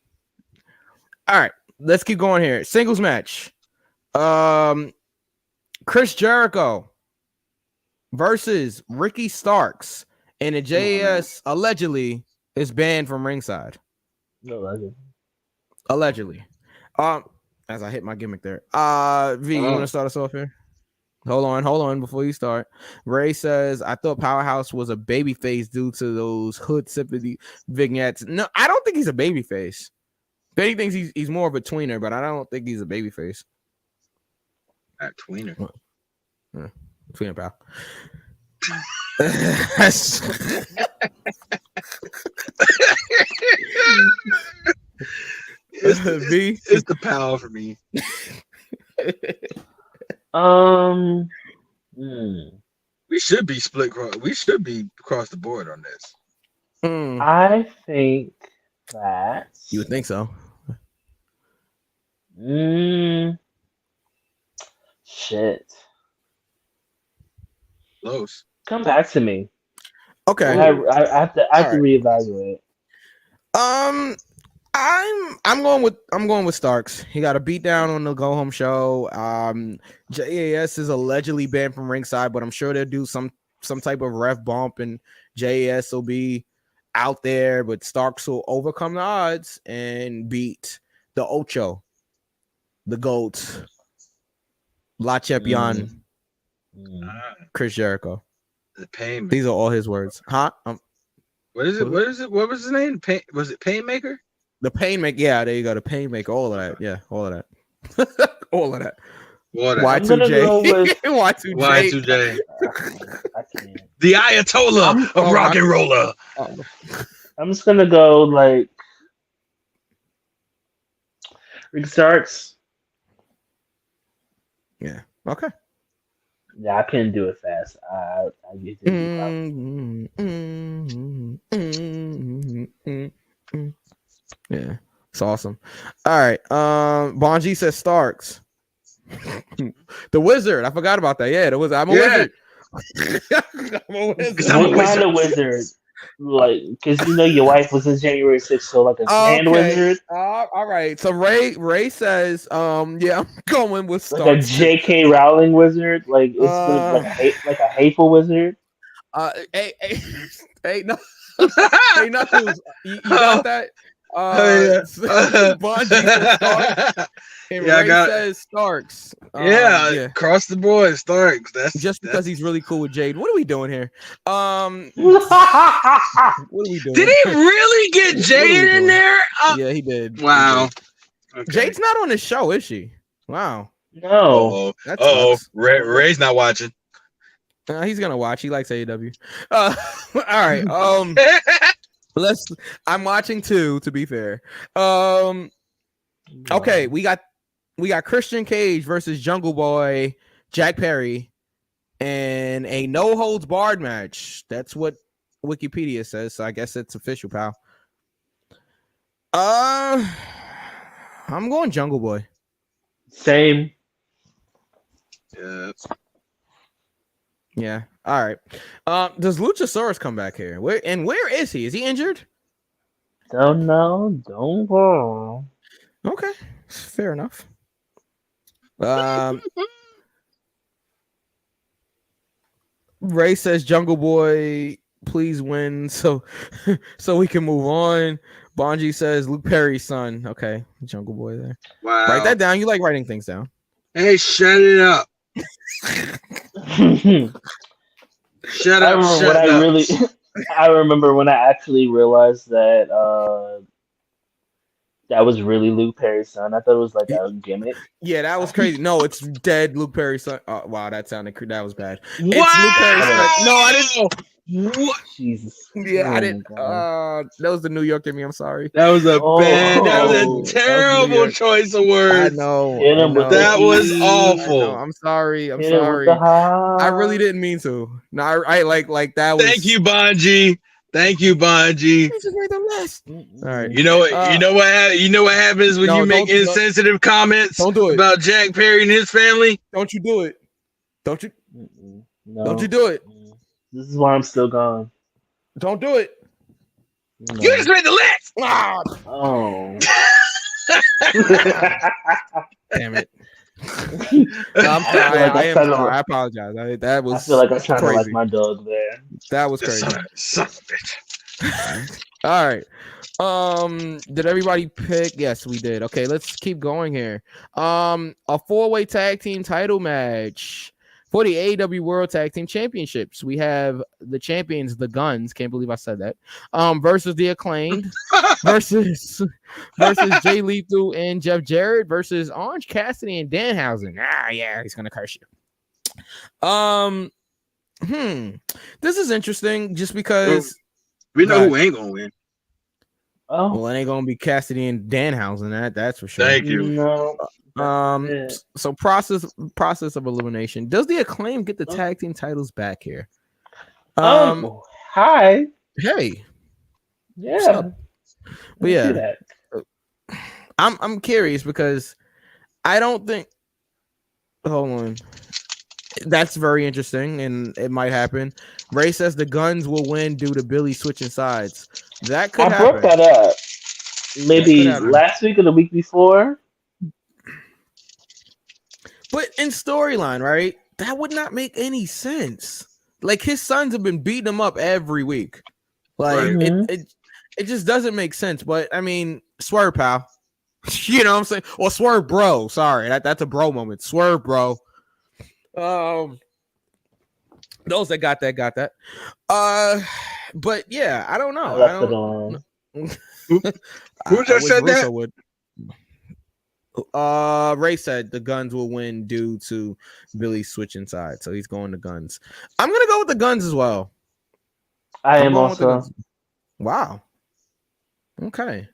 All right, let's keep going here. Singles match. Chris Jericho versus Ricky Starks, and the JAS allegedly is banned from ringside. Allegedly. As I hit my gimmick there. V, you want to start us off here? Hold on before you start. Ray says, I thought Powerhouse was a babyface due to those hood sympathy vignettes. No, I don't think he's a babyface. If anything, he's more of a tweener, but I don't think he's a babyface.
Not tweener.
Tweener, pal.
It's the power for me. We should be split. We should be across the board on this.
I think that
you would think so.
Shit.
Close.
Come back to me.
Okay.
I have to reevaluate.
I'm going with Starks. He got a beat down on the go home show. JAS is allegedly banned from ringside, but I'm sure they'll do some type of ref bump and JAS will be out there, but Starks will overcome the odds and beat the Ocho, the GOAT, La Champion, Chris Jericho.
The pain.
These are all his words. Huh?
What is it? What is it? What was his name? Was it Painmaker?
The Painmaker. Yeah, there you go. The Painmaker. All of that. Yeah, all of that. all of that. Y2J.
Y2J. The Ayatollah of rock and roller.
I'm just gonna go like Rick Starks.
Yeah. Okay.
Yeah, I couldn't do it fast. I get
Yeah, it's awesome. All right. Bonji says Starks. The Wizard. I forgot about that. Yeah, the Wizard. I'm a wizard. I'm a wizard.
What kind of wizard? Like, because you know your wife was in January 6th, so like a grand wizard.
All right. So Ray says, yeah, I'm going with Starks.
Like a J.K. Rowling wizard. Like it's like a hateful wizard.
Hey, no, hey, Knuckles, you got that? Bonji says Starks, and Ray says Starks.
Across the board, Starks. That's
because he's really cool with Jade. What are we doing here? What are we doing?
Did he really get Jade in there?
Yeah, he did.
Wow.
Okay. Jade's not on the show, is she? Wow.
No.
Ray's not watching.
He's gonna watch. He likes AEW. All right. I'm watching too, to be fair. Okay, we got Christian Cage versus Jungle Boy, Jack Perry, and a no holds barred match. That's what Wikipedia says, so I guess it's official, pal. I'm going Jungle Boy.
Same.
Yeah.
Yeah. All right. Does Luchasaurus come back here? Where is he? Is he injured?
Don't know. Don't go.
Okay. Fair enough. Ray says Jungle Boy, please win so we can move on. Bonji says Luke Perry's son. Okay. Jungle Boy there.
Wow.
Write that down. You like writing things down.
Hey, shut it up. Shut up.
I remember when I actually realized that that was really Luke Perry's son. I thought it was like a gimmick.
Yeah, that was crazy. No, it's dead Luke Perry's son. Oh, wow, that was bad.
Wow!
It's Luke Perry's son. No, I didn't.
What?
Jesus.
Yeah, I didn't. That was the New York in me. I'm sorry.
That was a terrible choice of words.
I know.
That was awful.
I'm sorry. I really didn't mean to. No, I like that was.
Thank you, Bonji. This is
the list. All right.
You know what happens when you make insensitive comments about Jack Perry and his family?
Don't you do it. Don't you?
No.
Don't you do it.
This is why I'm still gone.
Don't do it.
No.
You just read the list.
Oh.
Damn it. No, I'm sorry.
like
I am
kinda-
sorry. I apologize. That was
I feel like I'm trying to like
crazy.
my dog there.
That was crazy.
Son of a bitch.
All right. Did everybody pick? Yes, we did. Okay, let's keep going here. A 4-way tag team title match for the AEW World Tag Team Championships. We have the champions, the Guns. Can't believe I said that. Versus the Acclaimed, versus Jay Lethal and Jeff Jarrett, versus Orange Cassidy and Danhausen. Yeah, he's gonna curse you. This is interesting just because
we know who ain't gonna win.
Oh,
well, it ain't gonna be Cassidy and Danhausen. That's for sure.
Thank you.
No.
So process of elimination. Does the Acclaim get the tag team titles back here?
Hi.
Hey.
Yeah.
But yeah, I'm curious because I don't think. Hold on. That's very interesting, and it might happen. Ray says the Guns will win due to Billy switching sides. That could happen.
I brought that up. Maybe last week or the week before.
But in storyline, right? That would not make any sense. Like his sons have been beating him up every week. Like it just doesn't make sense. But I mean, swerve, pal. You know what I'm saying? Or swerve, bro. Sorry, that's a bro moment. Swerve, bro. Those that got that. But yeah, I don't know.
I don't
Who just said that?
Would. Ray said the Guns will win due to Billy switching sides, so he's going to Guns. I'm gonna go with the Guns as well.
I am also.
Wow. Okay.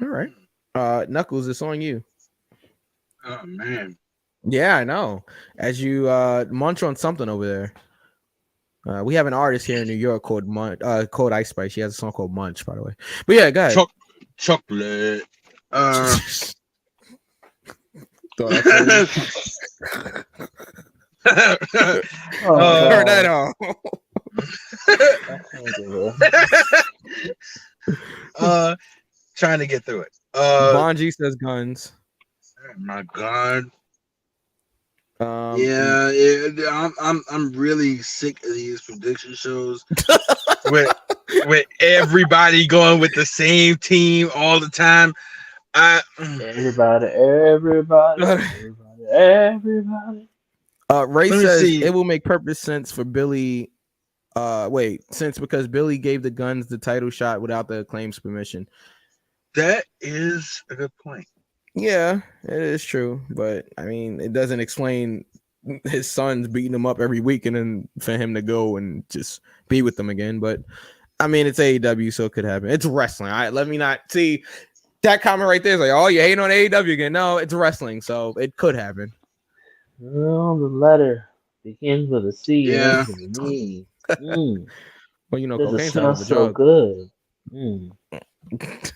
All right. Knuckles, it's on you.
Oh man.
Yeah, I know. As you munch on something over there. We have an artist here in New York called Ice Spice. She has a song called Munch, by the way. But yeah, go ahead.
Chocolate.
Turn that
on. Trying to get through it.
Bonji says Guns.
Oh my God. I'm really sick of these prediction shows with everybody going with the same team all the time.
Everybody.
Ray says it will make perfect sense for Billy. Because Billy gave the Guns the title shot without the Acclaim's permission.
That is a good point.
Yeah, it is true, but I mean, it doesn't explain his sons beating him up every week and then for him to go and just be with them again. But I mean, it's AEW, so it could happen. It's wrestling. All right, let me not see that comment right there. Is like, oh, you hating on AEW again? No, it's wrestling, so it could happen.
Well, the letter begins with a C.
Yeah.
And ends with an E.
Well, you know,
cocaine
sounds
so good.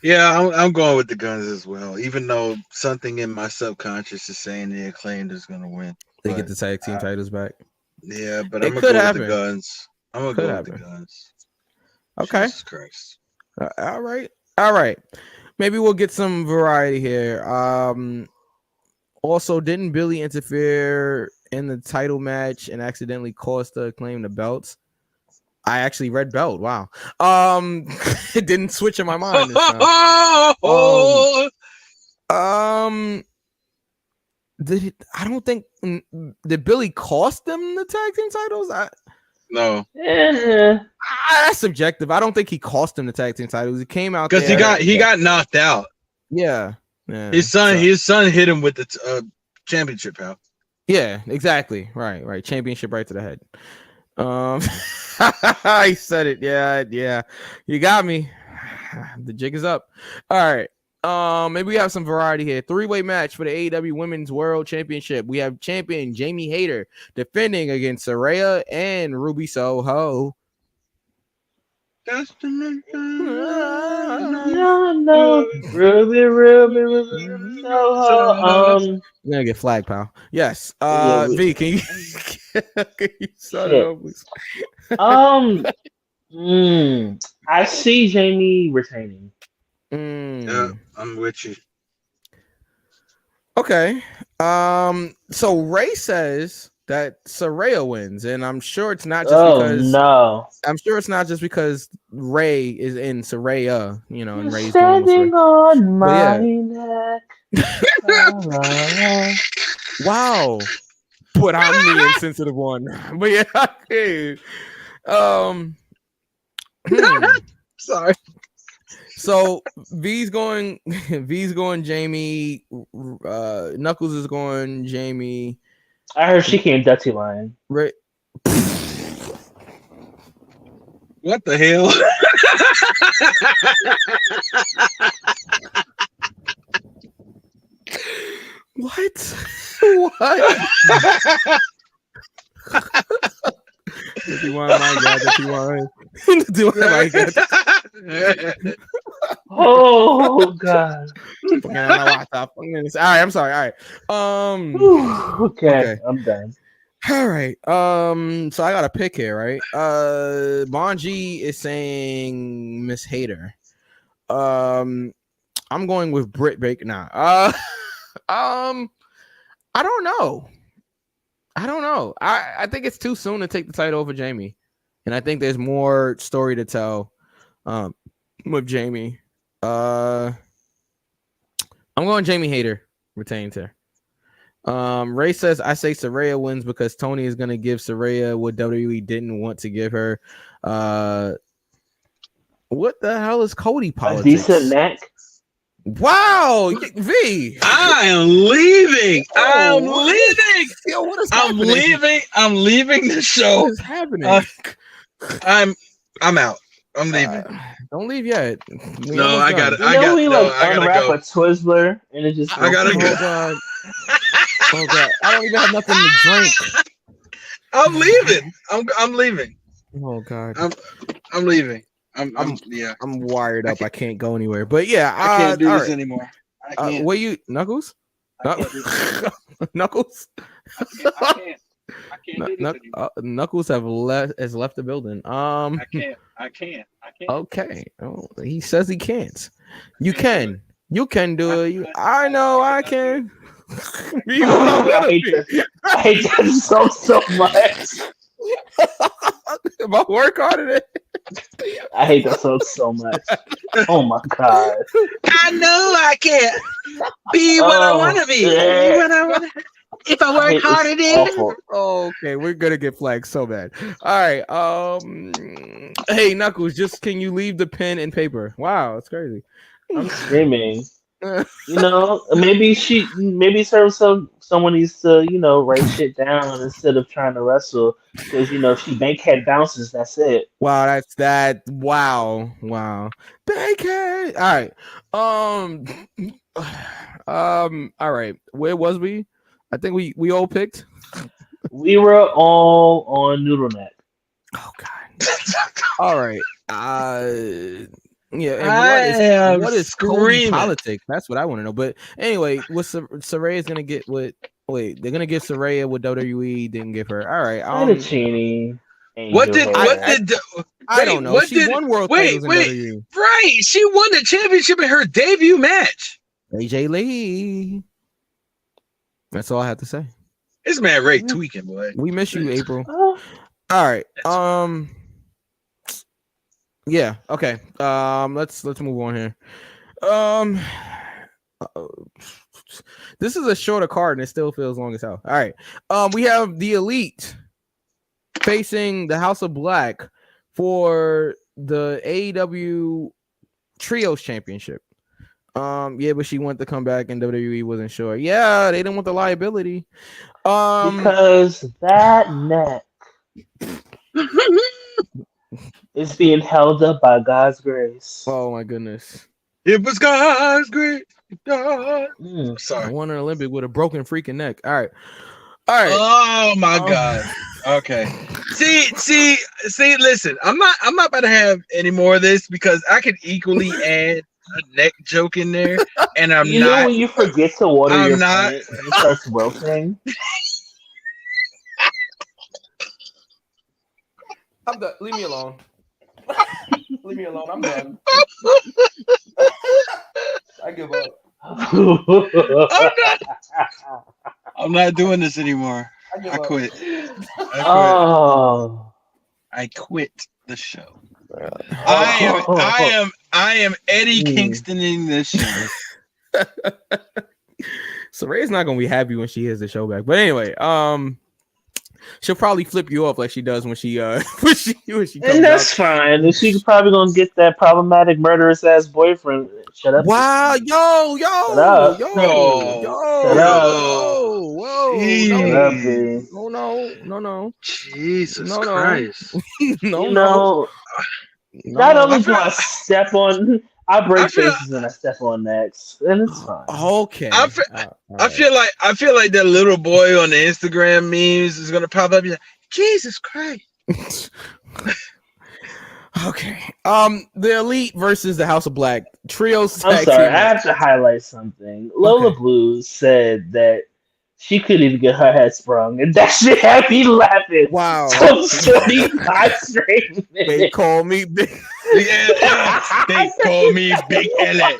Yeah, I'm going with the Guns as well. Even though something in my subconscious is saying the Acclaimed is going to win.
They get the tag team titles back.
Yeah, but I'm going to go with the Guns. I'm going to go with the Guns.
Okay.
Jesus Christ.
All right. Maybe we'll get some variety here. Also, didn't Billy interfere in the title match and accidentally cost the Acclaim the belts? I actually read belt. Wow. It didn't switch in my mind. I don't think did Billy cost them the tag team titles?
No.
That's subjective. I don't think he cost them the tag team titles. He came out
because he got knocked out.
Yeah.
His son hit him with the championship, pal.
Yeah, exactly. Right. Championship right to the head. I said it. Yeah. You got me. The jig is up. All right. Maybe we have some variety here. 3-way match for the AEW Women's World Championship. We have champion Jamie Hayter defending against Saraya and Ruby Soho.
Ruby Soho.
You're gonna get flagged, pal. Yes. V, can you start it over, please?
I see Jamie retaining.
Yeah, I'm with you.
Okay. So Ray says that Saraya wins, and I'm sure it's not just because
no.
I'm sure it's not just because Ray is in Saraya, you know, and
You're
Ray's going with Ray.
standing on
But
my neck. La, la, la.
wow. But I'm the insensitive one. But yeah, okay.
Sorry.
So V's going Jamie, Knuckles is going Jamie.
I heard she came Dutty line.
Ray.
What the hell?
What? What?
Oh god.
All right, I'm sorry. All right.
Okay, I'm done.
All right. So I got a pick here, right? Bonji is saying Miss Hater. I'm going with Britt Baker now. I don't know. I think it's too soon to take the title over Jamie, and I think there's more story to tell. With Jamie, I'm going Jamie Hater retains her. Ray says I say Saraya wins because Tony is gonna give Saraya what WWE didn't want to give her. What the hell is Cody politics?
A decent neck.
Wow, V.
I am leaving. I'm leaving.
Yo, what is
I'm
happening?
leaving. I'm leaving the show.
What is happening?
I'm out. I'm leaving.
Don't leave yet.
No, I got it.
You know we like
I gotta
unwrap
go.
a Twizzler and it just.
I gotta go.
Oh god, I don't even have nothing to drink.
I'm leaving. I'm leaving.
Oh god,
I'm leaving. I'm
wired up. I can't go anywhere. But yeah,
I can't do this anymore. I can't.
What you Knuckles? Knuckles?
I can't do this anymore.
Knuckles has left the building.
I can't.
Okay. Oh, he says he can't. You can. You can do it. I know I can.
I hate that so much.
If I work hard at it.
I hate that so much. Oh my god.
I know I can't be what I want to be. If I work hard at it.
Okay, we're gonna get flagged so bad. All right. Hey Knuckles, just can you leave the pen and paper? Wow, it's crazy.
I'm screaming. You know, maybe someone needs to, write shit down instead of trying to wrestle because she bankhead bounces. That's it.
Wow, that's that. Wow. Bankhead. All right. All right. Where was we? I think we all picked.
We were all on Noodle Neck.
Oh God. All right. Yeah, and what is Cody politics? That's what I want to know. But anyway, what Saraya's gonna get? They're gonna give Saraya what WWE didn't give her. All right,
What did
I don't know. She won world titles in WWE.
Right, she won the championship in her debut match.
AJ Lee. That's all I have to say.
This man Ray tweaking, boy.
We miss you, April. All right. Yeah. Okay. Let's move on here. This is a shorter card and it still feels long as hell. All right. We have the Elite facing the House of Black for the AEW Trios Championship. Yeah, but she wanted to come back and WWE wasn't sure. Yeah, they didn't want the liability.
Because that neck is being held up by God's grace.
Oh my goodness.
It was God's grace. God. Sorry.
I won an Olympic with a broken freaking neck. All right.
Oh my God. Okay. See, listen, I'm not about to have any more of this because I could equally add a neck joke in there, and I'm
you
not.
You know when you forget to water your plant and it starts wilting?
I'm done. Leave me alone. Leave me alone. I'm done. I give up.
I'm not doing this anymore.
I
I quit.
Oh.
I quit the show. I am Eddie Kingston in this show.
So Ray's not gonna be happy when she hears the show back. But anyway, she'll probably flip you off like she does when she when she comes
And that's fine. And she's probably gonna get that problematic murderous ass boyfriend. Shut up.
Wow, yo,
Shut up.
yo,
Oh,
yo,
Shut up.
whoa,
Jeez.
Shut up, B.
no,
Jesus
No.
Christ.
You know, not only do I step on, I break faces and I step on necks, and it's fine.
Okay.
I feel like that little boy on the Instagram memes is gonna pop up. Like, Jesus Christ.
Okay. The Elite versus the House of Black trios.
I'm sorry, I have to highlight something. Lola Blue said that she couldn't even get her head sprung, and that shit had me laughing.
Wow.
So 25 straight minutes.
They call me big.
They call me Big L.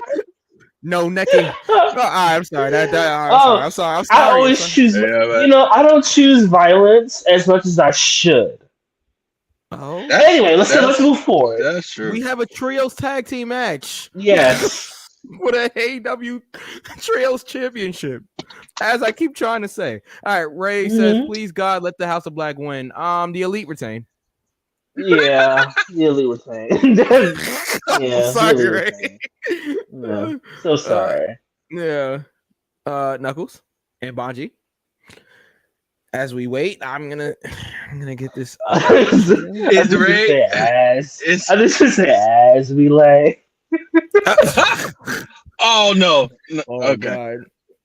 No necking. I'm sorry. I'm sorry.
I always choose. I don't choose violence as much as I should.
Oh.
Anyway, let's move forward.
That's true.
We have a trios tag team match.
Yes.
For the AEW Trios Championship. As I keep trying to say. All right, Ray says, please God, let the House of Black win. The Elite retain.
Yeah, the Elite retain. Yeah,
sorry, Ray.
Yeah, so sorry.
Yeah. Knuckles and Bonji. As we wait, I'm gonna get this.
It's Ray.
I just say as we lay.
Oh no.
Oh,
okay.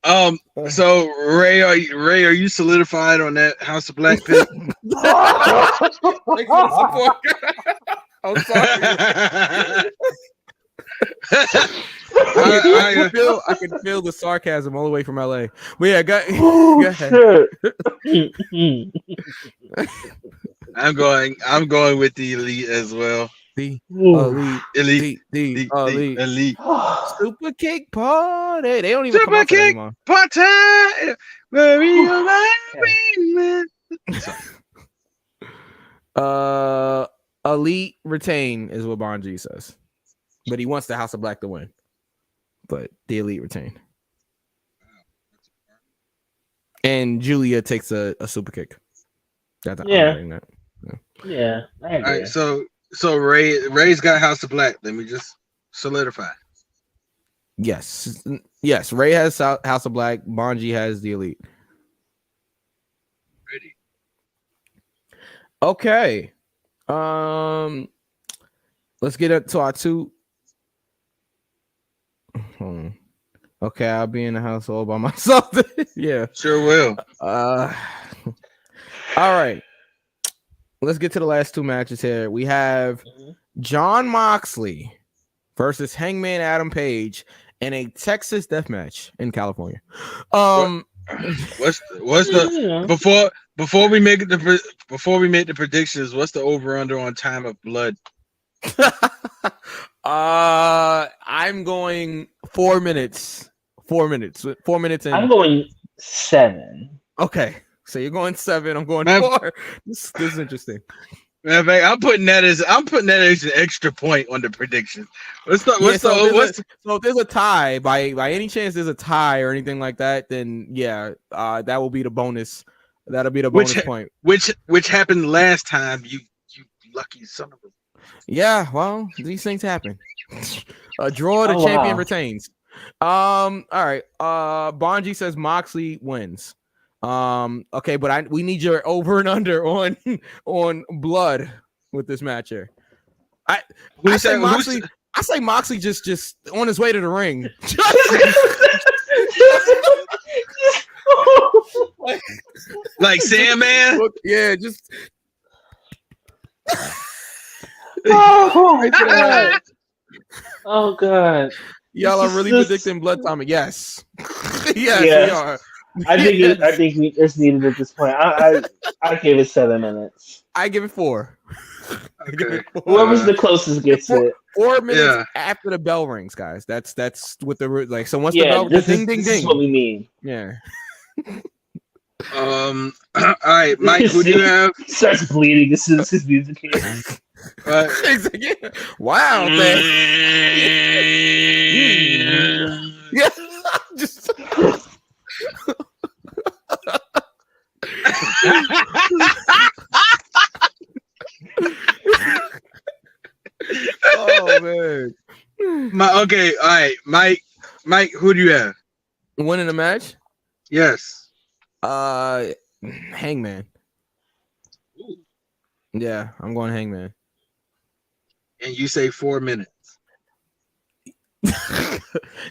God. So Ray, are you solidified on that House of Black pick?
I'm sorry. I can feel the sarcasm all the way from LA. But yeah, go ahead.
I'm going with the Elite as well.
The
Elite.
Super kick party. They don't even
Super
come out
kick
anymore.
party.
Elite retain is what Bonji says, but he wants the House of Black to win. But the Elite retain, and Julia takes a super kick.
Yeah,
I
agree. All right, so Ray's got House of Black. Let me just solidify.
Yes. Ray has House of Black. Bonji has the Elite.
Ready.
Okay. Let's get up to our two. Okay, I'll be in the house all by myself. Yeah,
sure will.
All right. Let's get to the last two matches here. We have Jon Moxley versus Hangman Adam Page in a Texas death match in California.
What's the before we make the predictions? What's the over under on time of blood?
I'm going 4 minutes. 4 minutes. 4 minutes in.
I'm going 7.
Okay. So you're going 7. I'm going 4. This is interesting.
In fact, I'm putting that as an extra point on the prediction. So
if there's a tie by any chance there's a tie or anything like that, then yeah, that will be the bonus. That'll be the bonus point.
Which happened last time. You lucky son of a.
Yeah, well, these things happen. A draw, the champion retains. All right. Bonji says Moxley wins. Okay, but we need your over and under on blood with this match here. I say Moxley just on his way to the ring.
like Sandman?
Yeah, just
oh god. Oh god.
Y'all are really predicting blood timing. Yes. Yes, we are.
I think we just needed at this point. I gave it 7 minutes.
I give it 4.
Okay.
Whoever's the closest gets it.
4 minutes
Yeah.
after the bell rings, guys. That's what the like. So once
Yeah,
the bell,
this
ding,
is
ding,
this
ding.
is what we mean.
Yeah.
All right, Mike. Who do you have?
Starts bleeding as soon as his music hits.
Wow, man. Yeah. Just. Oh man.
Okay, all right, Mike. Mike, who do you have?
Winning the match?
Yes.
Hangman. Yeah, I'm going Hangman.
And you say 4 minutes.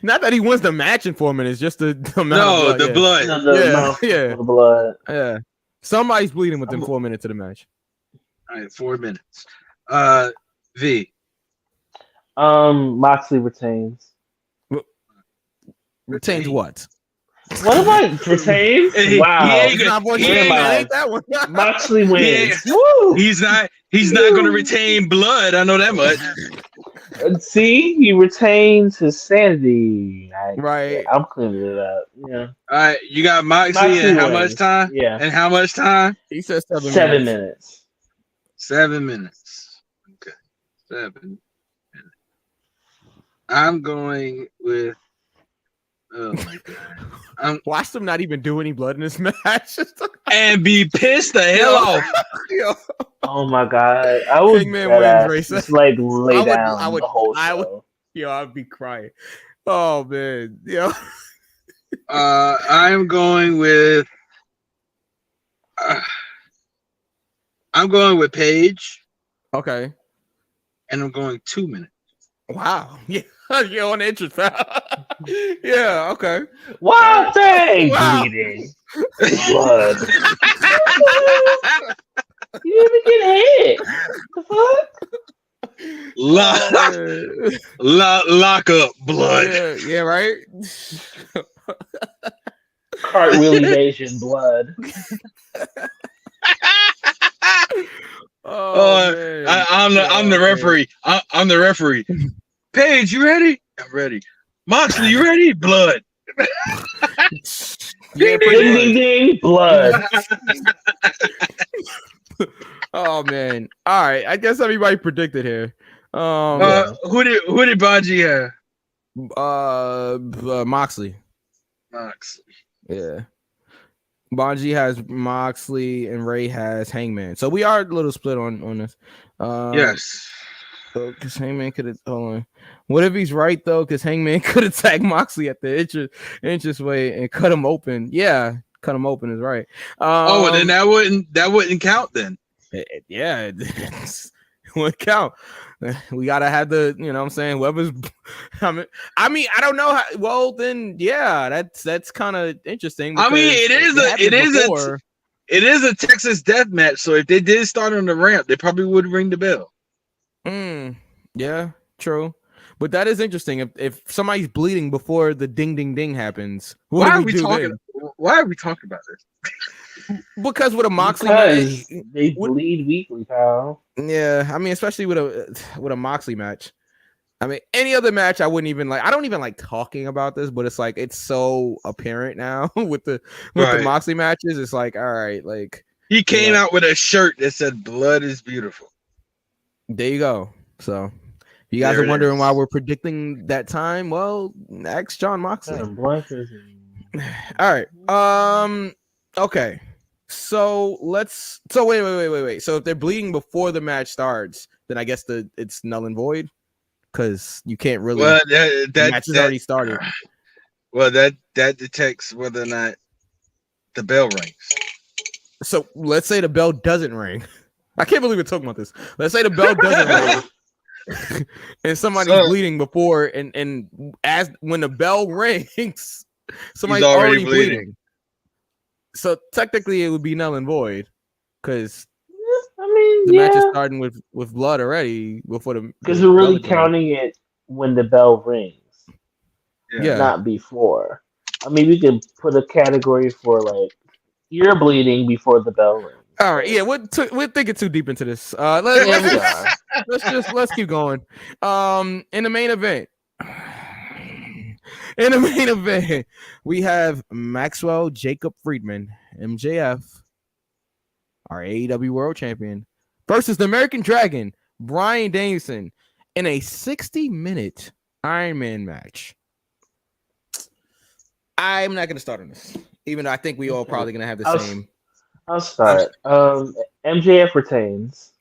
Not that he wins the match in 4 minutes, just the amount
No,
of blood.
the
Yeah.
blood.
No, the amount of the blood.
Yeah. Somebody's bleeding within 4 minutes of the match.
All right, 4 minutes. V.
Moxley retains.
Retains what?
What am I retains? Wow.
Ain't that one.
Moxley wins.
He's not going to retain blood. I know that much.
See, he retains his sanity.
Right.
I'm cleaning it up. Yeah.
All right, you got Moxley and how much time?
Yeah.
And how much time?
He says
7 minutes.
7 minutes. Okay. 7 minutes. I'm going with. Oh my god!
Watch them not even do any blood in this match
and be pissed the hell off.
Oh my god! I would just like lay down the whole show.
I'd be crying. Oh man,
I'm going with. I'm going with Paige.
Okay.
And I'm going 2 minutes.
Wow. Yeah. You're on the interest. Yeah, okay.
Wow, dang! Bleeding. Blood. You didn't even get hit. The fuck?
Lock up blood.
Yeah, right?
Cartwheel evasion blood.
I'm the referee. I'm the referee. Paige, you ready? I'm ready. Moxley, you ready? Blood.
Ding, ding, ding, blood.
Oh man. All right. I guess everybody predicted here.
Who did Banji have?
Moxley.
Moxley.
Yeah. Banji has Moxley and Ray has Hangman. So we are a little split on this.
Yes.
So because Hangman could have hold on. What if he's right though? Because Hangman could attack Moxley at the entrance way and cut him open. Yeah, cut him open is right.
Well, then that wouldn't count then.
Yeah, it wouldn't count. We gotta have the, you know what I'm saying, whoever's I mean, I don't know how. Well, then yeah, that's kind of interesting.
I mean, it is a Texas death match, so if they did start on the ramp, they probably would ring the bell.
Yeah, true. But that is interesting. If somebody's bleeding before the ding ding ding happens, why are we talking
about this?
Because with a Moxley
match, they bleed weekly, pal.
Yeah, I mean, especially with a Moxley match. I mean, any other match I wouldn't even like. I don't even like talking about this, but it's like it's so apparent now with the Moxley matches. It's like, all right, like
he came out with a shirt that said "Blood is beautiful."
There you go. So you guys are wondering why we're predicting that time. Well, ask John Moxley. All right. Okay. So wait. So if they're bleeding before the match starts, then I guess it's null and void because you can't really.
Well,
the match has already started.
Well, that detects whether or not the bell rings.
So let's say the bell doesn't ring. I can't believe we're talking about this. Let's say the bell doesn't ring. And somebody's bleeding before, and as when the bell rings, somebody's already bleeding. So technically, it would be null and void because the match is starting with blood already before the.
Because we're really counting it when the bell rings, not before. I mean, we could put a category for like you're bleeding before the bell rings.
All right, yeah, we're thinking too deep into this. Let's keep going. In the main event, we have Maxwell Jacob Friedman, MJF, our AEW World Champion, versus the American Dragon, Bryan Danielson, in a 60-minute Iron Man match. I'm not going to start on this, even though I think we all probably going to have the same.
I'll start. MJF retains.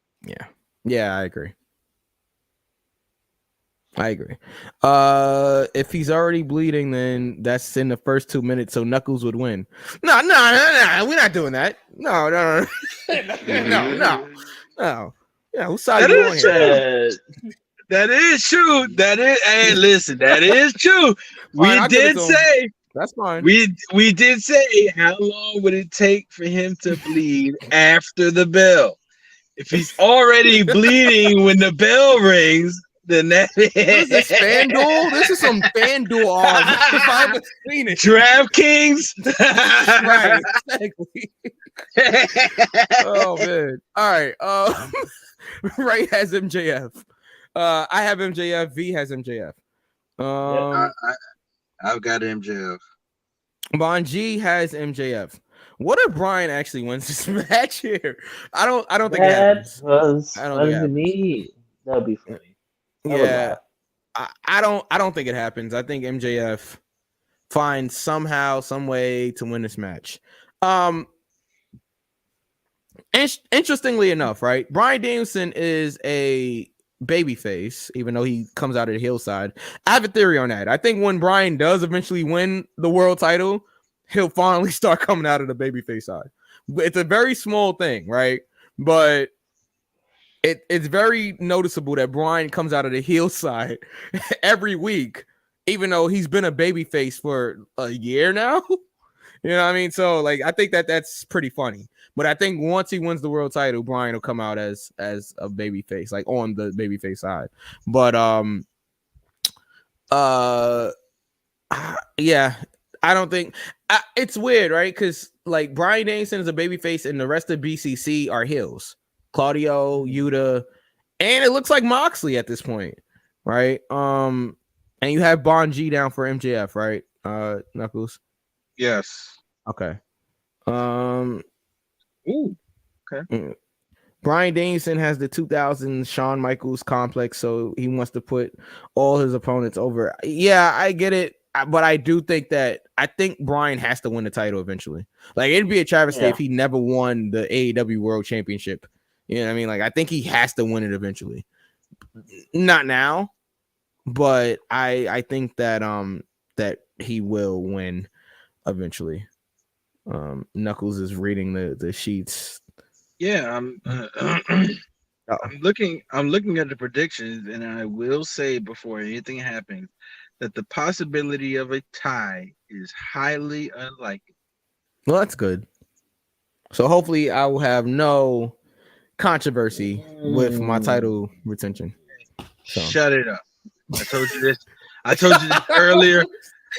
Yeah, I agree. If he's already bleeding, then that's in the first 2 minutes, so Knuckles would win. No, we're not doing that. No. Yeah, whose side
That
you
is
on
true.
here?
That is true. Hey, listen, that is true.
Fine, that's fine.
We did say how long would it take for him to bleed after the bell? If he's already bleeding when the bell rings, then that
What is this, FanDuel? This is some FanDuel odds. If I haven't seen it.
DraftKings.
Right, exactly. Oh man. All right. Ray has MJF. I have MJF. V has MJF.
I've got MJF.
Bon G has MJF. What if Bryan actually wins this match here? I don't think it happens.
Was funny to me. That'd be funny.
Yeah. I don't think it happens. I think MJF finds somehow, some way to win this match. Interestingly enough, right? Bryan Danielson is a babyface, even though he comes out of the heel side. I have a theory on that. I think when Bryan does eventually win the world title, he'll finally start coming out of the babyface side. It's a very small thing, right? But it's very noticeable that Bryan comes out of the heel side every week, even though he's been a babyface for a year now. You know what I mean? So, like, I think that's pretty funny. But I think once he wins the world title, Bryan will come out as a babyface, like on the babyface side. But yeah, I don't think it's weird, right? Because like Bryan Danielson is a babyface, and the rest of BCC are heels. Claudio, Yuta, and it looks like Moxley at this point, right? And you have Bon G down for MJF, right? Knuckles.
Yes.
Okay.
Ooh. Okay.
Bryan Danielson has the 2000 Shawn Michaels complex, so he wants to put all his opponents over. Yeah, I get it, but I do think Bryan has to win the title eventually. Like, it'd be a travesty if he never won the AEW World Championship. You know what I mean? Like, I think he has to win it eventually. Not now, but I think that that he will win eventually. Knuckles is reading the sheets.
Yeah, I'm looking at the predictions, and I will say before anything happens that the possibility of a tie is highly unlikely.
Well, that's good. So hopefully I will have no controversy with my title retention. So.
Shut it up. I told you this earlier.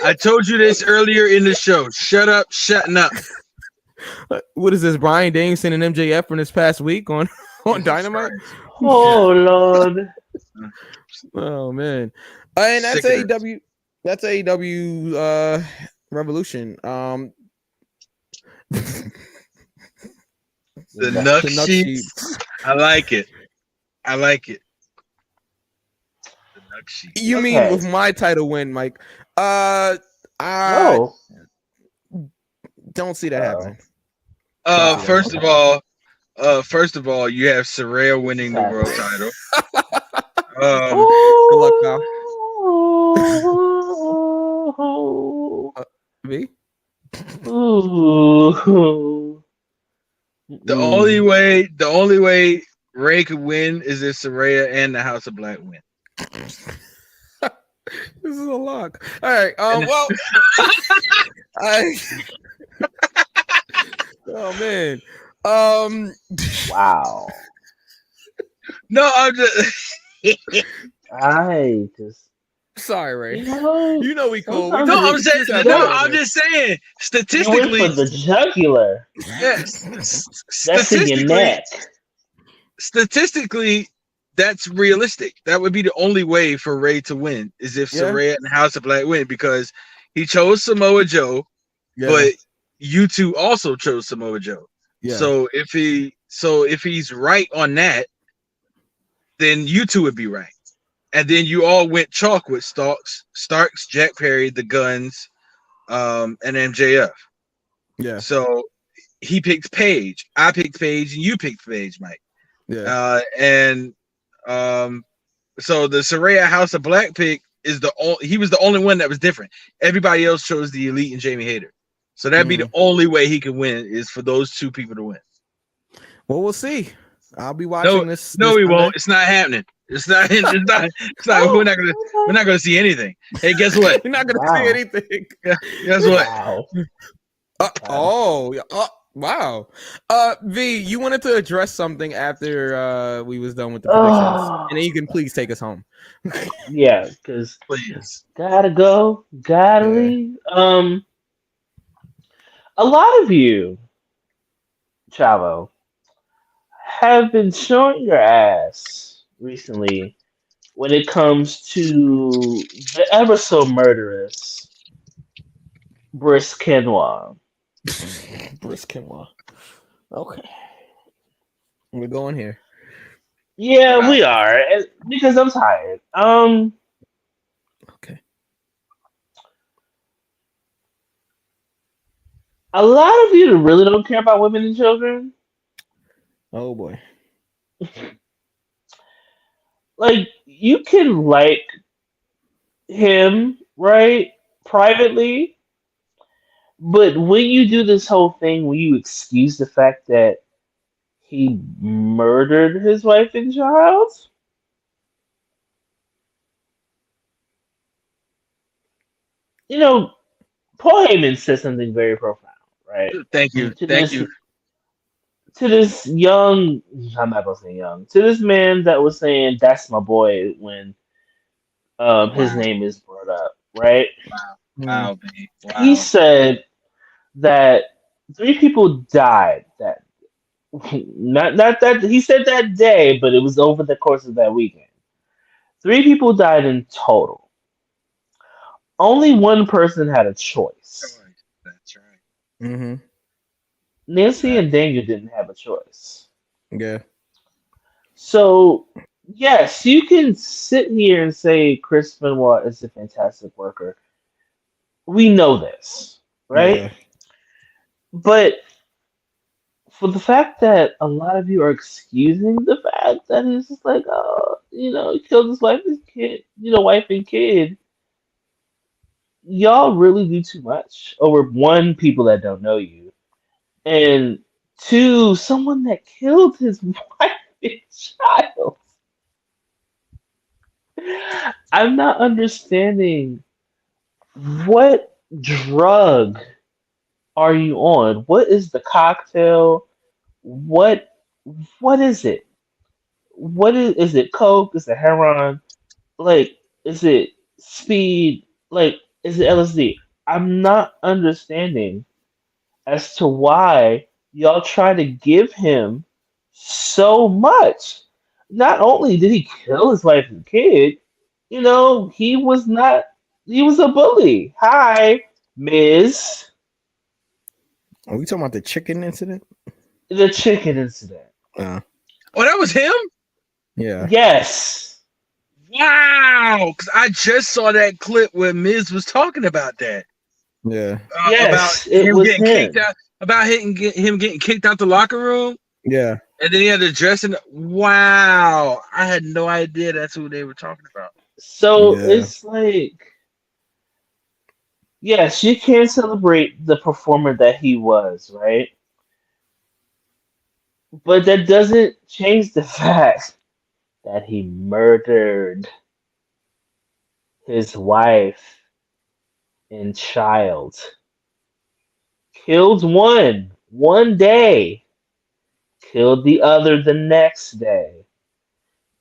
I told you this earlier in the show. Shut up, shutting up.
What is this, Bryan Danielson and MJF from this past week on Dynamite?
Oh Lord.
Oh man. And that's AEW. That's AEW Revolution.
The nut sheets. I like it. The nut sheets.
You mean with my title win, Mike? I don't see that happening.
First of all, you have Saraya winning the world title.
Good luck, pal. Me?
The only way Ray could win is if Saraya and the House of Black win.
This is a lock. All right. Well, oh man.
Wow.
No, I'm just.
Sorry, Ray.
You know,
You know we cool. We
sometimes
No,
just,
I'm
we
saying
just had to
no.
go
I'm
there.
just saying
you went for
statistically.
the jugular.
Yes,
That's in your neck.
statistically, that's realistic. That would be the only way for Ray to win is if
Yeah.
Saraya and House of Black win because he chose Samoa Joe,
Yeah.
but you two also chose Samoa Joe.
Yeah.
So if he's right on that, then you two would be right. And then you all went chalk with Starks, Jack Perry, the Guns, and MJF.
Yeah.
So he picked Paige. I picked Paige, and you picked Paige, Mike.
Yeah.
And so the Saraya House of Black pick is he was the only one that was different. Everybody else chose the Elite and Jamie Hayter. So that'd be the only way he could win is for those two people to win.
Well, we'll see. I'll be watching this.
No,
this
he
Sunday.
won't. It's not happening. It's not. We're not gonna see anything. Hey, guess what?
You're not gonna
Wow.
see anything.
Guess what?
Wow.
Wow. V, you wanted to address something after we was done with the predictions, and then you can please take us home.
Yeah, because
Please.
gotta go, gotta
Yeah.
leave. A lot of you, Chavo, have been showing your ass recently when it comes to the ever so murderous Brisk Quinoa.
Brisk Quinoa. Okay. We're going here.
Yeah, we are, because I'm tired.
Okay.
A lot of you really don't care about women and children.
Oh boy.
Like, you can like him, right? Privately. But when you do this whole thing where you excuse the fact that he murdered his wife and child, you know, Paul Heyman said something very profound, right?
Thank you.
To
Thank
this
you.
to this young, I'm not gonna say young, to this man that was saying that's my boy when his name is brought up, right?
Wow, babe.
He
Wow.
said that 3 people died that not that he said that day, but it was over the course of that weekend. 3 people died in total. Only one person had a choice.
That's right.
Mm-hmm.
Nancy and Daniel didn't have a choice.
Yeah.
So yes, you can sit here and say Chris Benoit is a fantastic worker. We know this, right?
Yeah.
But for the fact that a lot of you are excusing the fact that he's just like, oh, he killed his wife and kid, wife and kid, y'all really do too much over one, people that don't know you, and two, someone that killed his wife and child. I'm not understanding what drug are you on? What is the cocktail? What is it? What is it? Coke? Is it heroin? Like, is it speed? Like, is it LSD? I'm not understanding as to why y'all try to give him so much. Not only did he kill his wife and kid, he was not. He was a bully. Hi, Miz.
Are we talking about the chicken incident?
The chicken incident.
Yeah.
Oh, that was him?
Yeah.
Yes.
Wow. Because I just saw that clip where Miz was talking about that.
Yeah.
Yes,
about
it
him
was
getting
him.
kicked out. About him getting kicked out the locker room.
Yeah.
And then he had to dress in. Wow. I had no idea that's who they were talking about.
So
Yeah.
it's like, yes, you can celebrate the performer that he was, right? But that doesn't change the fact that he murdered his wife and child. Killed one day, killed the other the next day,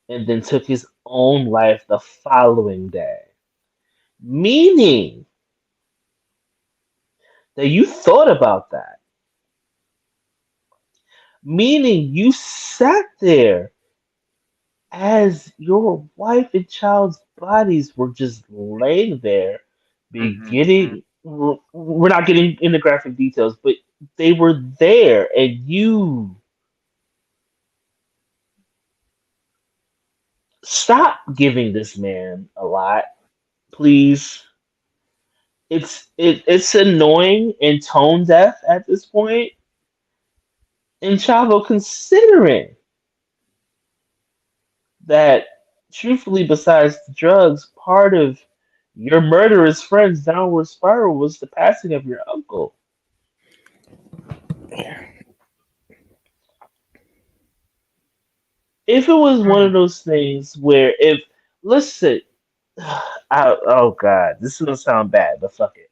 and then took his own life the following day. Meaning that you thought about that. Meaning you sat there as your wife and child's bodies were just laying there,
Mm-hmm.
beginning. We're not getting into graphic details, but they were there, and you stop giving this man a lot, please. It's annoying and tone deaf at this point. And Chavo, considering that, truthfully, besides the drugs, part of your murderous friend's downward spiral was the passing of your uncle. If it was one of those things where, if, listen, oh God, this is gonna sound bad, but fuck it.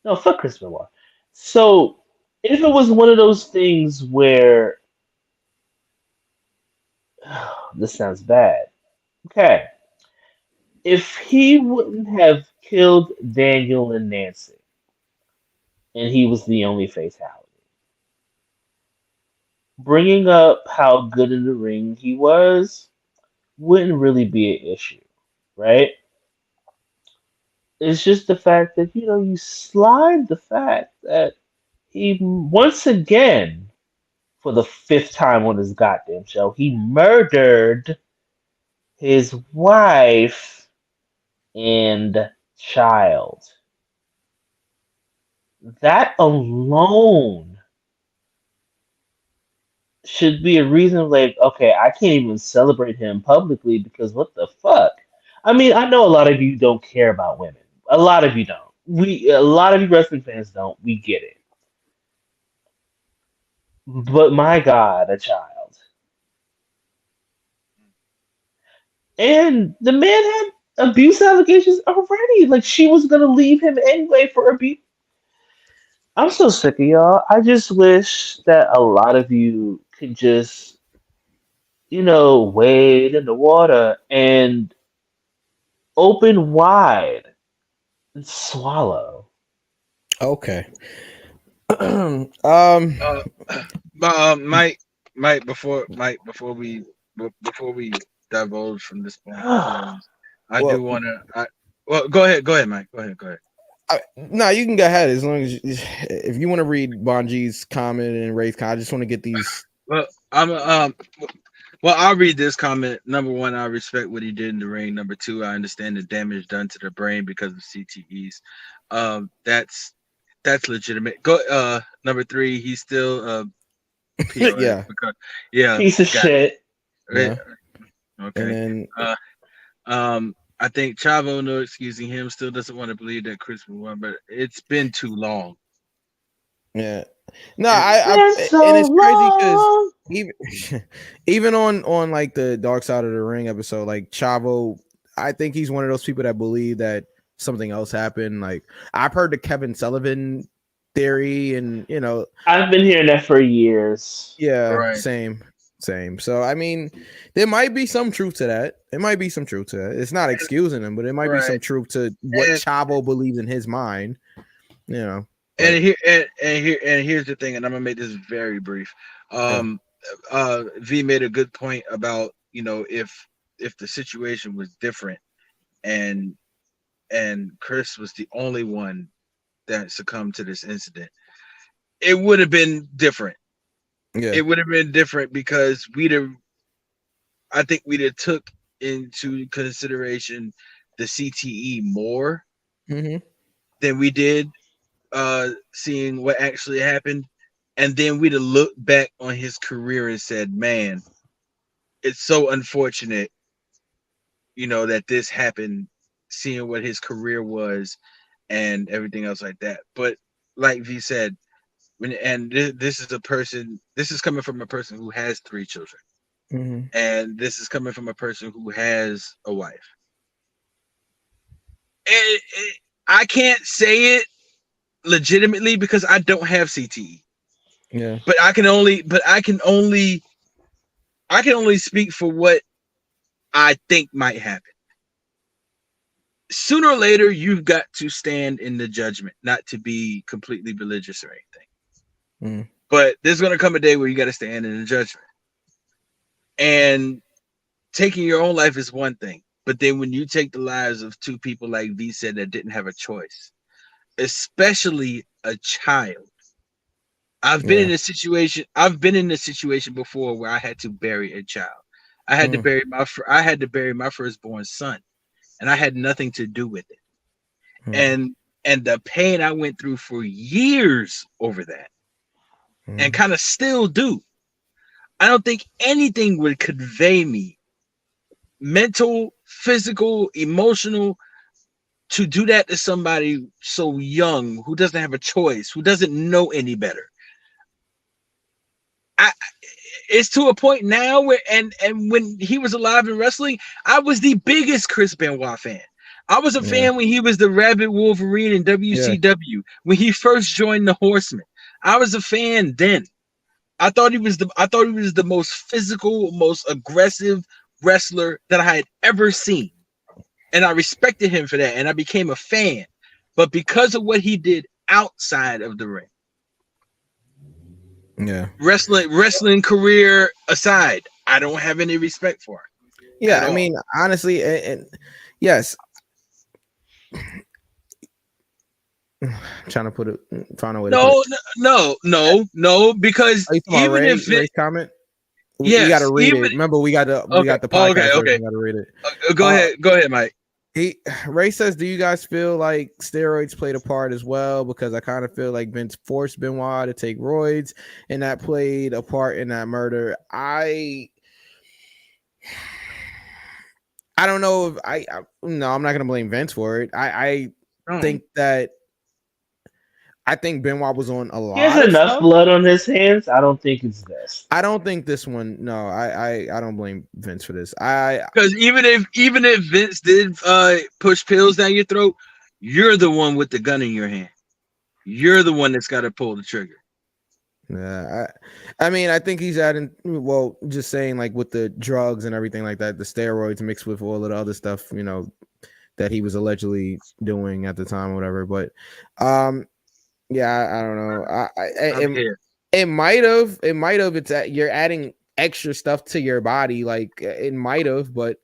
No, fuck Chris Benoit. So, if it was one of those things where, this sounds bad. Okay, if he wouldn't have killed Daniel and Nancy, and he was the only fatality, bringing up how good in the ring he was wouldn't really be an issue, right? It's just the fact that, you slide the fact that he, once again, for the fifth time on his goddamn show, he murdered his wife and child. That alone should be a reason, like, okay, I can't even celebrate him publicly because what the fuck? I mean, I know a lot of you don't care about women. A lot of you don't. A lot of you wrestling fans don't. We get it. But my God, a child. And the man had abuse allegations already. Like, she was gonna leave him anyway for abuse. I'm so sick of y'all. I just wish that a lot of you could just, wade in the water and open wide and swallow.
Okay.
Uh, before we divulge from this point, I
Well-
do want to. Well, go ahead, Mike. Go ahead.
No, you can go ahead as long as if you want to read Bonji's comment and Ray's comment. I just want to get these.
Well, I'll read this comment. Number one, I respect what he did in the ring. Number two, I understand the damage done to the brain because of CTEs. That's legitimate. Go. Number three, he's still POS
Yeah.
because, yeah,
Piece of shit.
Yeah.
Okay.
And then
I think Chavo, no excusing him, still doesn't want to believe that Chris won, but it's been too long.
yeah. No, and it's crazy because even on like the Dark Side of the Ring episode, like Chavo, I think he's one of those people that believe that something else happened. Like I've heard the Kevin Sullivan theory, and
I've been hearing that for years.
yeah,
Right.
same. So I mean, there might be some truth to that. It might be some truth to that. It's not excusing him, but it might be some truth to what Chavo believes in his mind.
And here's the thing, and I'm gonna make this very brief. V made a good point about if the situation was different and Chris was the only one that succumbed to this incident, it would have been different.
Yeah.
It would have been different because I think we'd have took into consideration the CTE more
Mm-hmm.
than we did seeing what actually happened, and then we'd have looked back on his career and said, man, it's so unfortunate that this happened, seeing what his career was and everything else like that. But like V said, this is coming from a person who has 3 children, and this is coming from a person who has a wife. I can't say it legitimately because I don't have CTE.
Yeah.
But I can only speak for what I think might happen. sooner or later, you've got to stand in the judgment, not to be completely religious or anything.
Mm.
But there's going to come a day where you got to stand in the judgment. And taking your own life is one thing. But then when you take the lives of two people like V said that didn't have a choice, especially a child. I've been in a situation. I've been in a situation before where I had to bury a child. I had to bury my firstborn son, and I had nothing to do with it. And the pain I went through for years over that, and kind of still do. I don't think anything would convey me, mental, physical, emotional, to do that to somebody so young who doesn't have a choice, who doesn't know any better. It's to a point now where, and when he was alive in wrestling, I was the biggest Chris Benoit fan. I was a fan when he was the Rabbit Wolverine in WCW, when he first joined the Horsemen. I was a fan then. I thought he was the most physical, most aggressive wrestler that I had ever seen. And I respected him for that, and I became a fan. But because of what he did outside of the ring, wrestling career aside, I don't have any respect for him.
Yeah, I mean, honestly, and yes, I'm trying to find a way.
No, because even if
Ray's comment, we got to read it. Remember, we got the podcast. Okay. We got to read it.
Go ahead, Mike.
Ray says, do you guys feel like steroids played a part as well? Because I kind of feel like Vince forced Benoit to take roids, and that played a part in that murder. I don't know if I'm not going to blame Vince for it. I think Benoit was on a lot.
He has enough blood on his hands. I don't think it's this.
I don't think this one. No, I don't blame Vince for this.
Because even if Vince did push pills down your throat, you're the one with the gun in your hand. You're the one that's got to pull the trigger.
Yeah, I mean, I think he's adding. Well, just saying, like with the drugs and everything like that, the steroids mixed with all of the other stuff, that he was allegedly doing at the time, or whatever. But, yeah, I don't know. It might have. You're adding extra stuff to your body, like it might have, but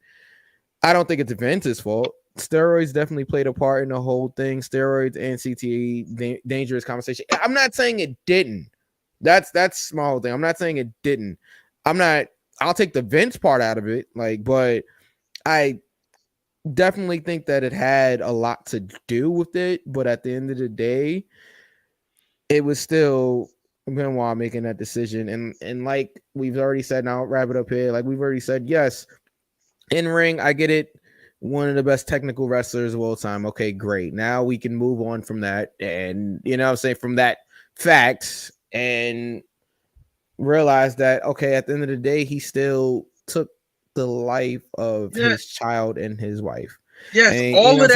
I don't think it's Vince's fault. Steroids definitely played a part in the whole thing. Steroids and CTE, dangerous conversation. I'm not saying it didn't. That's small thing. I'm not saying it didn't. I'll take the Vince part out of it, but I definitely think that it had a lot to do with it. But at the end of the day, it was still Benoit making that decision. And like we've already said, now I'll wrap it up here. Like we've already said, yes, in ring, I get it. One of the best technical wrestlers of all time. Okay, great. Now we can move on from that. And, from that fact and realize that, okay, at the end of the day, he still took the life of his child and his wife.
Yes, and, all of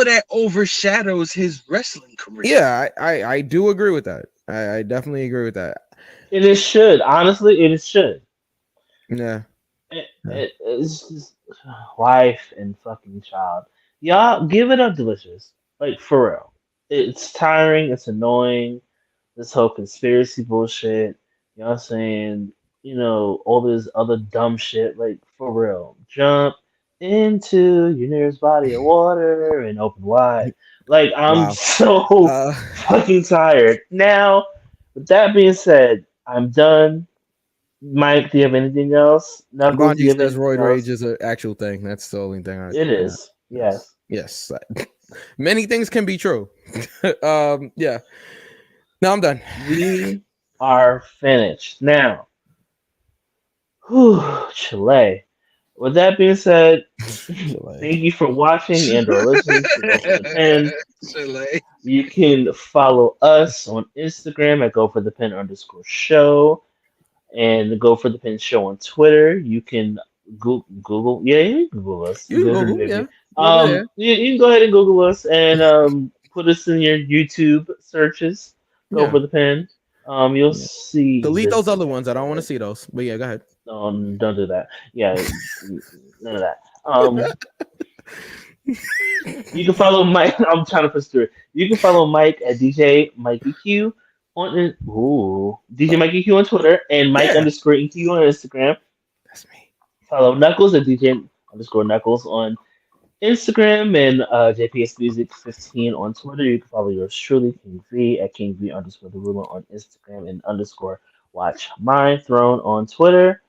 that overshadows his wrestling career.
Yeah, I do agree with that. I definitely agree with that.
It should. Honestly, it should.
Yeah.
It's just wife and fucking child. Y'all give it up, Delicious. Like, for real. It's tiring. It's annoying. This whole conspiracy bullshit. You know what I'm saying? All this other dumb shit. Like, for real. Jump into your nearest body of water and open wide. Like, I'm so fucking tired. Now, with that being said, I'm done. Mike, do you have anything else?
Brandy says roid rage is an actual thing. That's the only thing.
It is. Yes.
Yes. Many things can be true. Yeah. No, I'm done.
We are finished. Now, Chile. With that being said, thank you for watching and or listening to Go for the Pen. You can follow us on Instagram at GoForThePen_show and the Go for the Pen show on Twitter. You can Google. Yeah, you can Google us.
You can Google, yeah.
You can go ahead and Google us and put us in your YouTube searches. Go for the Pen. You'll see.
Delete those other ones. I don't want to see those. But yeah, go ahead.
Don't do that. Yeah, none of that. You can follow Mike. I'm trying to push through. You can follow Mike at DJ Mikey Q on DJ Mikey Q on Twitter and Mike
Yeah.
underscore EQ on Instagram.
That's me.
Follow Knuckles at DJ underscore Knuckles on Instagram and JPS Music 15 on Twitter. You can follow yours truly, King V at King V underscore the ruler on Instagram and underscore Watch My Throne on Twitter.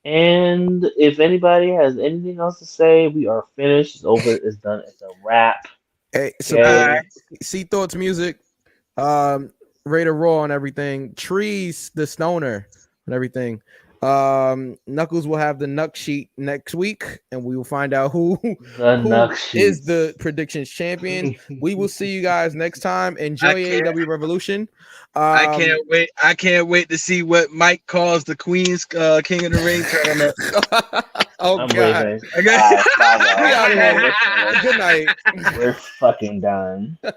And if anybody has anything else to say, we are finished. It's over. It's done. It's a wrap.
Hey,
Okay.
Sea Thoughts Music, Raider Raw and everything. Trees, the Stoner and everything. Knuckles will have the Nuck sheet next week, and we will find out who is the predictions champion. We will see you guys next time. Enjoy AEW Revolution.
I can't wait. I can't wait to see what Mike calls the Queen's King of the Ring tournament.
Oh,
I'm
God.
leaving.
Okay.
Bye, y'all.
Good night.
We're fucking done.